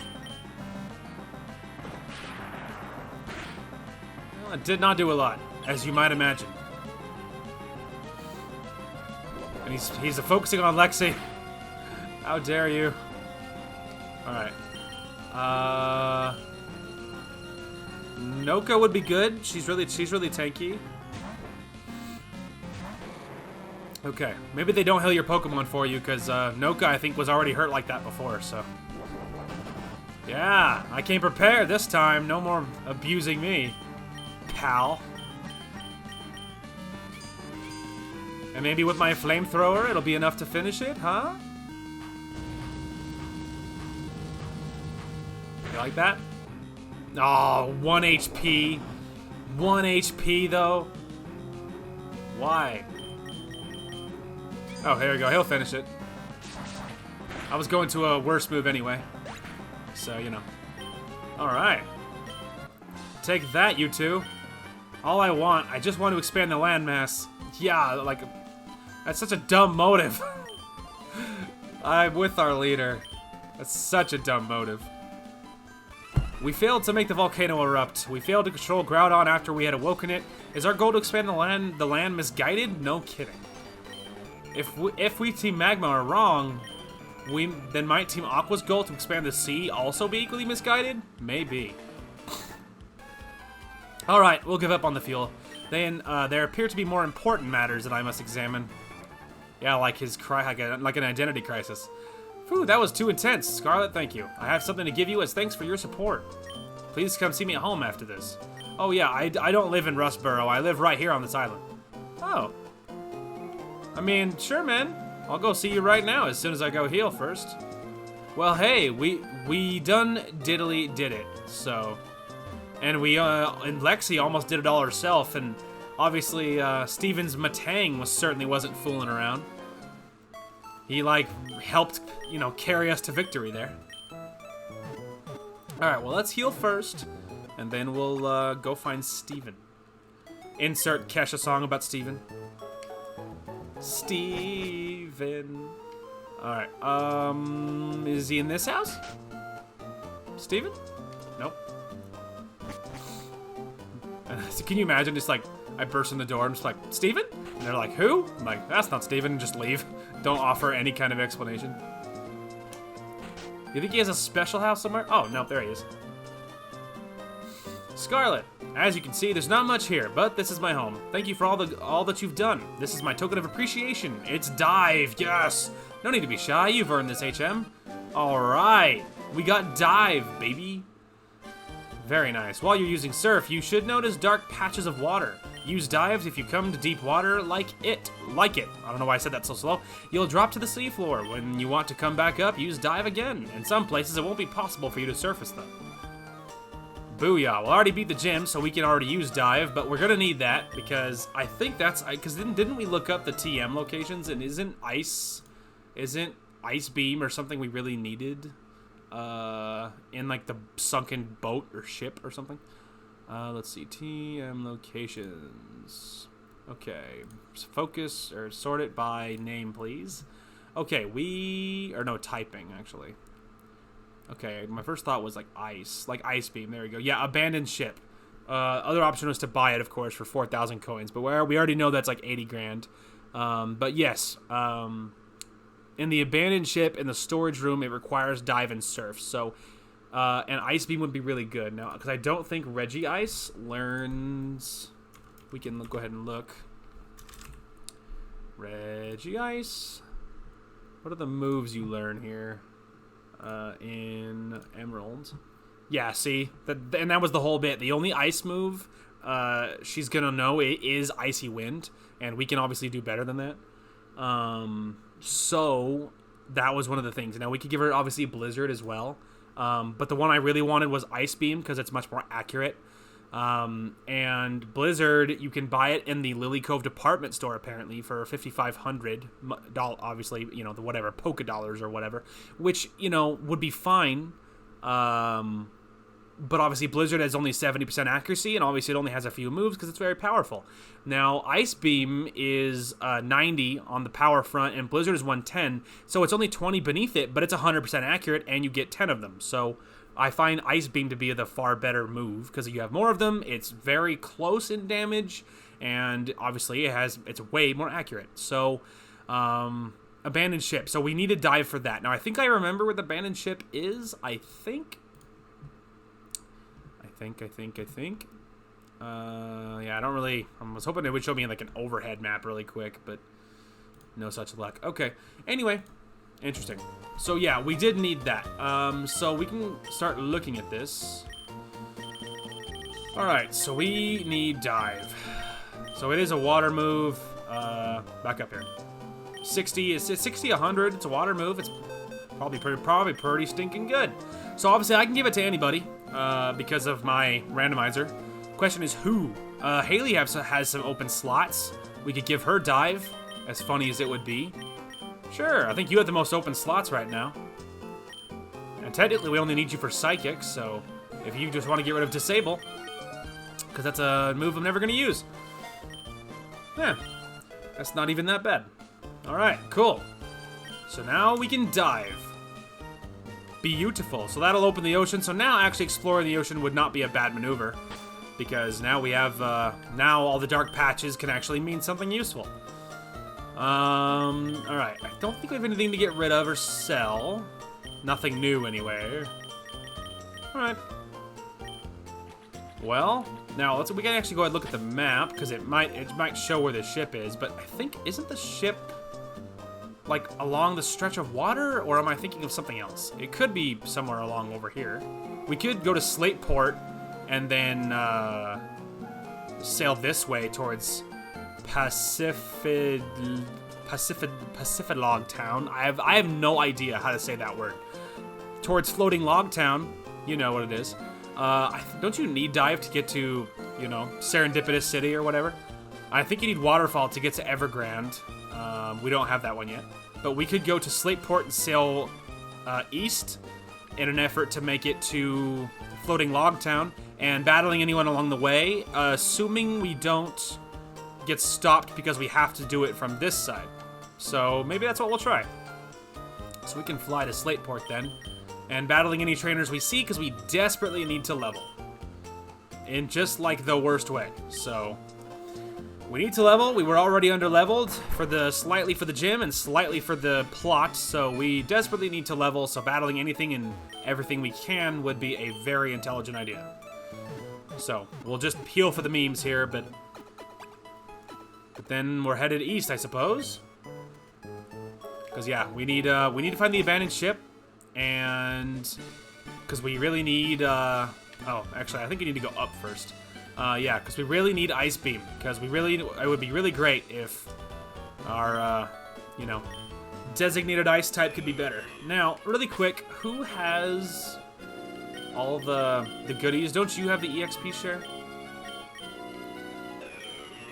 Well, it did not do a lot, as you might imagine. And he's focusing on Lexi. How dare you? Alright. Noka would be good. She's really tanky. Okay, maybe they don't heal your Pokemon for you, because Noka, I think, was already hurt like that before, so... Yeah, I came prepared this time. No more abusing me, pal. And maybe with my flamethrower, it'll be enough to finish it, huh? You like that? Oh, 1 HP. 1 HP, though. Why? Oh, here we go. He'll finish it. I was going to a worse move anyway. So, you know. Alright. Take that, you two. All I just want to expand the landmass. Yeah, like, that's such a dumb motive. I'm with our leader. That's such a dumb motive. We failed to make the volcano erupt. We failed to control Groudon after we had awoken it. Is our goal to expand the land misguided? No kidding. If we Team Magma are wrong, then might Team Aqua's goal to expand the sea also be equally misguided? Maybe. Alright, we'll give up on the fuel. Then, there appear to be more important matters that I must examine. Yeah, like his like an identity crisis. Phew, that was too intense. Scarlet, thank you. I have something to give you as thanks for your support. Please come see me at home after this. Oh yeah, I don't live in Rustboro. I live right here on this island. Oh. I mean, sure, man. I'll go see you right now as soon as I go heal first. Well, hey, we done diddly did it, so... And and Lexi almost did it all herself, and obviously, Steven's Matang certainly wasn't fooling around. He, like, helped, you know, carry us to victory there. Alright, well, let's heal first, and then we'll, go find Steven. Insert Kesha song about Steven. Steven. Alright, is he in this house? Steven? Nope. So can you imagine just like, I burst in the door and just like, Steven? And they're like, who? I'm like, that's not Steven, and just leave. Don't offer any kind of explanation. You think he has a special house somewhere? Oh, no, there he is. Scarlet, as you can see, there's not much here, but this is my home. Thank you for all that you've done. This is my token of appreciation. It's Dive, yes! No need to be shy, you've earned this, HM. Alright, we got Dive, baby. Very nice. While you're using Surf, you should notice dark patches of water. Use Dives if you come to deep water like it. I don't know why I said that so slow. You'll drop to the seafloor. When you want to come back up, use Dive again. In some places, it won't be possible for you to surface them. Booyah. We'll already beat the gym, so we can already use Dive, but we're gonna need that because I think that's... Because didn't we look up the TM locations, and isn't Ice Beam or something we really needed? In like the sunken boat or ship or something. Let's see, TM locations. Okay, focus or sort it by name, please. Okay, typing actually. Okay, my first thought was like Ice Beam. There we go. Yeah, abandoned ship. Other option was to buy it, of course, for 4,000 coins, but we already know that's like 80 grand. But yes, in the abandoned ship, in the storage room, it requires Dive and Surf. So, and Ice Beam would be really good. Now, because I don't think Regice learns... We can go ahead and look. Regice. What are the moves you learn here? in Emerald. Yeah, see? And that was the whole bit. The only ice move she's going to know is Icy Wind, and we can obviously do better than that. So that was one of the things. Now, we could give her, obviously, Blizzard as well. But the one I really wanted was Ice Beam because it's much more accurate. And Blizzard, you can buy it in the Lily Cove department store, apparently, for $5,500, obviously, you know, the whatever, polka dollars or whatever, which, you know, would be fine. But obviously Blizzard has only 70% accuracy, and obviously it only has a few moves because it's very powerful. Now, Ice Beam is 90 on the power front, and Blizzard is 110, so it's only 20 beneath it, but it's 100% accurate, and you get 10 of them. So I find Ice Beam to be the far better move because you have more of them, it's very close in damage, and obviously it's way more accurate. So, Abandoned Ship. So we need a dive for that. Now, I think I remember where the Abandoned Ship is, I think. Yeah, I don't really... I was hoping it would show me like an overhead map really quick, but no such luck. Okay. Anyway, interesting. So yeah, we did need that. So we can start looking at this. All right, so we need dive. So it is a water move. Back up here. 60 is 60, 100. It's a water move. It's probably pretty stinking good. So obviously I can give it to anybody. Because of my randomizer. Question is who? Haley has some open slots. We could give her dive, as funny as it would be. Sure, I think you have the most open slots right now. And technically we only need you for Psychic, so if you just want to get rid of Disable, because that's a move I'm never going to use. Yeah, that's not even that bad. Alright, cool. So now we can dive. Beautiful. So that'll open the ocean. So now actually exploring the ocean would not be a bad maneuver. Because now we have, now all the dark patches can actually mean something useful. Alright. I don't think we have anything to get rid of or sell. Nothing new anyway. Alright. Well, now we can actually go ahead and look at the map, because it might show where the ship is, but I think, isn't the ship like along the stretch of water, or am I thinking of something else? It could be somewhere along over here. We could go to Slateport and then sail this way towards Pacific Log Town. I have no idea how to say that word. Towards Floating Log Town, you know what it is. Don't you need dive to get to, you know, Serendipitous City or whatever? I think you need Waterfall to get to Evergrande. We don't have that one yet. But we could go to Slateport and sail east in an effort to make it to Floating Log Town and battling anyone along the way, assuming we don't get stopped because we have to do it from this side. So maybe that's what we'll try. So we can fly to Slateport then, and battling any trainers we see because we desperately need to level. In just like the worst way. So we need to level. We were already under-leveled slightly for the gym and slightly for the plot, so we desperately need to level, so battling anything and everything we can would be a very intelligent idea. So, we'll just heal for the memes here, but then we're headed east, I suppose. Because, yeah, we need to find the abandoned ship, and because we really need, oh, actually, I think we need to go up first. Yeah, because we really need Ice Beam, because it would be really great if our, you know, designated ice type could be better. Now, really quick, who has all the goodies? Don't you have the EXP share?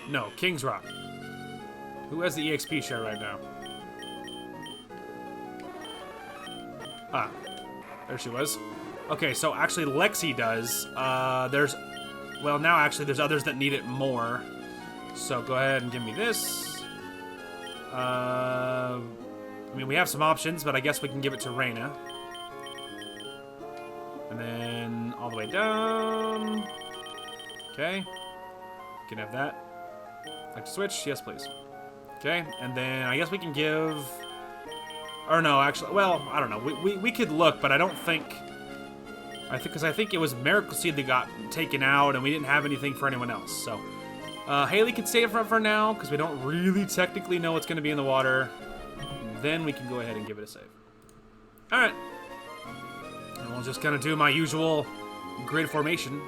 No, King's Rock. Who has the EXP share right now? Ah, there she was. Okay, so actually Lexi does. Well, now actually there's others that need it more. So go ahead and give me this. I mean, we have some options, but I guess we can give it to Reyna. And then all the way down. Okay. Can have that. Like to switch? Yes, please. Okay, and then I guess we can give... Or no, actually, well, I don't know. We could look, but I don't think... Because I think it was Miracle Seed that got taken out, and we didn't have anything for anyone else. So, Haley can stay in front for now, because we don't really technically know what's going to be in the water. Then we can go ahead and give it a save. Alright. And we'll just kind of do my usual grid formation.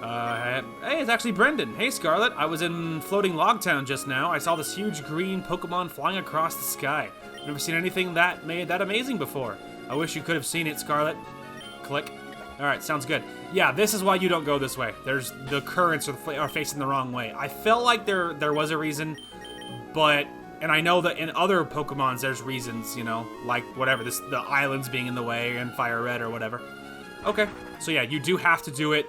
Hey, it's actually Brendan. Hey, Scarlet. I was in Floating Log Town just now. I saw this huge green Pokemon flying across the sky. I've never seen anything that made that amazing before. I wish you could have seen it, Scarlet. Click. Alright, sounds good. Yeah, this is why you don't go this way. There's the currents are facing the wrong way. I felt like there was a reason, but... And I know that in other Pokemons there's reasons, you know, like whatever, the islands being in the way and Fire Red or whatever. Okay, so yeah, you do have to do it,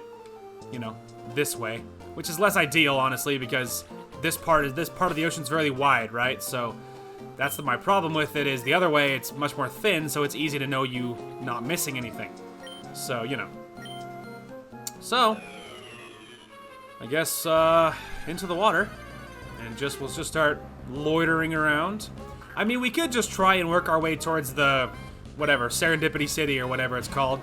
you know, this way, which is less ideal, honestly, because this part of the ocean's very wide, right? So that's my problem with it is the other way it's much more thin, so it's easy to know you not missing anything. So, you know. So, I guess into the water, and we'll just start loitering around. I mean, we could just try and work our way towards the whatever Serendipity City or whatever it's called.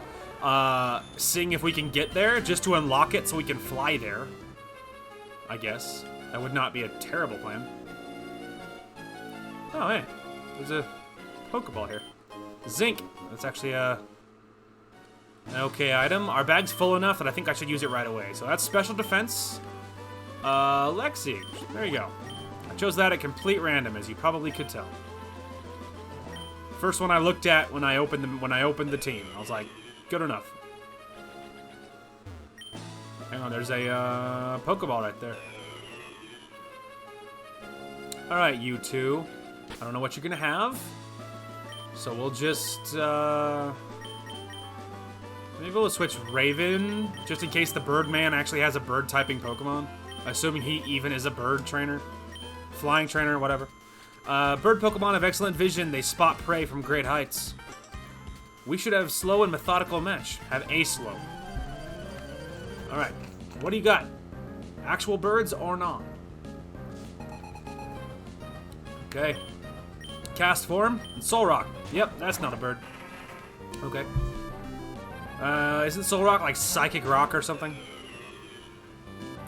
Seeing if we can get there, just to unlock it so we can fly there. I guess. That would not be a terrible plan. Oh, hey. There's a Pokeball here. Zinc. That's actually an okay item. Our bag's full enough that I think I should use it right away. So that's Special Defense. Lexi. There you go. I chose that at complete random, as you probably could tell. First one I looked at when I opened the team. I was like, good enough. Hang on, there's a Pokeball right there. Alright, you two. I don't know what you're gonna have. So we'll just, maybe we'll switch Raven, just in case the Birdman actually has a bird-typing Pokemon. Assuming he even is a bird trainer. Flying trainer, whatever. Bird Pokemon have excellent vision. They spot prey from great heights. We should have slow and methodical mesh. Have a slow. Alright. What do you got? Actual birds or not? Okay. Cast form. And Soul Rock. Yep, that's not a bird. Okay. Isn't Soul Rock like Psychic Rock or something?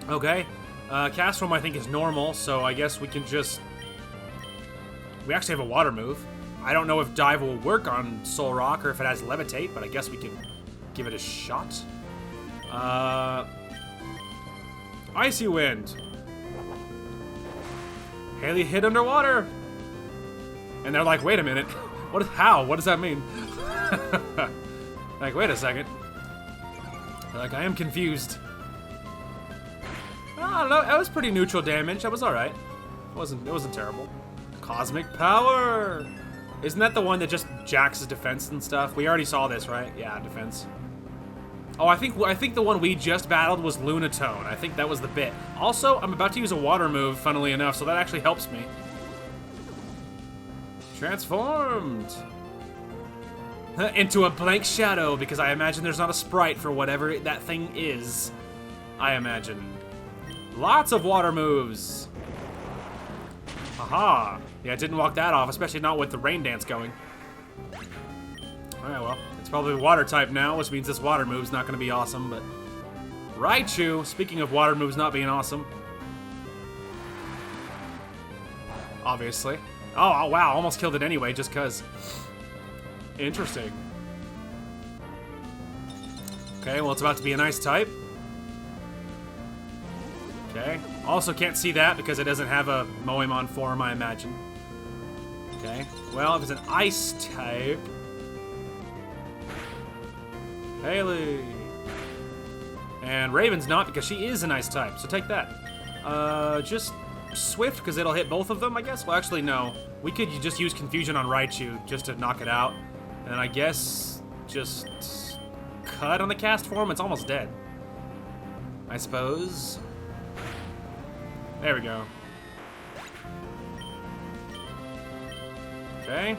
Okay. Cast form I think is normal, so I guess we can just... We actually have a water move. I don't know if Dive will work on Soul Rock or if it has Levitate, but I guess we can give it a shot. Icy Wind. Haley hit underwater. And they're like, wait a minute. How? What does that mean? Like, wait a second. They're like, I am confused. I don't know. That was pretty neutral damage. That was alright. It wasn't terrible. Cosmic Power! Isn't that the one that just jacks his defense and stuff? We already saw this, right? Yeah, defense. Oh, I think the one we just battled was Lunatone. I think that was the bit. Also, I'm about to use a water move, funnily enough, so that actually helps me. Transformed! Into a blank shadow, because I imagine there's not a sprite for whatever that thing is. I imagine. Lots of water moves! Haha! Yeah, it didn't walk that off, especially not with the rain dance going. Alright, well, it's probably water type now, which means this water move's not gonna be awesome, but... Raichu, speaking of water moves not being awesome. Obviously. Oh, wow, almost killed it anyway, just cuz. Interesting. Okay, well, it's about to be an ice type. Okay. Also can't see that because it doesn't have a Moemon form, I imagine. Okay. Well, if it's an ice type... Haley. And Raven's not because she is an ice type, so take that. Just Swift because it'll hit both of them, I guess? Well, actually, no. We could just use Confusion on Raichu just to knock it out. And I guess just cut on the cast form. It's almost dead. I suppose. There we go. Okay.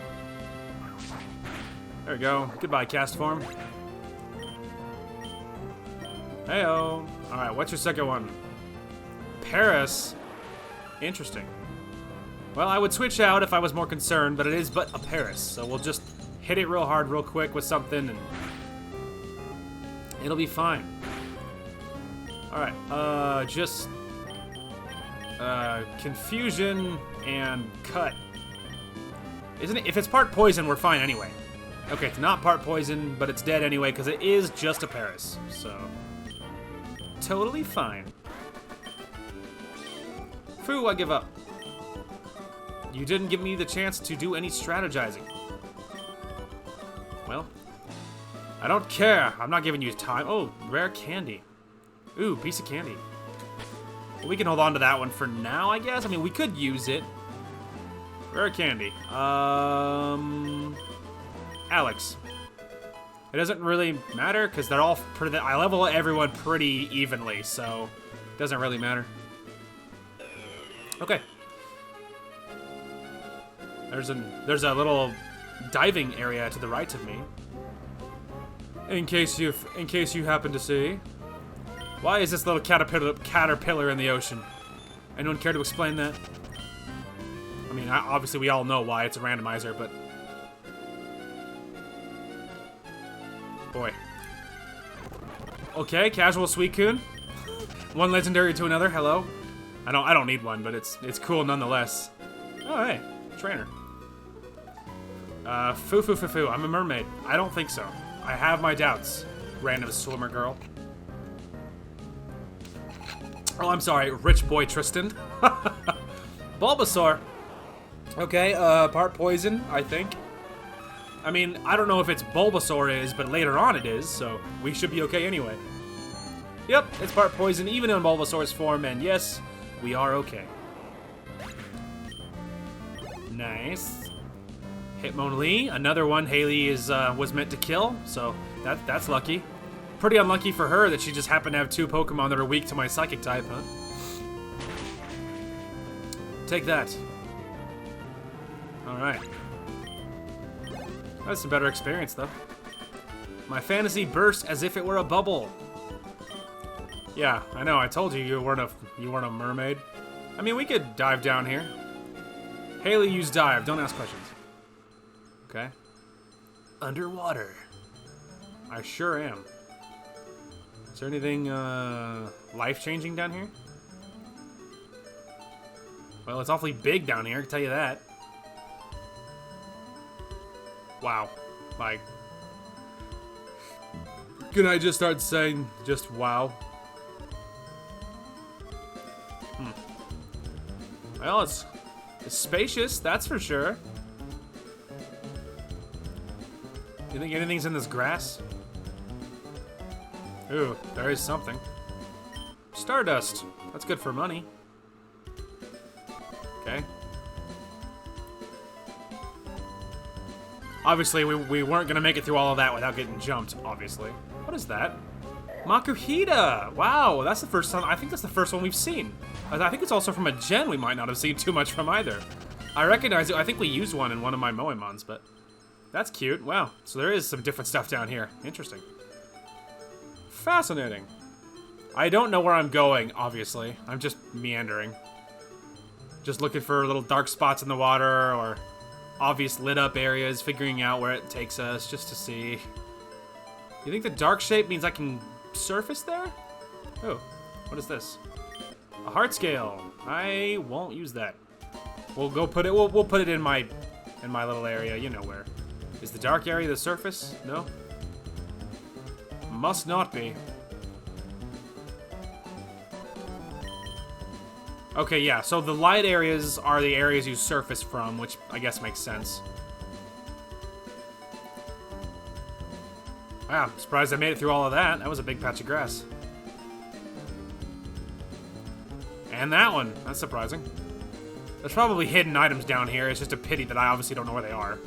There we go. Goodbye, cast form. Heyo. Alright, what's your second one? Paris. Interesting. Well, I would switch out if I was more concerned, but it is but a Paris. So we'll just hit it real hard, real quick with something, and it'll be fine. Alright, just... Confusion and cut. Isn't it? If it's part poison, we're fine anyway. Okay, it's not part poison, but it's dead anyway because it is just a Paris. So, totally fine. Phew, I give up. You didn't give me the chance to do any strategizing. Well, I don't care. I'm not giving you time. Oh, rare candy. Ooh, piece of candy. Well, we can hold on to that one for now, I guess. I mean, we could use it. Rare candy. Alex. It doesn't really matter because they're all pretty. I level everyone pretty evenly, so it doesn't really matter. Okay. There's a little diving area to the right of me. In case you happen to see. Why is this little caterpillar in the ocean? Anyone care to explain that? I mean, obviously we all know why it's a randomizer, but boy. Okay, casual Suicune. One legendary to another. Hello. I don't need one, but it's cool nonetheless. Oh hey, trainer. Foo. I'm a mermaid. I don't think so. I have my doubts. Random swimmer girl. Oh, I'm sorry, rich boy Tristan. Bulbasaur. Okay, part poison, I think. I mean, I don't know if it's Bulbasaur is, but later on it is, so we should be okay anyway. Yep, it's part poison, even in Bulbasaur's form, and yes, we are okay. Nice. Hitmonlee, another one Haley was meant to kill, so that's lucky. Pretty unlucky for her that she just happened to have 2 Pokemon that are weak to my Psychic type, huh? Take that. Alright. That's a better experience, though. My fantasy burst as if it were a bubble. Yeah, I know, I told you you weren't a mermaid. I mean, we could dive down here. Haley, use dive, don't ask questions. Okay. Underwater. I sure am. Is there anything life-changing down here? Well, it's awfully big down here, I can tell you that. Wow. Like, can I just start saying just wow? Well, it's spacious, that's for sure. You think anything's in this grass? Ooh, there is something. Stardust. That's good for money. Okay. Obviously, we weren't going to make it through all of that without getting jumped, obviously. What is that? Makuhita! Wow, that's the first time. I think that's the first one we've seen. I think it's also from a gen we might not have seen too much from either. I recognize it. I think we used one in one of my Moemons, but that's cute. Wow. So there is some different stuff down here. Interesting. Fascinating. I don't know where I'm going, obviously. I'm just meandering. Just looking for little dark spots in the water or obvious lit up areas, figuring out where it takes us just to see. You think the dark shape means I can surface there? Oh, what is this? A heart scale. I won't use that. We'll go put it. We'll put it in my little area. You know where. Is the dark area the surface? No. Must not be. Okay, yeah, so the light areas are the areas you surface from, which I guess makes sense. Wow, I'm surprised I made it through all of that. That was a big patch of grass. And that one. That's surprising. There's probably hidden items down here. It's just a pity that I obviously don't know where they are.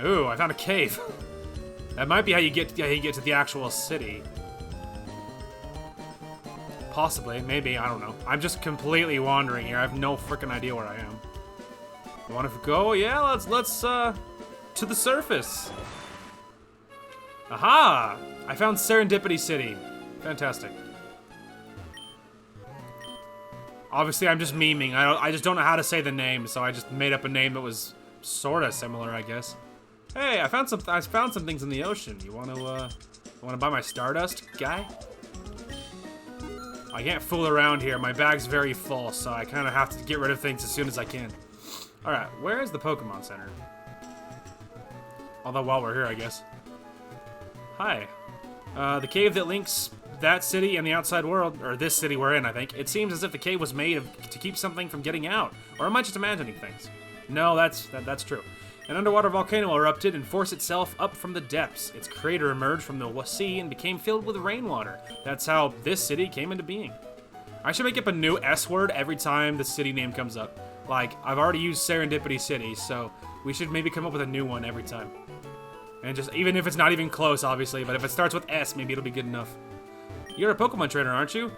Ooh, I found a cave. That might be how you get to the actual city. Possibly, maybe, I don't know. I'm just completely wandering here. I have no freaking idea where I am. You want to go? Yeah, let's to the surface. Aha! I found Serendipity City. Fantastic. Obviously, I'm just memeing. I just don't know how to say the name, so I just made up a name that was sort of similar, I guess. Hey, I found some things in the ocean. You want to buy my Stardust, guy? I can't fool around here. My bag's very full, so I kind of have to get rid of things as soon as I can. All right, where is the Pokemon Center? Although while we're here, I guess. Hi. The cave that links that city and the outside world, or this city we're in, I think. It seems as if the cave was made to keep something from getting out. Or am I just imagining things? No, that's true. An underwater volcano erupted and forced itself up from the depths. Its crater emerged from the sea and became filled with rainwater. That's how this city came into being. I should make up a new S word every time the city name comes up. Like, I've already used Serendipity City, so we should maybe come up with a new one every time. And just, even if it's not even close, obviously, but if it starts with S, maybe it'll be good enough. You're a Pokemon trainer, aren't you?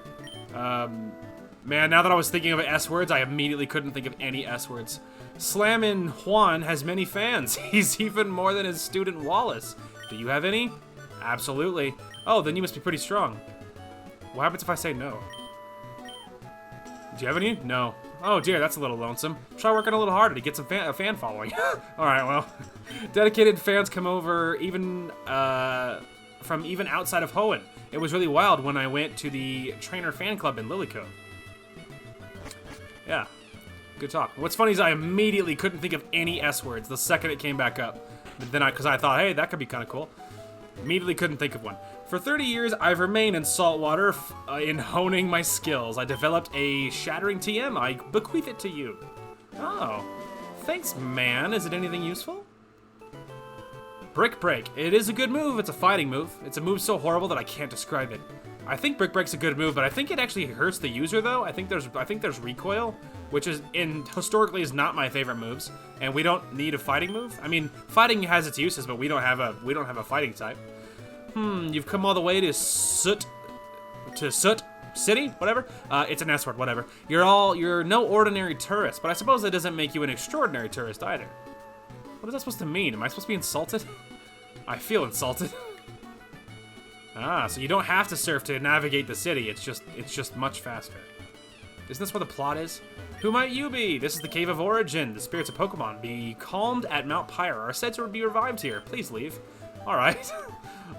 Man, now that I was thinking of S words, I immediately couldn't think of any S words. Slammin' Juan has many fans. He's even more than his student Wallace. Do you have any? Absolutely. Oh, then you must be pretty strong. What happens if I say no? Do you have any? No. Oh dear, that's a little lonesome. Try working a little harder to get a fan following. Alright, well. Dedicated fans come over even from even outside of Hoenn. It was really wild when I went to the trainer fan club in Lilycove. Yeah, good talk. What's funny is I immediately couldn't think of any S words the second it came back up. But then because I thought, hey, that could be kind of cool. Immediately couldn't think of one. For 30 years, I've remained in saltwater in honing my skills. I developed a shattering TM. I bequeath it to you. Oh, thanks, man. Is it anything useful? Brick Break. It is a good move. It's a fighting move. It's a move so horrible that I can't describe it. I think Brick Break's a good move, but I think it actually hurts the user though. I think there's recoil, which is historically is not my favorite moves, and we don't need a fighting move. I mean, fighting has its uses, but we don't have a fighting type. You've come all the way to Soot City, whatever. It's an S word, whatever. You're no ordinary tourist, but I suppose that doesn't make you an extraordinary tourist either. What is that supposed to mean? Am I supposed to be insulted? I feel insulted. Ah, so you don't have to surf to navigate the city. It's just much faster. Isn't this where the plot is? Who might you be? This is the Cave of Origin. The spirits of Pokemon be calmed at Mount Pyre are said to be revived here. Please leave. All right.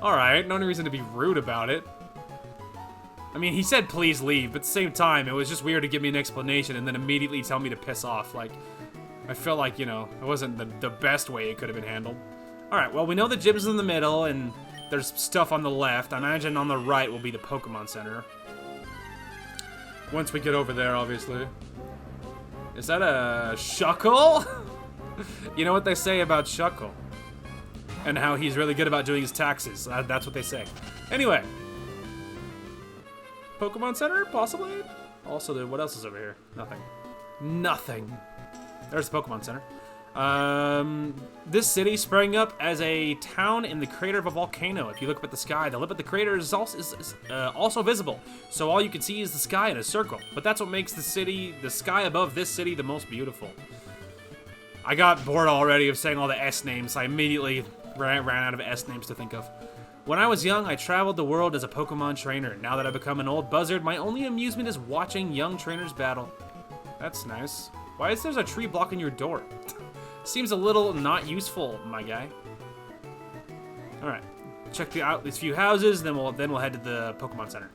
All right. No reason to be rude about it. I mean, he said please leave, but at the same time, it was just weird to give me an explanation and then immediately tell me to piss off. Like, I felt like, you know, it wasn't the best way it could have been handled. All right. Well, we know the gym's in the middle and there's stuff on the left. I imagine on the right will be the Pokemon Center. Once we get over there, obviously. Is that a Shuckle? You know what they say about Shuckle? And how he's really good about doing his taxes. That's what they say. Anyway. Pokemon Center, possibly? Also, what else is over here? Nothing. Nothing. There's the Pokemon Center. This city sprang up as a town in the crater of a volcano. If you look up at the sky, the lip of the crater is also visible. So all you can see is the sky in a circle. But that's what makes the sky above this city, the most beautiful. I got bored already of saying all the S names. I immediately ran out of S names to think of. When I was young, I traveled the world as a Pokemon trainer. Now that I've become an old buzzard, my only amusement is watching young trainers battle. That's nice. Why is there a tree blocking your door? Seems a little not useful, my guy. All right, check out these few houses, then we'll head to the Pokemon Center.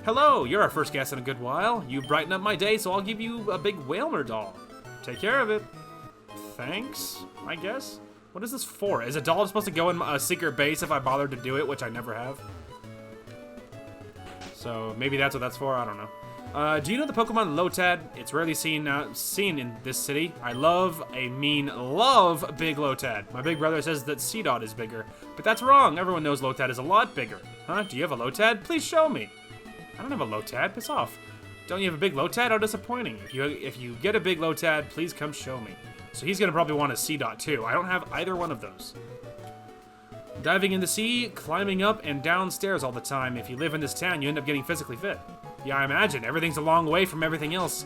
Hello, you're our first guest in a good while. You brighten up my day, so I'll give you a big Whalmer doll. Take care of it. Thanks, I guess. What is this for? Is a doll supposed to go in a secret base if I bothered to do it, which I never have? So maybe that's what that's for. I don't know. Do you know the Pokemon Lotad? It's rarely seen in this city. I love big Lotad. My big brother says that Seedot is bigger, but that's wrong. Everyone knows Lotad is a lot bigger. Huh? Do you have a Lotad? Please show me. I don't have a Lotad. Piss off. Don't you have a big Lotad? How disappointing. If you get a big Lotad, please come show me. So he's gonna probably want a Seedot too. I don't have either one of those. Diving in the sea, climbing up and down stairs all the time. If you live in this town, you end up getting physically fit. Yeah, I imagine. Everything's a long way from everything else.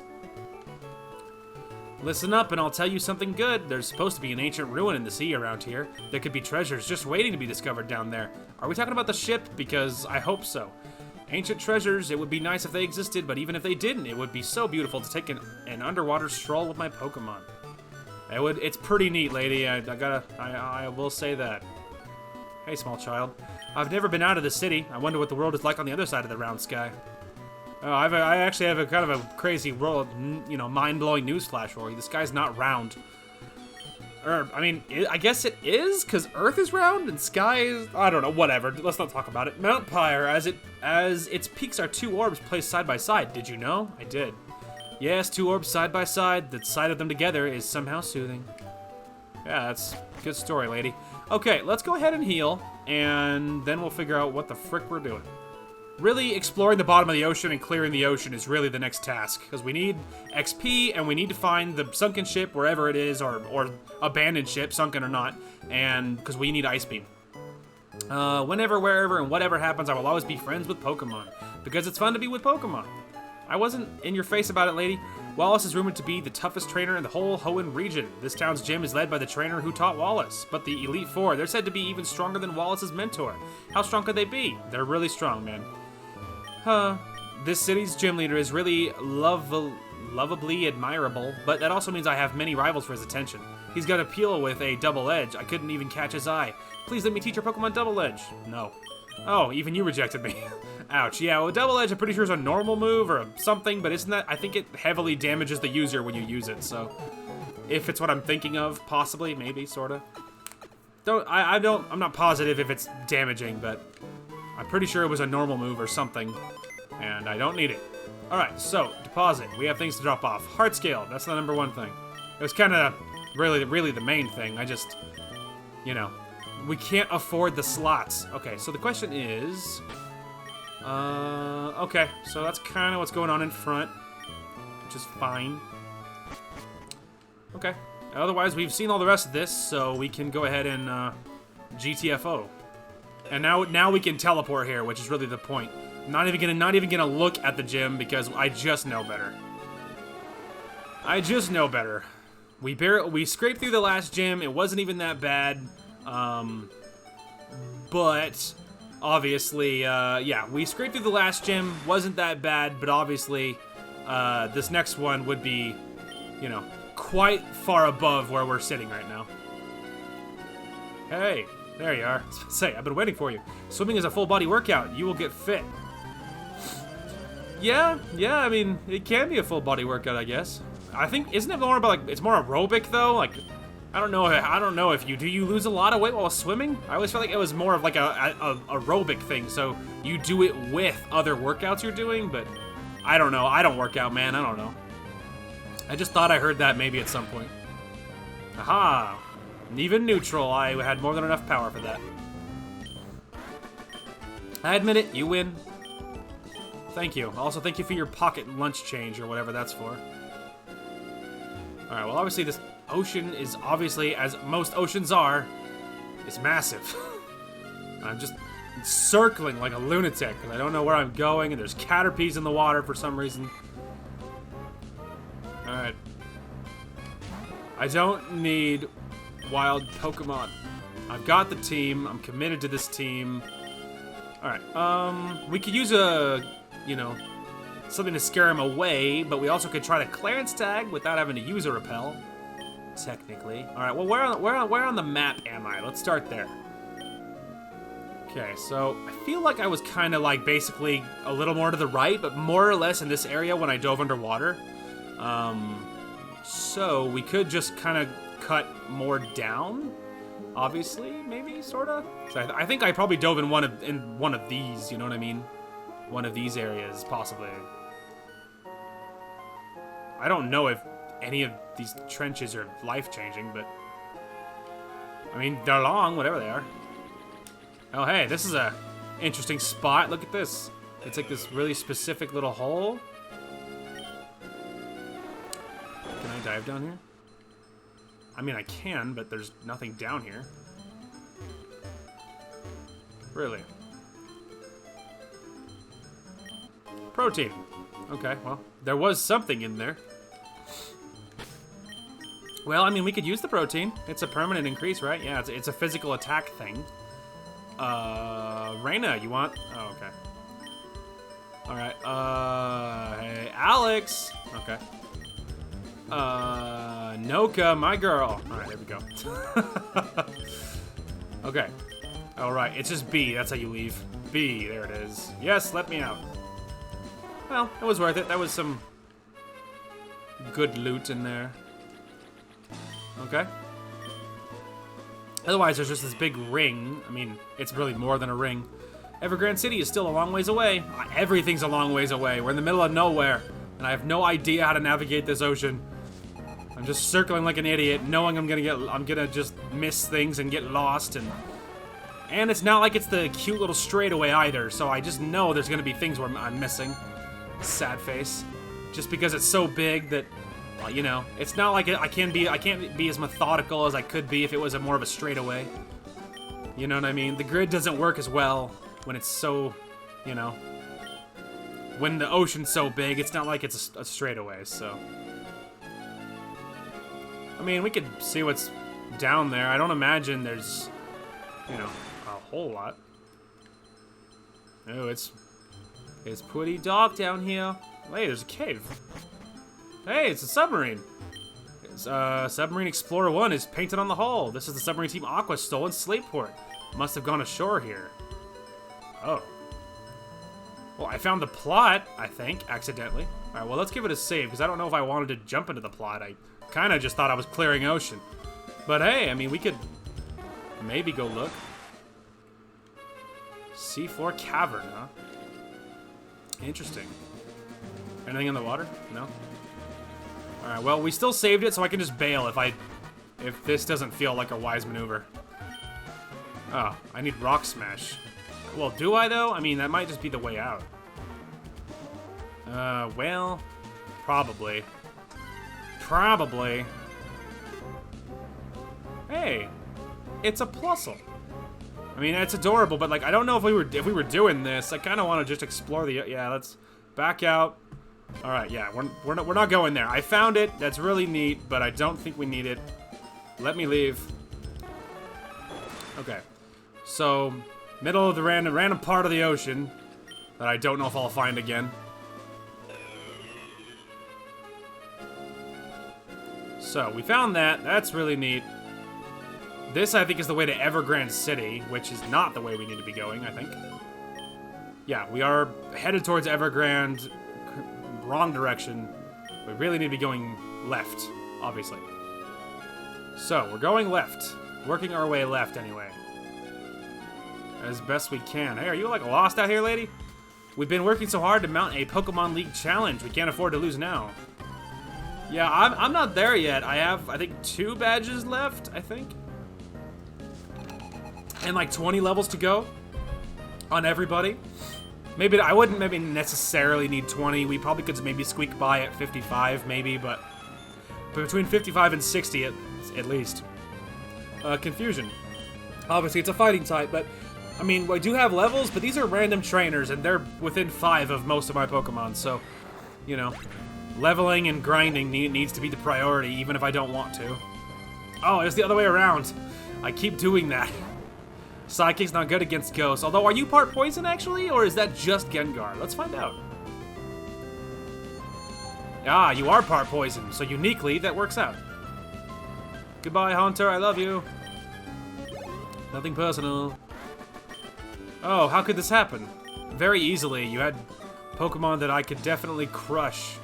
Listen up and I'll tell you something good. There's supposed to be an ancient ruin in the sea around here. There could be treasures just waiting to be discovered down there. Are we talking about the ship? Because I hope so. Ancient treasures, it would be nice if they existed, but even if they didn't, it would be so beautiful to take an underwater stroll with my Pokemon. It's pretty neat, lady. I will say that. Hey, small child. I've never been out of the city. I wonder what the world is like on the other side of the round sky. Oh, I actually have a kind of a crazy world, you know, mind-blowing news flash for you. The sky's not round. Or, I mean, I guess it is, because Earth is round and sky is... I don't know, whatever. Let's not talk about it. Mount Pyre, as its peaks are 2 orbs placed side by side. Did you know? I did. Yes, 2 orbs side by side. The sight of them together is somehow soothing. Yeah, that's a good story, lady. Okay, let's go ahead and heal, and then we'll figure out what the frick we're doing. Really, exploring the bottom of the ocean and clearing the ocean is really the next task, because we need XP, and we need to find the sunken ship wherever it is, or abandoned ship, sunken or not, and because we need Ice Beam. Whenever, wherever, and whatever happens, I will always be friends with Pokemon, because it's fun to be with Pokemon. I wasn't in your face about it, lady. Wallace is rumored to be the toughest trainer in the whole Hoenn region. This town's gym is led by the trainer who taught Wallace. But the Elite Four, they're said to be even stronger than Wallace's mentor. How strong could they be? They're really strong, man. This city's gym leader is really lovably admirable, but that also means I have many rivals for his attention. He's got a peel with a double edge. I couldn't even catch his eye. Please let me teach your Pokemon double edge. No. Oh, even you rejected me. Ouch. Yeah, well, double edge I'm pretty sure is a normal move or something, but isn't that... I think it heavily damages the user when you use it, so... If it's what I'm thinking of, possibly, maybe, sorta. I'm not positive if it's damaging, but... I'm pretty sure it was a normal move or something, and I don't need it. Alright, so, deposit. We have things to drop off. Heart scale, that's the #1 thing. It was kind of really the main thing. I just, you know, we can't afford the slots. Okay, so the question is... okay, so that's kind of what's going on in front, which is fine. Okay, otherwise we've seen all the rest of this, so we can go ahead and, GTFO. And now we can teleport here, which is really the point. Not even gonna look at the gym because I just know better. I just know better. We scraped through the last gym. It wasn't even that bad. But obviously, yeah, we scraped through the last gym. Wasn't that bad, but obviously, this next one would be, you know, quite far above where we're sitting right now. Hey. There you are. I was about to say, I've been waiting for you. Swimming is a full body workout. You will get fit. Yeah, I mean, it can be a full body workout, I guess. I think, isn't it more about, like, it's more aerobic, though? Like, I don't know if do you lose a lot of weight while swimming? I always felt like it was more of, like, a aerobic thing, so you do it with other workouts you're doing, but I don't know. I don't work out, man. I don't know. I just thought I heard that maybe at some point. Aha! Even neutral, I had more than enough power for that. I admit it, you win. Thank you. Also, thank you for your pocket lunch change, or whatever that's for. Alright, well, obviously this ocean is obviously, as most oceans are, it's massive. I'm just circling like a lunatic, because I don't know where I'm going, and there's caterpies in the water for some reason. Alright. I don't need... wild Pokemon. I've got the team. I'm committed to this team. Alright, we could use you know, something to scare him away, but we also could try to clearance tag without having to use a repel. Technically. Alright, well, where on the map am I? Let's start there. Okay, so I feel like I was kind of like basically a little more to the right, but more or less in this area when I dove underwater. So we could just kind of cut more down, obviously, maybe, sorta. So I think I probably dove in one of these. You know what I mean? One of these areas, possibly. I don't know if any of these trenches are life-changing, but I mean, they're long, whatever they are. Oh, hey, this is a interesting spot. Look at this. It's like this really specific little hole. Can I dive down here? I mean, I can, but there's nothing down here. Really? Protein. Okay, well, there was something in there. Well, I mean, we could use the protein. It's a permanent increase, right? Yeah, it's a physical attack thing. Reina, you want... Oh, okay. Alright, hey, Alex! Okay. Noka, my girl. Alright, there we go. Okay. Alright, it's just B, that's how you leave. B, there it is. Yes, let me out. Well, it was worth it. That was some good loot in there. Okay. Otherwise, there's just this big ring. I mean, it's really more than a ring. Evergrande City is still a long ways away. Everything's a long ways away. We're in the middle of nowhere, and I have no idea how to navigate this ocean. I'm just circling like an idiot, knowing I'm gonna just miss things and get lost, and it's not like it's the cute little straightaway either, so I just know there's gonna be things where I'm missing. Sad face. Just because it's so big that, you know, it's not like I can't be as methodical as I could be if it was more of a straightaway. You know what I mean? The grid doesn't work as well when it's so, you know, when the ocean's so big. It's not like it's a straightaway. So, I mean, we could see what's down there. I don't imagine there's, you know, a whole lot. Oh, it's pretty dark down here. Hey, there's a cave. Hey, it's a submarine. Submarine Explorer 1 is painted on the hull. This is the submarine team Aqua stole in Slateport. Must have gone ashore here. Oh. Well, I found the plot, I think, accidentally. Alright, well, let's give it a save, because I don't know if I wanted to jump into the plot. I kind of just thought I was clearing ocean. But hey, I mean, we could maybe go look. C4 Cavern, huh? Interesting. Anything in the water? No? Alright, well, we still saved it, so I can just bail if this doesn't feel like a wise maneuver. Oh, I need Rock Smash. Well, do I, though? I mean, that might just be the way out. Well, probably. Probably. Hey, it's a Plusle. I mean, it's adorable, but, like, I don't know if we were doing this. I kind of want to just explore the... Yeah, let's back out. Alright, yeah, we're not going there. I found it. That's really neat, but I don't think we need it. Let me leave. Okay. So, middle of the random part of the ocean that I don't know if I'll find again. So, we found that. That's really neat. This, I think, is the way to Evergrande City, which is not the way we need to be going, I think. Yeah, we are headed towards Evergrande. Wrong direction. We really need to be going left, obviously. So, we're going left. Working our way left, anyway. As best we can. Hey, are you, like, lost out here, lady? We've been working so hard to mount a Pokemon League challenge. We can't afford to lose now. Yeah, I'm not there yet. I have, I think, 2 badges left, I think. And, like, 20 levels to go on everybody. Maybe I wouldn't necessarily need 20. We probably could maybe squeak by at 55, maybe, but between 55 and 60 at least. Confusion. Obviously, it's a fighting type, but I mean, I do have levels, but these are random trainers, and they're within 5 of most of my Pokemon, so, you know, leveling and grinding needs to be the priority, even if I don't want to. Oh, it's the other way around. I keep doing that. Psychic's not good against Ghosts. Although, are you part poison, actually? Or is that just Gengar? Let's find out. Ah, you are part poison. So, uniquely, that works out. Goodbye, Haunter. I love you. Nothing personal. Oh, how could this happen? Very easily. You had Pokemon that I could definitely crush.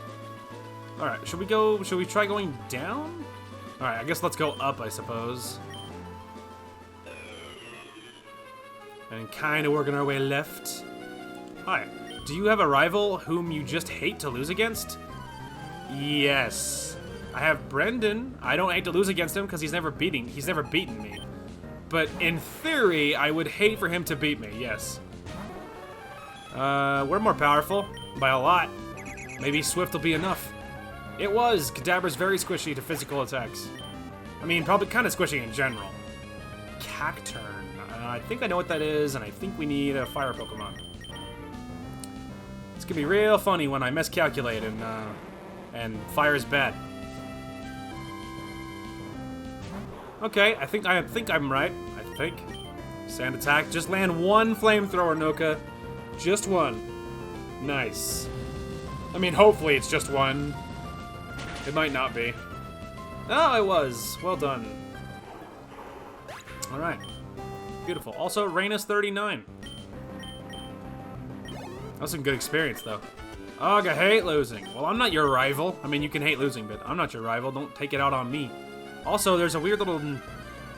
Alright, should we try going down? Alright, I guess let's go up, I suppose. And kind of working our way left. Hi. Do you have a rival whom you just hate to lose against? Yes. I have Brendan. I don't hate to lose against him because he's never beaten me. But in theory, I would hate for him to beat me, yes. We're more powerful. By a lot. Maybe Swift will be enough. It was. Kadabra's very squishy to physical attacks. I mean, probably kind of squishy in general. Cacturn. I think I know what that is, and I think we need a fire Pokemon. It's gonna be real funny when I miscalculate and fire is bad. Okay, I think I'm right. I think. Sand attack. Just land 1 flamethrower, Nuka. Just 1. Nice. I mean, hopefully it's just 1. It might not be. Oh, it was. Well done. All right. Beautiful. Also, Rainus 39. That's some good experience, though. Ugh, I hate losing. Well, I'm not your rival. I mean, you can hate losing, but I'm not your rival. Don't take it out on me. Also, there's a weird little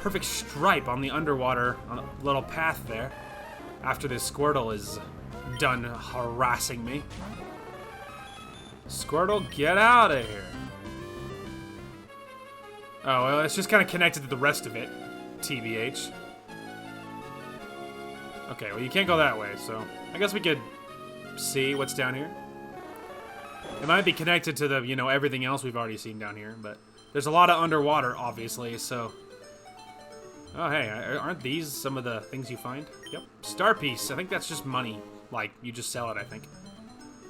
perfect stripe on the underwater little path there. After this Squirtle is done harassing me. Squirtle, get out of here. Oh, well, it's just kind of connected to the rest of it. TBH. Okay, well, you can't go that way, so I guess we could see what's down here. It might be connected to the, you know, everything else we've already seen down here, but there's a lot of underwater, obviously, so... Oh, hey, aren't these some of the things you find? Yep. Star piece. I think that's just money. Like, you just sell it, I think.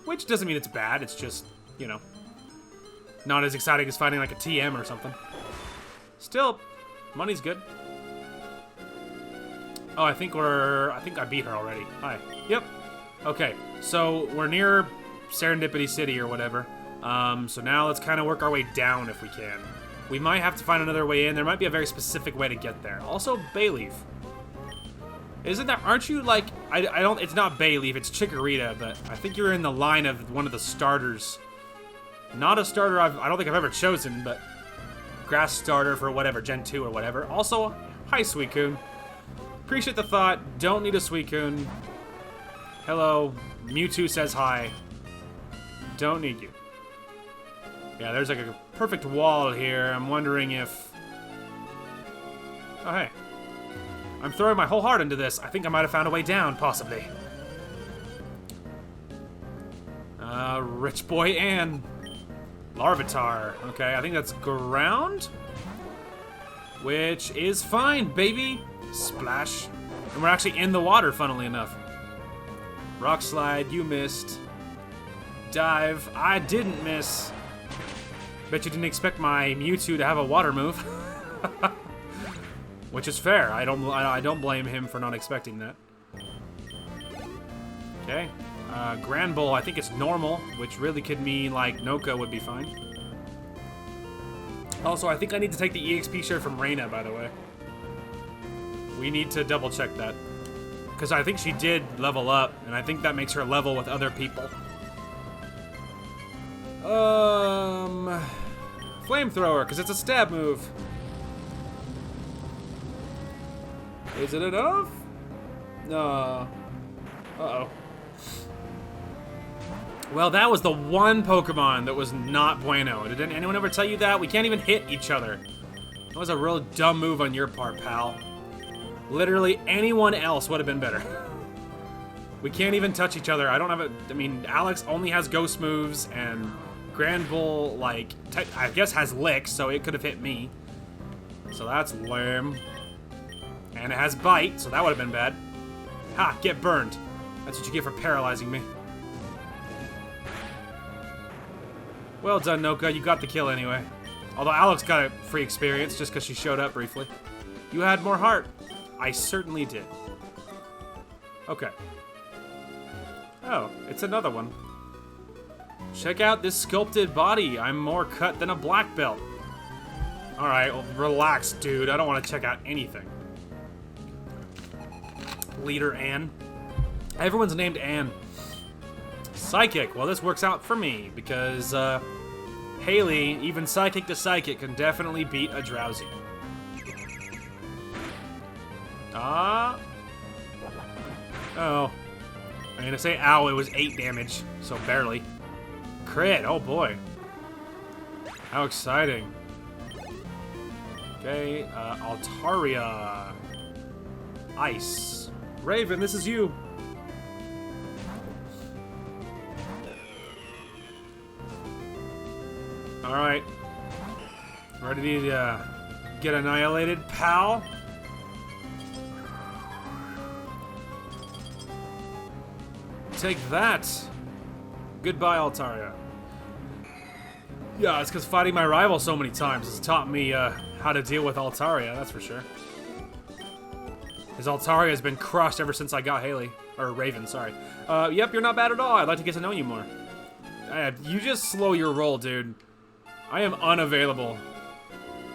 Which doesn't mean it's bad, it's just, you know, not as exciting as finding, like, a TM or something. Still, money's good. Oh, I think I beat her already. Hi. Yep. Okay, so we're near Serendipity City or whatever. So now let's kind of work our way down if we can. We might have to find another way in. There might be a very specific way to get there. Also, Bayleaf. Isn't that, aren't you like, I don't, it's not Bayleaf, it's Chikorita, but I think you're in the line of one of the starters. Not a starter I don't think I've ever chosen, but grass starter for whatever, Gen 2 or whatever. Also, hi, Suicune. Appreciate the thought. Don't need a Suicune. Hello. Mewtwo says hi. Don't need you. Yeah, there's like a perfect wall here. I'm wondering if... Oh, hey. I'm throwing my whole heart into this. I think I might have found a way down, possibly. Rich boy Ann. Larvitar. Okay, I think that's ground. Which is fine, baby. Splash. And we're actually in the water, funnily enough. Rock slide, you missed. Dive, I didn't miss. Bet you didn't expect my Mewtwo to have a water move. Which is fair. I don't blame him for not expecting that. Okay. Grand Bull, I think it's normal, which really could mean, like, Noka would be fine. Also, I think I need to take the EXP share from Reina, by the way. We need to double check that. Because I think she did level up, and I think that makes her level with other people. Flamethrower, because it's a stab move. Is it enough? No. Uh-oh. Well, that was the one Pokemon that was not bueno. Did anyone ever tell you that? We can't even hit each other. That was a real dumb move on your part, pal. Literally anyone else would have been better. We can't even touch each other. I don't have a... I mean, Alex only has ghost moves, and Grand Bull, like, I guess has Lick, so it could have hit me. So that's lame. And it has Bite, so that would have been bad. Ha! Get burned. That's what you get for paralyzing me. Well done, Noka. You got the kill anyway. Although Alex got a free experience just because she showed up briefly. You had more heart. I certainly did. Okay. Oh, it's another one. Check out this sculpted body. I'm more cut than a black belt. Alright, well, relax, dude. I don't want to check out anything. Leader Ann. Everyone's named Ann. Psychic. Well, this works out for me because Haley, even Psychic to Psychic, can definitely beat a Drowsy. Oh. I'm gonna say ow, it was 8 damage, so barely. Crit, oh boy. How exciting. Okay, Altaria. Ice. Raven, this is you. Alright. Ready to get annihilated, pal? Take that. Goodbye, Altaria. Yeah, it's because fighting my rival so many times has taught me how to deal with Altaria, that's for sure. His Altaria has been crushed ever since I got Haley. Or Raven, sorry. Yep, you're not bad at all. I'd like to get to know you more. You just slow your roll, dude. I am unavailable.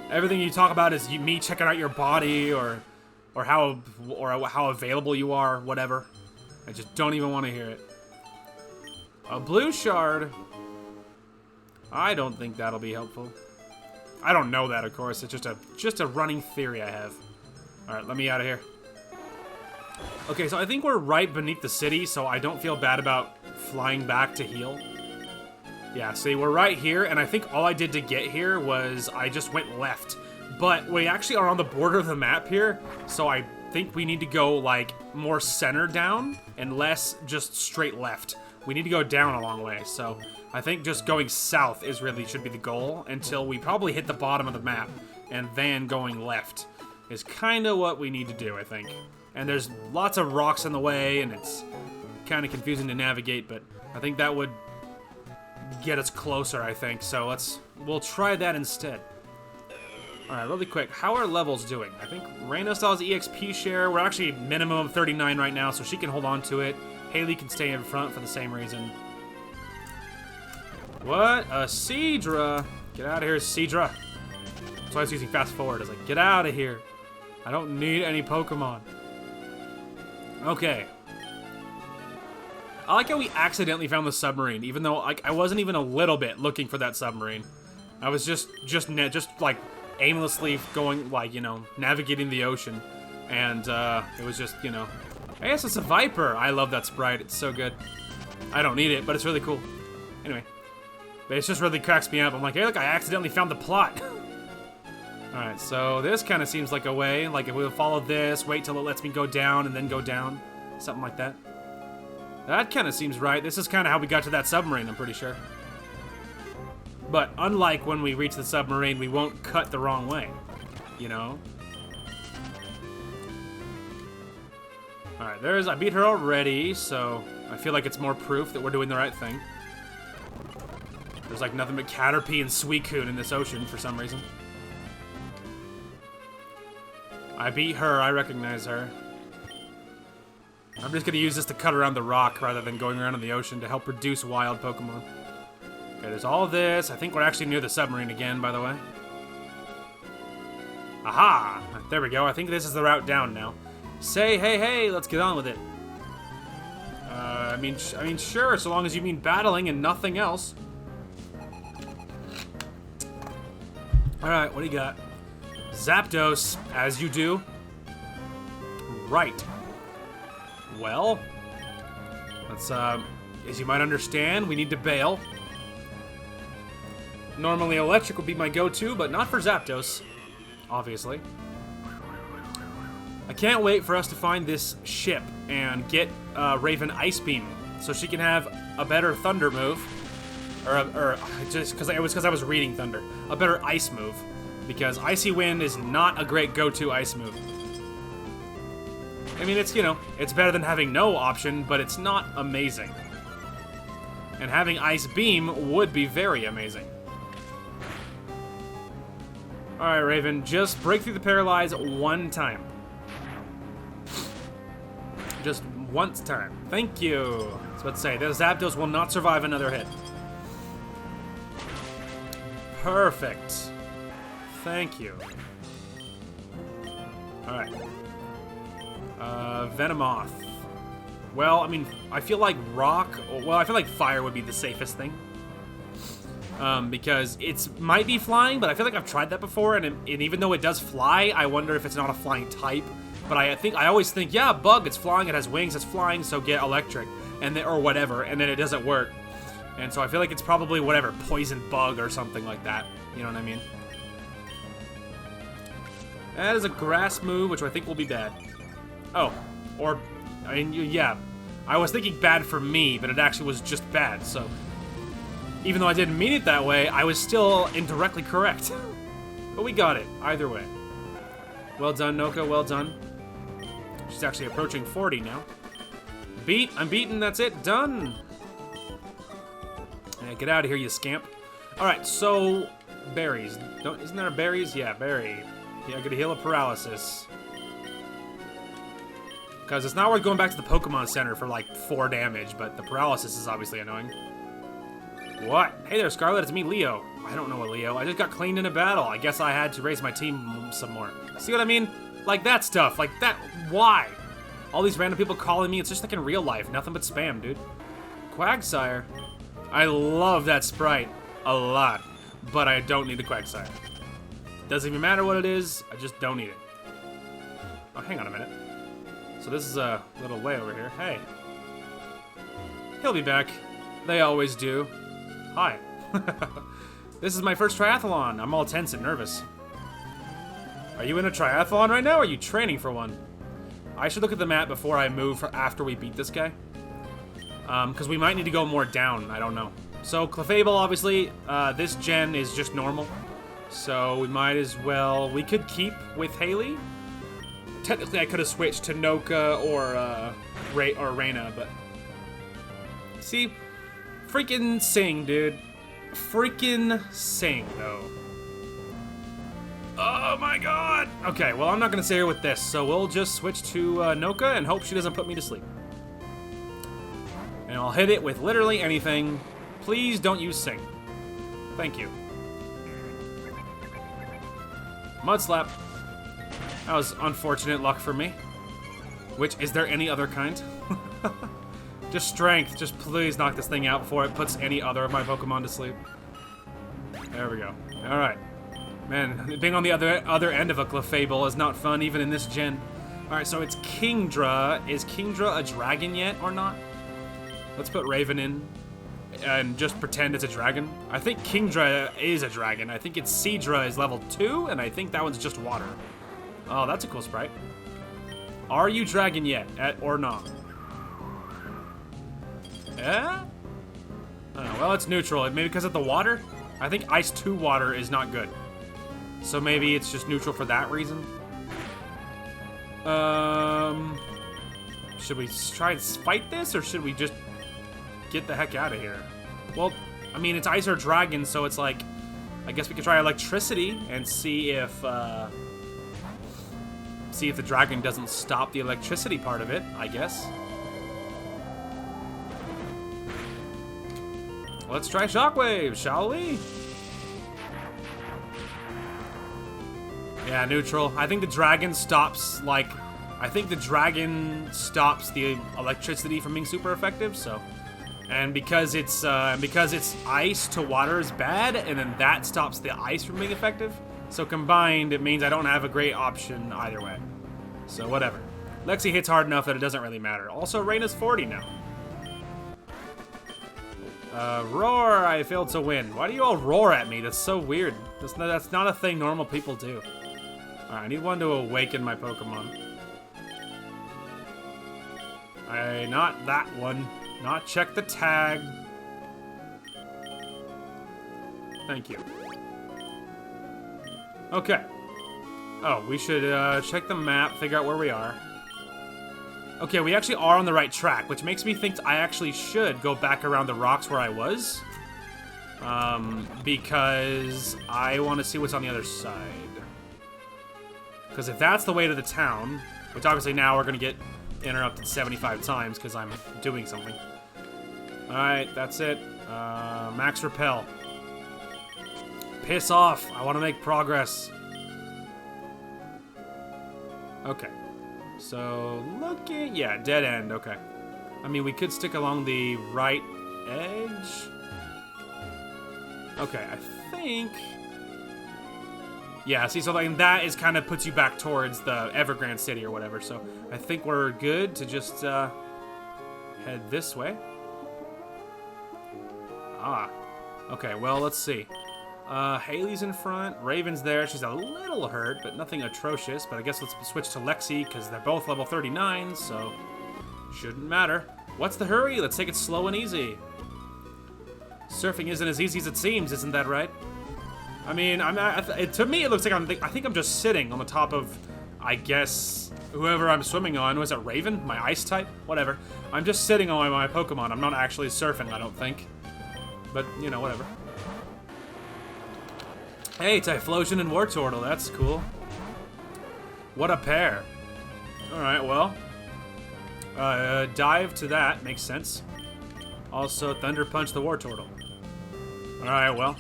Everything you talk about is me checking out your body or how available you are, whatever. I just don't even want to hear it. A blue shard. I don't think that'll be helpful. I don't know that, of course. It's just a running theory I have. All right, let me out of here. Okay, so I think we're right beneath the city, so I don't feel bad about flying back to heal. Yeah, see, we're right here, and I think all I did to get here was I just went left. But we actually are on the border of the map here, so I think we need to go, like, more center down and less just straight left. We need to go down a long way, so I think just going south is really should be the goal until we probably hit the bottom of the map, and then going left is kind of what we need to do, I think. And there's lots of rocks in the way, and it's kind of confusing to navigate, but I think that would get us closer, I think. So we'll try that instead. All right, really quick, how are levels doing? I think Reyna still has EXP share. We're actually minimum of 39 right now, so she can hold on to it. Haley can stay in front for the same reason. What? A Seadra. Get out of here, Seadra. That's why I was using fast forward. It's like, get out of here. I don't need any Pokemon. Okay. I like how we accidentally found the submarine, even though like I wasn't even a little bit looking for that submarine. I was just like aimlessly going, like, you know, navigating the ocean, and it was just, you know, I guess it's a Viper. I love that sprite. It's so good. I don't need it, but it's really cool. Anyway, but it just really cracks me up. I'm like, hey, look, I accidentally found the plot. All right, so this kind of seems like a way. Like if we'll follow this, wait till it lets me go down, and then go down, something like that. That kind of seems right. This is kind of how we got to that submarine, I'm pretty sure. But unlike when we reach the submarine, we won't cut the wrong way, you know? Alright, I beat her already, so I feel like it's more proof that we're doing the right thing. There's like nothing but Caterpie and Suicune in this ocean for some reason. I beat her, I recognize her. I'm just gonna use this to cut around the rock rather than going around in the ocean to help reduce wild Pokemon. Okay, there's all this. I think we're actually near the submarine again, by the way. Aha! There we go. I think this is the route down now. Say, hey, hey, let's get on with it. I mean, sure, so long as you mean battling and nothing else. Alright, what do you got? Zapdos, as you do. Right. Well, let's, as you might understand, we need to bail. Normally electric would be my go-to, but not for Zapdos, obviously. I can't wait for us to find this ship and get Raven Ice Beam so she can have a better Thunder move. Or just because it was because I was reading Thunder. A better Ice move. Because Icy Wind is not a great go-to Ice move. I mean, it's, you know, it's better than having no option, but it's not amazing. And having Ice Beam would be very amazing. Alright, Raven, just break through the Paralyze one time. Just once time. Thank you. I was about to say, the Zapdos will not survive another hit. Perfect. Thank you. Alright. Venomoth. Well, I mean, I feel like rock... Well, I feel like fire would be the safest thing. Because it might be flying, but I feel like I've tried that before, and even though it does fly, I wonder if it's not a flying type. But I always think, yeah, bug, it's flying, it has wings, it's flying, so get electric, and then, or whatever, and then it doesn't work. And so I feel like it's probably whatever, poison bug or something like that. You know what I mean? That is a grass move, which I think will be bad. Oh, or, I mean, yeah. I was thinking bad for me, but it actually was just bad, so... Even though I didn't mean it that way, I was still indirectly correct. But we got it, either way. Well done, Noka, well done. She's actually approaching 40 now. Beat, I'm beaten, that's it, done! Yeah, get out of here, you scamp. Alright, so... Berries. Isn't there berries? Yeah, berry. Yeah, I gotta heal a paralysis. Because it's not worth going back to the Pokemon Center for like 4 damage, but the paralysis is obviously annoying. What? Hey there, Scarlet, it's me, Leo. I don't know a Leo. I just got cleaned in a battle. I guess I had to raise my team some more. See what I mean? Like that stuff. Like that. Why? All these random people calling me. It's just like in real life. Nothing but spam, dude. Quagsire. I love that sprite a lot, but I don't need the Quagsire. doesn't even matter what it is. I just don't eat it. Oh, hang on a minute. So this is a little way over here. Hey. He'll be back. They always do. Hi. This is my first triathlon. I'm all tense and nervous. Are you in a triathlon right now, or are you training for one? I should look at the map before I move for after we beat this guy. Because we might need to go more down. I don't know. So, Clefable, obviously, this gen is just normal. So, we might as well... We could keep with Haley. Technically, I could have switched to Noka or Reyna, but... See? Freaking sing, dude. Freaking sing, though. Oh my god! Okay, well, I'm not gonna stay here with this, so we'll just switch to Noka and hope she doesn't put me to sleep. And I'll hit it with literally anything. Please don't use sing. Thank you. Mud slap. That was unfortunate luck for me. Which, is there any other kind? Just strength. Just please knock this thing out before it puts any other of my Pokemon to sleep. There we go. Alright. Man, being on the other end of a Clefable is not fun, even in this gen. Alright, so it's Kingdra. Is Kingdra a dragon yet, or not? Let's put Raven in and just pretend it's a dragon. I think Kingdra is a dragon. I think its Seadra is level 2, and I think that one's just water. Oh, that's a cool sprite. Are you dragon yet, or not? Eh? I don't know. Well, it's neutral. Maybe because of the water? I think Ice 2 water is not good. So maybe it's just neutral for that reason? Should we try and fight this, or should we just get the heck out of here? Well, I mean, it's Ice or Dragon, so it's like... I guess we could try Electricity and see if the dragon doesn't stop the electricity part of it, I guess. Let's try Shockwave, shall we? Yeah, neutral. I think the dragon stops, like... I think the dragon stops the electricity from being super effective, so... And because it's ice to water is bad, and then that stops the ice from being effective. So combined, it means I don't have a great option either way. So whatever. Lexi hits hard enough that it doesn't really matter. Also, Reyna's 40 now. Roar, I failed to win. Why do you all roar at me? That's so weird. That's not a thing normal people do. Alright, I need one to awaken my Pokemon. Not that one. Not check the tag. Thank you. Okay. Oh, we should check the map, figure out where we are. Okay, we actually are on the right track, which makes me think I actually should go back around the rocks where I was. Because I want to see what's on the other side. Because if that's the way to the town, which obviously now we're going to get interrupted 75 times because I'm doing something. Alright, that's it. Max Repel. Piss off. I want to make progress. Okay. So, looking... Yeah, dead end. Okay. I mean, we could stick along the right edge. Okay, I think... Yeah, see, so like that is kind of puts you back towards the Evergrande City or whatever. So I think we're good to just head this way. Ah. Okay, well, let's see. Haley's in front. Raven's there. She's a little hurt, but nothing atrocious. But I guess let's switch to Lexi, because they're both level 39, so shouldn't matter. What's the hurry? Let's take it slow and easy. Surfing isn't as easy as it seems, isn't that right? I mean, to me, it looks like I think I'm just sitting on the top of, I guess, whoever I'm swimming on. Was it Raven? My ice type? Whatever. I'm just sitting on my Pokemon. I'm not actually surfing, I don't think. But, you know, whatever. Hey, Typhlosion and Wartortle. That's cool. What a pair. Alright, well. Dive to that. Makes sense. Also, Thunder Punch the Wartortle. Alright, well.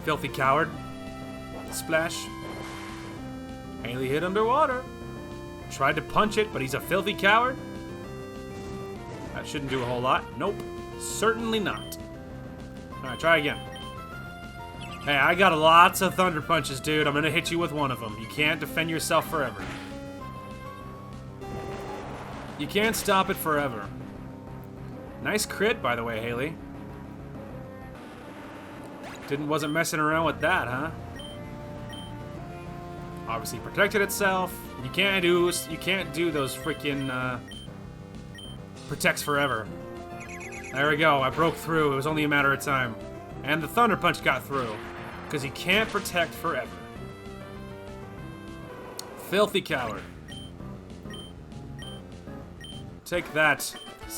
Filthy coward. Splash. Haley hit underwater. Tried to punch it, but he's a filthy coward. That shouldn't do a whole lot. Nope. Certainly not. Alright, try again. Hey, I got lots of thunder punches, dude. I'm gonna hit you with one of them. You can't defend yourself forever. You can't stop it forever. Nice crit, by the way, Haley. Wasn't messing around with that, huh? Obviously protected itself. You can't do those freaking protects forever. There we go. I broke through. It was only a matter of time. And the Thunder Punch got through. Because you can't protect forever. Filthy coward. Take that.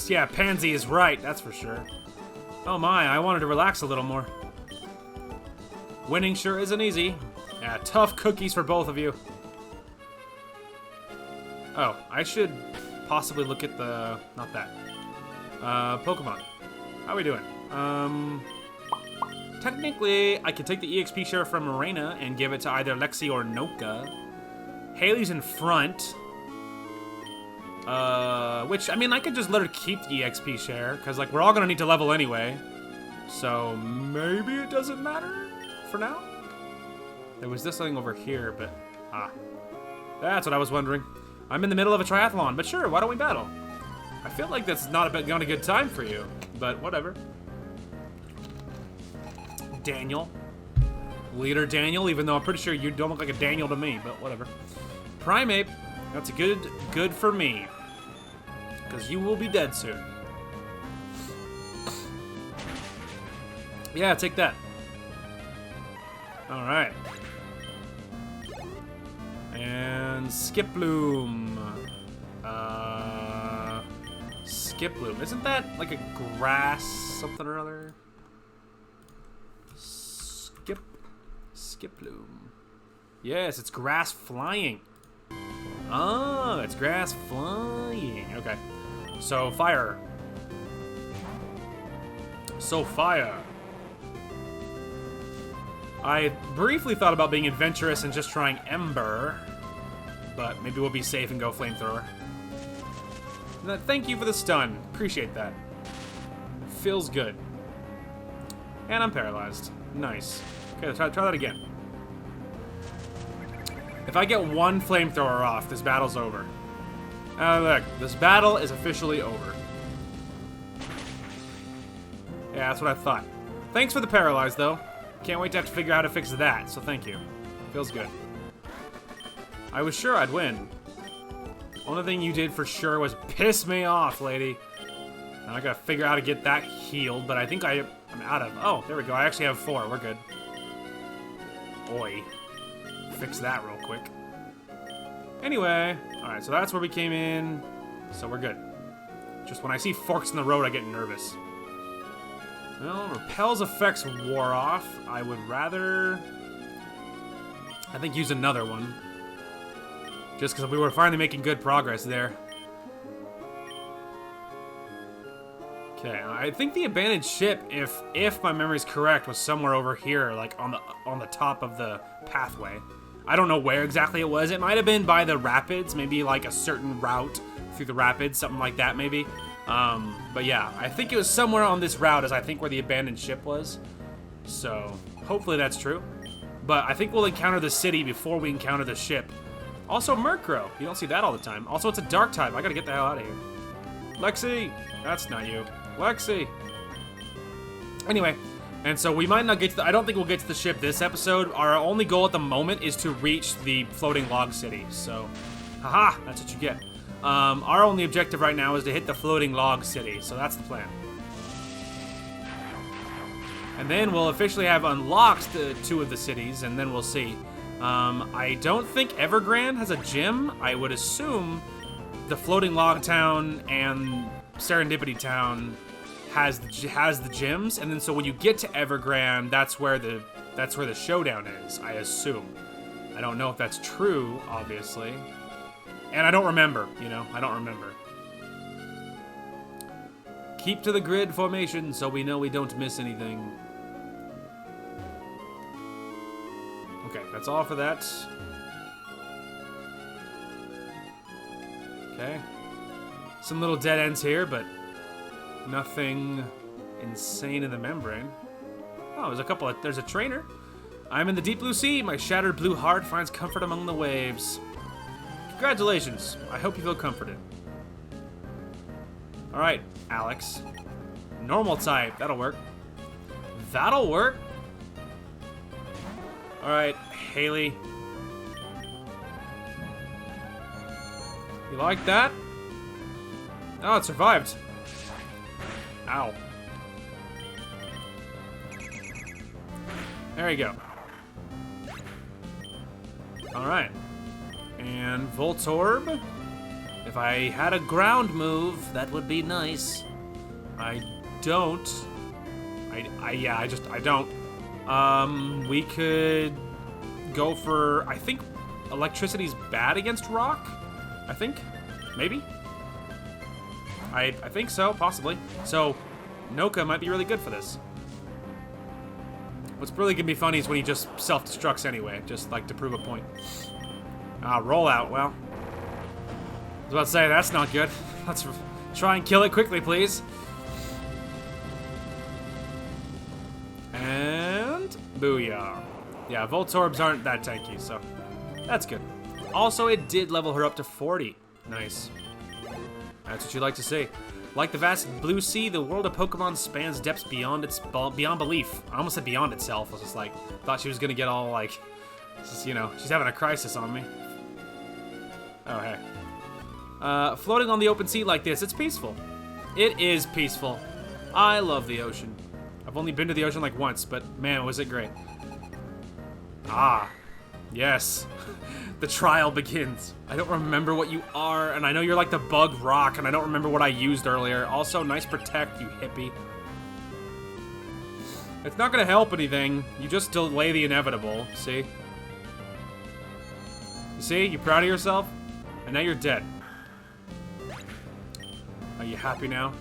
Yeah, Pansy is right, that's for sure. Oh my, I wanted to relax a little more. Winning sure isn't easy. Yeah, tough cookies for both of you. Oh, I should possibly look at the... not that. Pokemon. How are we doing? Technically, I could take the EXP share from Morena and give it to either Lexi or Noka. Haley's in front. Which, I mean, I could just let her keep the EXP share, because, like, we're all gonna need to level anyway. So, maybe it doesn't matter for now? There was this thing over here, but... ah. That's what I was wondering. I'm in the middle of a triathlon, but sure, why don't we battle? I feel like that's not a good time for you, but whatever. Daniel. Leader Daniel, even though I'm pretty sure you don't look like a Daniel to me, but whatever. Primate. That's a good for me. Because you will be dead soon. Yeah, take that. Alright. And Skiploom. Skiploom. Isn't that like a grass something or other? Skiploom. Yes, it's grass flying. Oh, it's grass flying. Okay. So, fire. I briefly thought about being adventurous and just trying Ember, but maybe we'll be safe and go Flamethrower. Thank you for the stun. Appreciate that. Feels good. And I'm paralyzed. Nice. Okay, let's try that again. If I get one Flamethrower off, this battle's over. Look, this battle is officially over. Yeah, that's what I thought. Thanks for the paralyze, though. Can't wait to have to figure out how to fix that, so thank you. Feels good. I was sure I'd win. Only thing you did for sure was piss me off, lady. Now I gotta figure out how to get that healed, but I think I'm out of... oh, there we go. I actually have 4. We're good. Oi. Fix that real quick. Anyway, alright, so that's where we came in. So we're good. Just when I see forks in the road, I get nervous. Well, Repel's effects wore off. I would rather... I think use another one. Just because we were finally making good progress there. Okay, I think the abandoned ship, if my memory's correct, was somewhere over here, like on the top of the pathway. I don't know where exactly it was. It might have been by the rapids, maybe like a certain route through the rapids, something like that maybe. But yeah, I think it was somewhere on this route is I think where the abandoned ship was. So, hopefully that's true. But I think we'll encounter the city before we encounter the ship. Also, Murkrow. You don't see that all the time. Also, it's a dark type. I gotta get the hell out of here. Lexi! That's not you. Lexi! Anyway, and so we might not get to the... I don't think we'll get to the ship this episode. Our only goal at the moment is to reach the floating log city. So, haha, that's what you get. Our only objective right now is to hit the floating log city. So that's the plan. And then we'll officially have unlocked the 2 of the cities, and then we'll see. I don't think Evergrande has a gym. I would assume the floating log town and Serendipity town has the gyms, and then so when you get to Evergrande, that's where the showdown is. I assume. I don't know if that's true, obviously, and I don't remember. You know, I don't remember. Keep to the grid formation so we know we don't miss anything. Okay, that's all for that. Okay. Some little dead ends here, but nothing insane in the membrane. Oh, there's a trainer. I'm in the deep blue sea. My shattered blue heart finds comfort among the waves. Congratulations. I hope you feel comforted. Alright, Alex. Normal type. That'll work. That'll work. Alright, Haley. You like that? Oh, it survived. Ow. There you go. Alright. And Voltorb. If I had a ground move, that would be nice. I don't. I don't. We could go for, I think electricity's bad against rock? I think? Maybe? I think so, possibly. So, Noka might be really good for this. What's really gonna be funny is when he just self-destructs anyway, just like to prove a point. Roll out, well. I was about to say, that's not good. Let's try and kill it quickly, please. And booyah. Yeah, Voltorbs aren't that tanky, so that's good. Also, it did level her up to 40. Nice. That's what you like to see. Like the vast blue sea, the world of Pokemon spans depths beyond belief. I almost said beyond itself. I was just like, thought she was gonna get all like, just, you know, she's having a crisis on me. Oh, hey. Floating on the open sea like this, it's peaceful. It is peaceful. I love the ocean. I've only been to the ocean like once, but man, was it great. Ah, yes. The trial begins. I don't remember what you are, and I know you're like the bug rock, and I don't remember what I used earlier. Also, nice protect, you hippie. It's not gonna help anything. You just delay the inevitable, see? You see? You proud of yourself? And now you're dead. Are you happy now?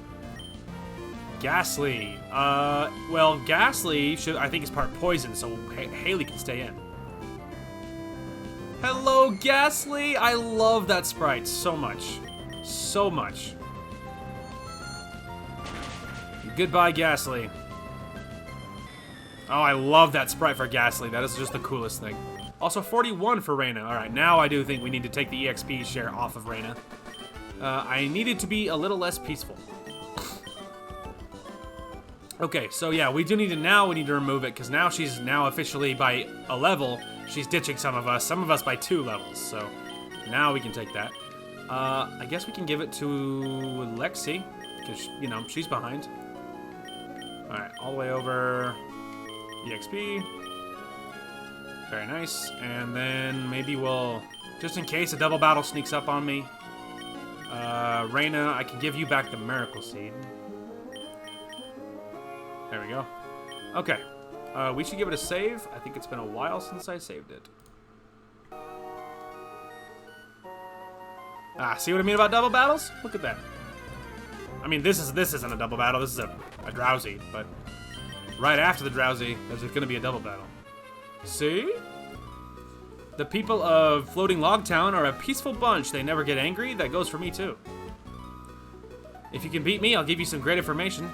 Ghastly. Well, Ghastly should, I think, is part poison, so Haley can stay in. Hello, Ghastly! I love that sprite so much. So much. Goodbye, Ghastly. Oh, I love that sprite for Ghastly. That is just the coolest thing. Also, 41 for Reyna. Alright, now I do think we need to take the EXP share off of Reyna. I needed to be a little less peaceful. Okay, so yeah, we need to remove it, because now she's now officially by a level, she's ditching some of us by 2 levels, so now we can take that. I guess we can give it to Lexi, because, you know, she's behind. Alright, all the way over, EXP. Very nice, and then maybe we'll, just in case a double battle sneaks up on me, Reyna, I can give you back the Miracle Seed. There we go. Okay. We should give it a save. I think it's been a while since I saved it. See what I mean about double battles? Look at that. I mean, this isn't a double battle. This is a drowsy, but right after the drowsy, there's going to be a double battle. See? The people of Floating Log Town are a peaceful bunch. They never get angry. That goes for me, too. If you can beat me, I'll give you some great information.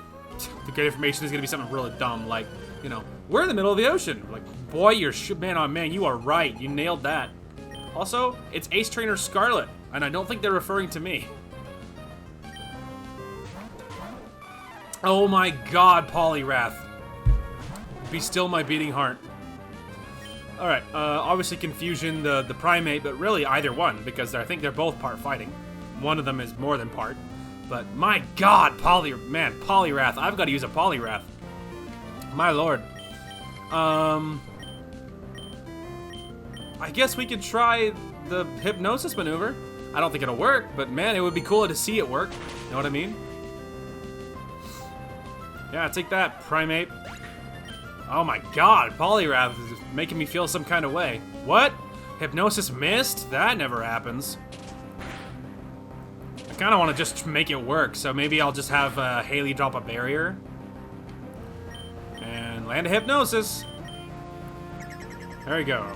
The great information is going to be something really dumb, like, you know, we're in the middle of the ocean. Like, boy, you're man, oh man, you are right. You nailed that. Also, it's Ace Trainer Scarlet, and I don't think they're referring to me. Oh my god, Poliwrath. Be still my beating heart. Alright, obviously Confusion, the Primate, but really either one, because I think they're both part fighting. One of them is more than part. But my god, Poliwrath. I've got to use a Poliwrath. My lord. I guess we could try the hypnosis maneuver. I don't think it'll work, but man, it would be cool to see it work. You know what I mean? Yeah, take that, Primate. Oh my god, Poliwrath is making me feel some kind of way. What? Hypnosis missed? That never happens. I kind of want to just make it work, so maybe I'll just have Haley drop a barrier. And land a hypnosis. There we go.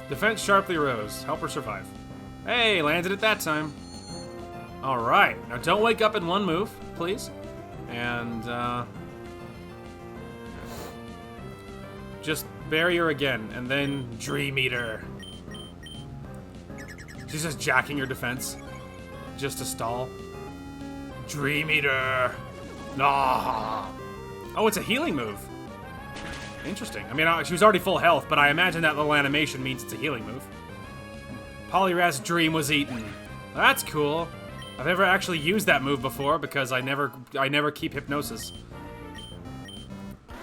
Defense sharply rose. Help her survive. Hey, landed it that time. Alright, now don't wake up in one move, please. And, just Barrier again, and then Dream Eater. She's just jacking your defense. Just to stall. Dream Eater. Nah. Oh, it's a healing move. Interesting. I mean, she was already full health, but I imagine that little animation means it's a healing move. Poliwrath's dream was eaten. That's cool. I've never actually used that move before because I never keep hypnosis.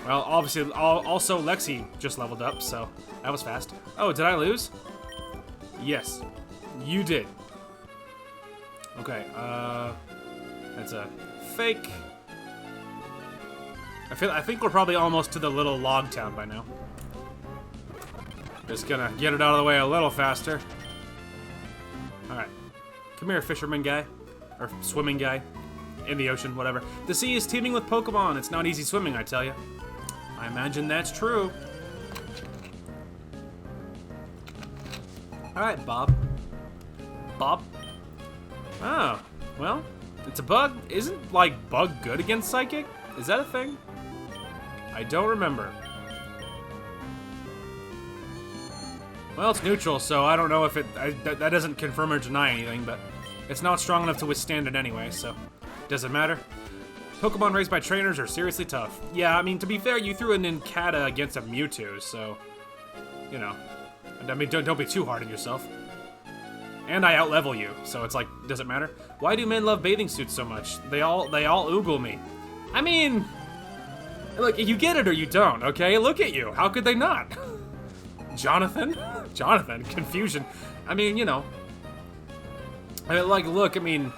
Well, obviously, also Lexi just leveled up, so that was fast. Oh, did I lose? Yes, you did. Okay, that's a fake. I think we're probably almost to the little log town by now. Just gonna get it out of the way a little faster. Alright. Come here, fisherman guy. Or swimming guy. In the ocean, whatever. The sea is teeming with Pokemon. It's not easy swimming, I tell you. I imagine that's true. Alright, Bob. Bob? Oh, well, it's a bug. Isn't, like, bug good against Psychic? Is that a thing? I don't remember. Well, it's neutral, so I don't know if it... that doesn't confirm or deny anything, but it's not strong enough to withstand it anyway, so... Doesn't matter. Pokemon raised by trainers are seriously tough. Yeah, I mean, to be fair, you threw an Incada against a Mewtwo, so... You know. I mean, don't be too hard on yourself. And I outlevel you, so it's like, does it matter? Why do men love bathing suits so much? They all oogle me. I mean... Look, you get it or you don't, okay? Look at you. How could they not? Jonathan? Jonathan? Confusion. I mean, you know. Like, look, I mean,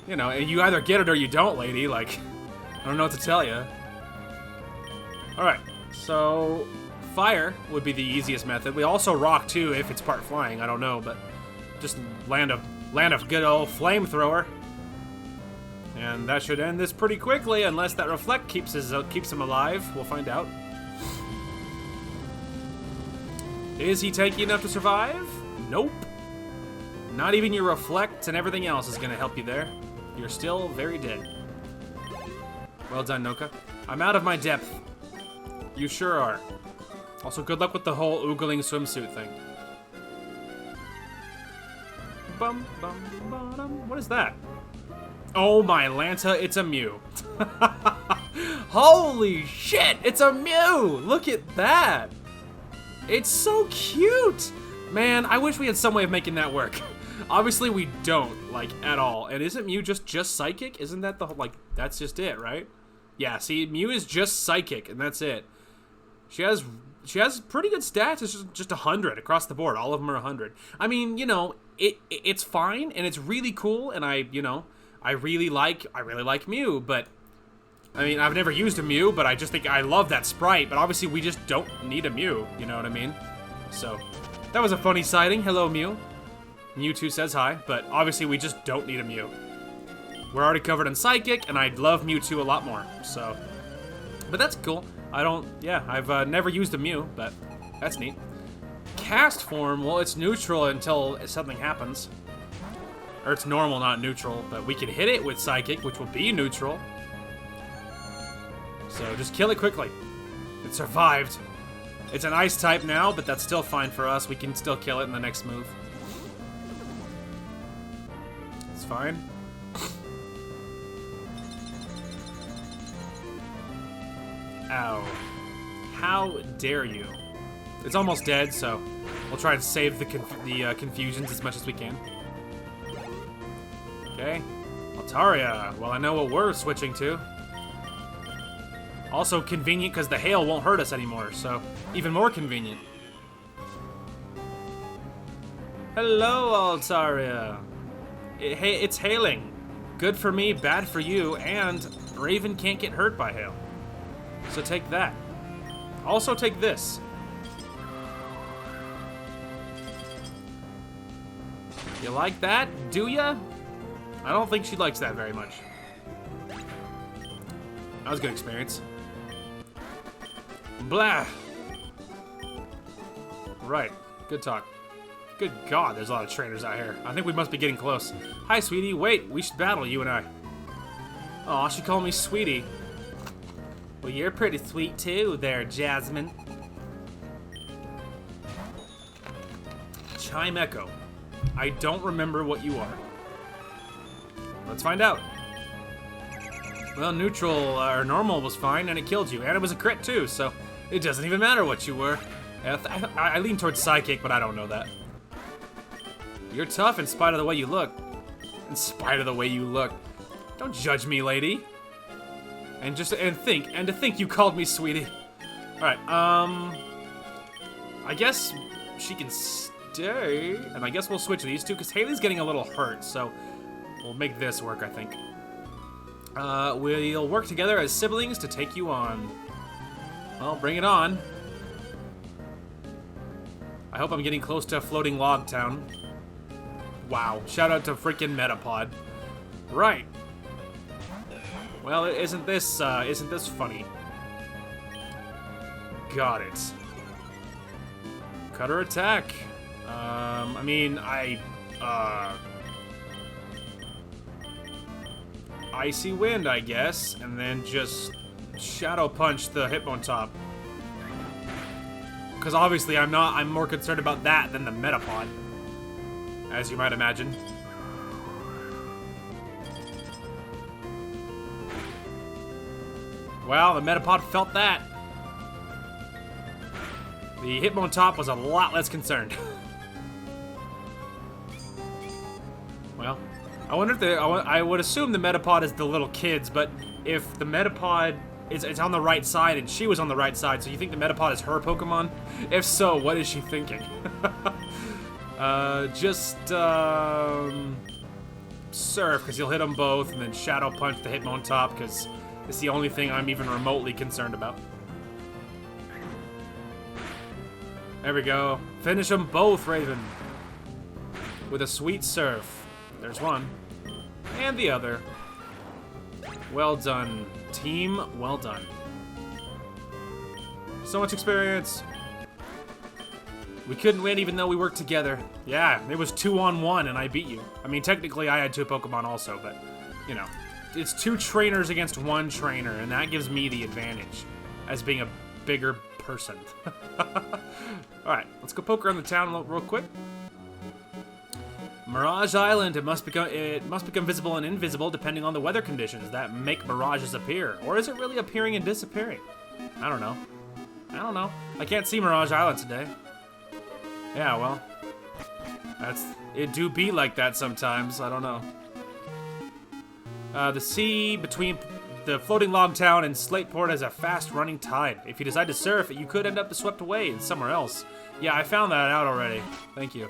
you know, you either get it or you don't, lady. Like, I don't know what to tell you. Alright, so fire would be the easiest method. We also rock, too, if it's part flying. I don't know, but just land a good old flamethrower. And that should end this pretty quickly, unless that reflect keeps him alive. We'll find out. Is he tanky enough to survive? Nope. Not even your reflect and everything else is gonna help you there. You're still very dead. Well done, Noka. I'm out of my depth. You sure are. Also, good luck with the whole oogling swimsuit thing. Bum, bum, bum. What is that? Oh my Lanta, it's a Mew. Holy shit, it's a Mew! Look at that! It's so cute! Man, I wish we had some way of making that work. Obviously we don't, like, at all. And isn't Mew just Psychic? Isn't that the, like, that's just it, right? Yeah, see, Mew is just Psychic, and that's it. She has pretty good stats. It's just 100 across the board. All of them are 100. I mean, you know, it's fine, and it's really cool, and I really like Mew, but I mean, I've never used a Mew, but I just think I love that sprite, but obviously we just don't need a Mew, you know what I mean? So, that was a funny sighting. Hello, Mew. Mewtwo says hi, but obviously we just don't need a Mew. We're already covered in Psychic, and I love Mewtwo a lot more, so. But that's cool. I've never used a Mew, but that's neat. Cast form, well, it's neutral until something happens. Or it's normal, not neutral, but we can hit it with Psychic, which will be neutral. So just kill it quickly. It survived. It's an ice type now, but that's still fine for us. We can still kill it in the next move. It's fine. Ow. How dare you? It's almost dead, so we'll try and save the confusions as much as we can. Okay. Altaria. Well, I know what we're switching to. Also convenient because the hail won't hurt us anymore, so even more convenient. Hello, Altaria. Hey, it's hailing. Good for me, bad for you, and Raven can't get hurt by hail. So take that. Also take this. You like that, do ya? I don't think she likes that very much. That was a good experience. Blah. Right. Good talk. Good God, there's a lot of trainers out here. I think we must be getting close. Hi, sweetie. Wait, we should battle, you and I. Aw, she called me sweetie. Well, you're pretty sweet too there, Jasmine. Time Echo. I don't remember what you are. Let's find out. Well, neutral or normal was fine, and it killed you, and it was a crit too, so it doesn't even matter what you were. I lean towards psychic, but I don't know that. You're tough in spite of the way you look. In spite of the way you look. Don't judge me, lady. And to think you called me sweetie. All right, I guess she can stay, and I guess we'll switch these two because Haley's getting a little hurt, so we'll make this work, I think. We'll work together as siblings to take you on. Well, bring it on. I hope I'm getting close to Floating Log Town. Wow, shout out to freaking Metapod. Right. Well, isn't this funny? Got it. Cutter attack. I mean, Icy Wind, I guess, and then just Shadow Punch the Hitmontop. Because obviously I'm more concerned about that than the Metapod, as you might imagine. Well, the Metapod felt that. The Hitmontop was a lot less concerned. Well, I wonder if I would assume the Metapod is the little kids, but if the Metapod it's on the right side and she was on the right side, so you think the Metapod is her Pokemon? If so, what is she thinking? Surf, because you'll hit them both, and then Shadow Punch the Hitmontop, because it's the only thing I'm even remotely concerned about. There we go. Finish them both, Raven. With a sweet Surf. There's one. And the other. Well done, team. Well done. So much experience. We couldn't win even though we worked together. Yeah, it was 2-on-1 and I beat you. I mean, technically I had 2 Pokemon also, but, you know. It's 2 trainers against 1 trainer, and that gives me the advantage as being a bigger person. Alright, let's go poke around the town real quick. Mirage Island, it must become visible and invisible depending on the weather conditions that make mirages appear. Or is it really appearing and disappearing? I don't know. I can't see Mirage Island today. Yeah, well, it do be like that sometimes. I don't know. The sea between the Floating Log Town and Slateport has a fast-running tide. If you decide to surf, you could end up swept away in somewhere else. Yeah, I found that out already. Thank you.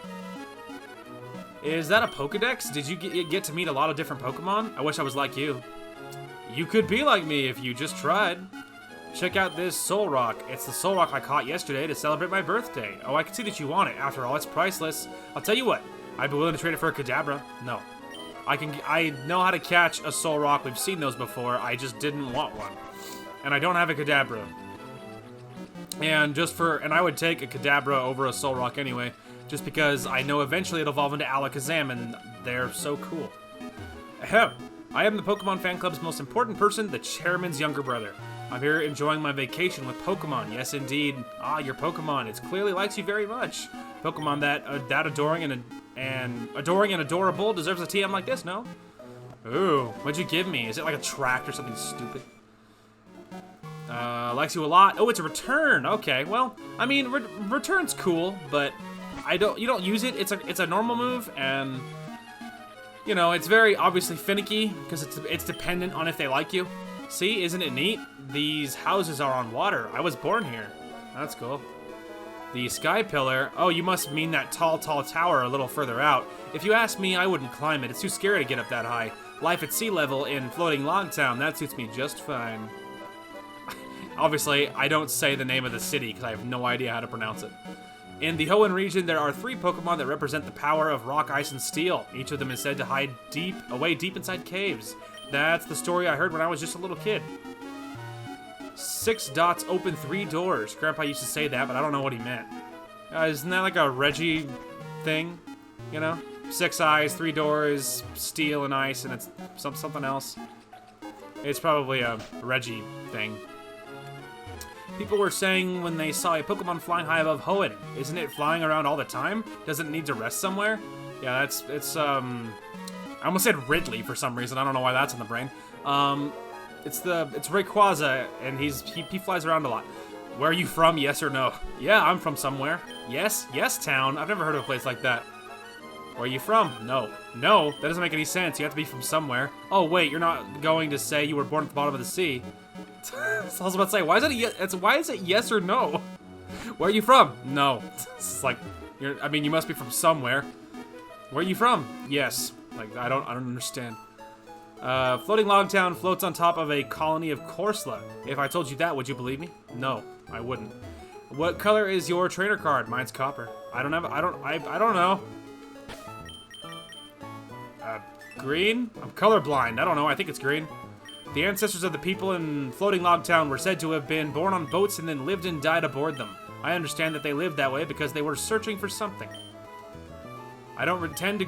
Is that a Pokedex? Did you get to meet a lot of different Pokemon? I wish I was like you. You could be like me if you just tried. Check out this Soul Rock. It's the Soul Rock I caught yesterday to celebrate my birthday. Oh, I can see that you want it. After all, it's priceless. I'll tell you what. I'd be willing to trade it for a Kadabra. No. I know how to catch a Soul Rock. We've seen those before. I just didn't want one. And I don't have a Kadabra. And I would take a Kadabra over a Soul Rock anyway. Just because I know eventually it'll evolve into Alakazam, and they're so cool. Ahem. I am the Pokemon Fan Club's most important person, the chairman's younger brother. I'm here enjoying my vacation with Pokemon. Yes, indeed. Ah, your Pokemon. It clearly likes you very much. Pokemon that adoring and adorable deserves a TM like this, no? Ooh, what'd you give me? Is it like a tract or something stupid? Likes you a lot. Oh, it's a return. Okay, well, I mean, return's cool, but you don't use it. It's a normal move, and you know, it's very obviously finicky because it's dependent on if they like you. See, isn't it neat? These houses are on water. I was born here. That's cool. The Sky Pillar. Oh, you must mean that tall tower a little further out. If you ask me, I wouldn't climb it. It's too scary to get up that high. Life at sea level in Floating Log Town, that suits me just fine. Obviously, I don't say the name of the city because I have no idea how to pronounce it. In the Hoenn region, there are 3 Pokemon that represent the power of rock, ice, and steel. Each of them is said to hide away deep inside caves. That's the story I heard when I was just a little kid. 6 dots open 3 doors. Grandpa used to say that, but I don't know what he meant. Isn't that like a Reggie thing? You know? 6 eyes, 3 doors, steel and ice, and it's something else. It's probably a Reggie thing. People were saying when they saw a Pokemon flying high above Hoenn. Isn't it flying around all the time? Doesn't it need to rest somewhere? Yeah, it's I almost said Ridley for some reason. I don't know why that's in the brain. It's Rayquaza, and he flies around a lot. Where are you from? Yes or no? Yeah, I'm from somewhere. Yes, town. I've never heard of a place like that. Where are you from? No. No, that doesn't make any sense. You have to be from somewhere. Oh, wait, you're not going to say you were born at the bottom of the sea. So I was about to say, why is it yes or no? Where are you from? No. It's like, you must be from somewhere. Where are you from? Yes. Like, I don't understand. Floating log town floats on top of a colony of Corsola. If I told you that, would you believe me? No, I wouldn't. What color is your trainer card? Mine's copper. I don't know. Green? I'm colorblind. I don't know. I think it's green. The ancestors of the people in Floating Log Town were said to have been born on boats and then lived and died aboard them. I understand that they lived that way because they were searching for something. I don't intend to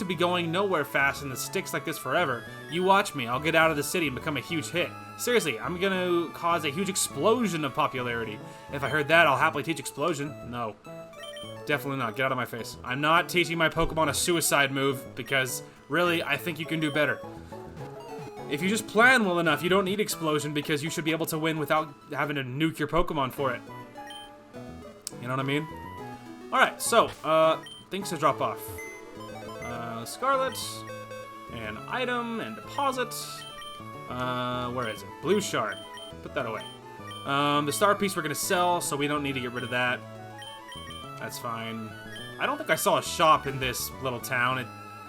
be going nowhere fast in the sticks like this forever. You watch me. I'll get out of the city and become a huge hit. Seriously, I'm gonna cause a huge explosion of popularity. If I heard that, I'll happily teach explosion. No. Definitely not. Get out of my face. I'm not teaching my Pokemon a suicide move because, really, I think you can do better. If you just plan well enough, you don't need explosion because you should be able to win without having to nuke your Pokemon for it. You know what I mean? Alright, so, things to drop off. Scarlet, and item, and deposit. Where is it? Blue Shard. Put that away. The Star Piece we're gonna sell, so we don't need to get rid of that. That's fine. I don't think I saw a shop in this little town,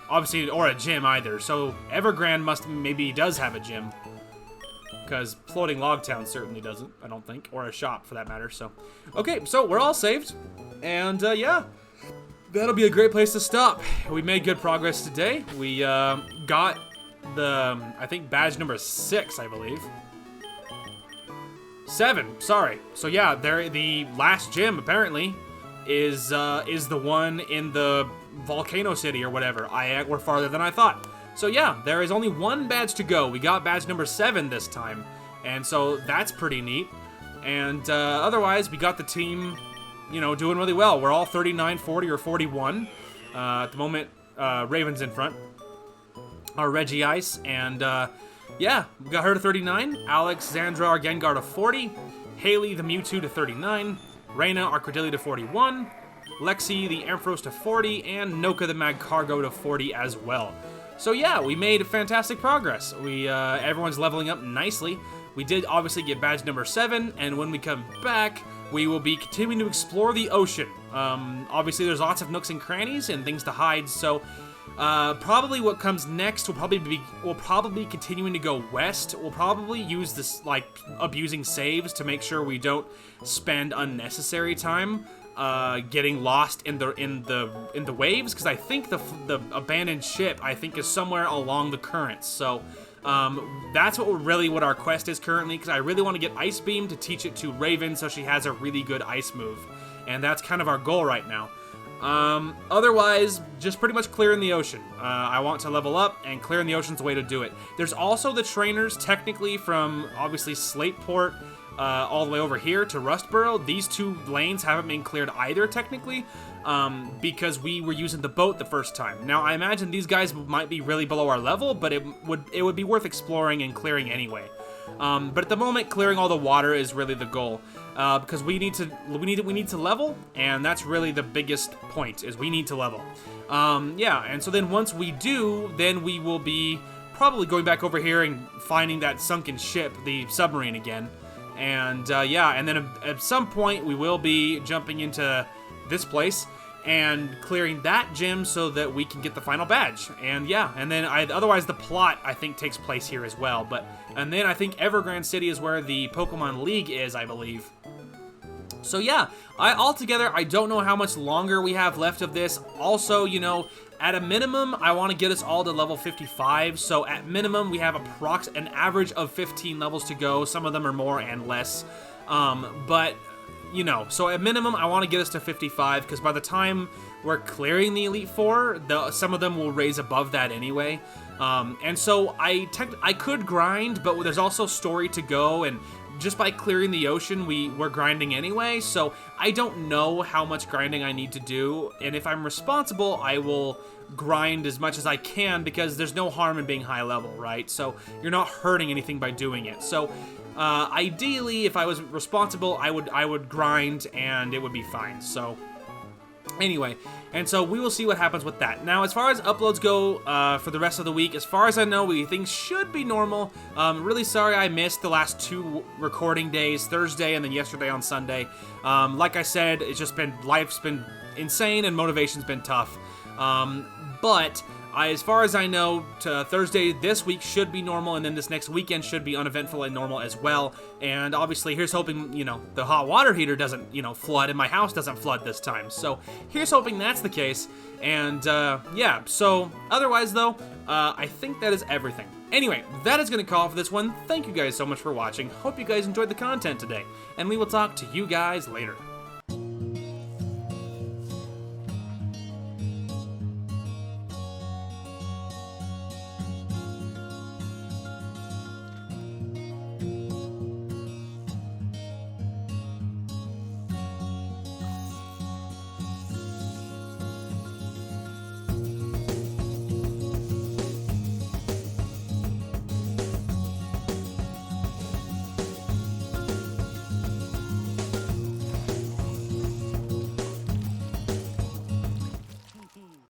obviously, or a gym either. So Evergrande maybe does have a gym, because Floating Log Town certainly doesn't, I don't think, or a shop for that matter. So, okay, so we're all saved, and yeah, that'll be a great place to stop. We made good progress today. We got the, I think, badge number 6, I believe. 7, sorry. So yeah, the last gym apparently is the one in the Volcano City or whatever. We're farther than I thought. So yeah, there is only one badge to go. We got badge number 7 this time, and so that's pretty neat. And otherwise, we got the team, doing really well. We're all 39, 40, or 41. At the moment, Raven's in front. Our Reggie Ice, and yeah, we got her to 39. Alex, Xandra, our Gengar to 40. Haley, the Mewtwo to 39. Reyna, our Cordilli to 41, Lexi, the Ampharos to 40, and Noka, the Magcargo to 40 as well. So yeah, we made fantastic progress. Everyone's leveling up nicely. We did obviously get badge number 7, and when we come back, we will be continuing to explore the ocean. Obviously there's lots of nooks and crannies and things to hide, so probably what comes next will probably continuing to go west. We'll probably use this, like, abusing saves to make sure we don't spend unnecessary time getting lost in the waves, because I think the abandoned ship, I think, is somewhere along the currents. So that's what our quest is currently, because I really want to get Ice Beam to teach it to Raven so she has a really good ice move, and that's kind of our goal right now. Otherwise, just pretty much clearing the ocean. I want to level up, and clearing the ocean's the way to do it. There's also the trainers, technically, from, obviously, Slateport, all the way over here to Rustboro. These 2 lanes haven't been cleared either, technically, because we were using the boat the first time. Now, I imagine these guys might be really below our level, but it would be worth exploring and clearing anyway. But at the moment, clearing all the water is really the goal. Because we need to level, and that's really the biggest point, is we need to level. Yeah, and so then once we do, then we will be probably going back over here and finding that sunken ship, the submarine again. And yeah, and then at some point we will be jumping into this place and clearing that gym so that we can get the final badge. And yeah, and then otherwise the plot, I think, takes place here as well. And then I think Evergrande City is where the Pokemon League is, I believe. So yeah, altogether, I don't know how much longer we have left of this. Also, at a minimum, I want to get us all to level 55. So at minimum, we have an average of 15 levels to go. Some of them are more and less. But, so at minimum, I want to get us to 55, because by the time we're clearing the Elite Four, some of them will raise above that anyway. And so I could grind, but there's also story to go, and just by clearing the ocean, we're grinding anyway, so I don't know how much grinding I need to do, and if I'm responsible, I will grind as much as I can, because there's no harm in being high level, right? So you're not hurting anything by doing it. So ideally, if I was responsible, I would grind, and it would be fine. So anyway, and so we will see what happens with that. Now, as far as uploads go for the rest of the week, as far as I know, things should be normal. Really sorry I missed the last 2 recording days, Thursday and then yesterday on Sunday. Like I said, it's just been, life's been insane and motivation's been tough. But as far as I know, Thursday this week should be normal, and then this next weekend should be uneventful and normal as well. And obviously, here's hoping, you know, the hot water heater doesn't, you know, flood, and my house doesn't flood this time. So here's hoping that's the case. And yeah, so otherwise though, I think that is everything. Anyway, that is going to call for this one. Thank you guys so much for watching. Hope you guys enjoyed the content today, and we will talk to you guys later.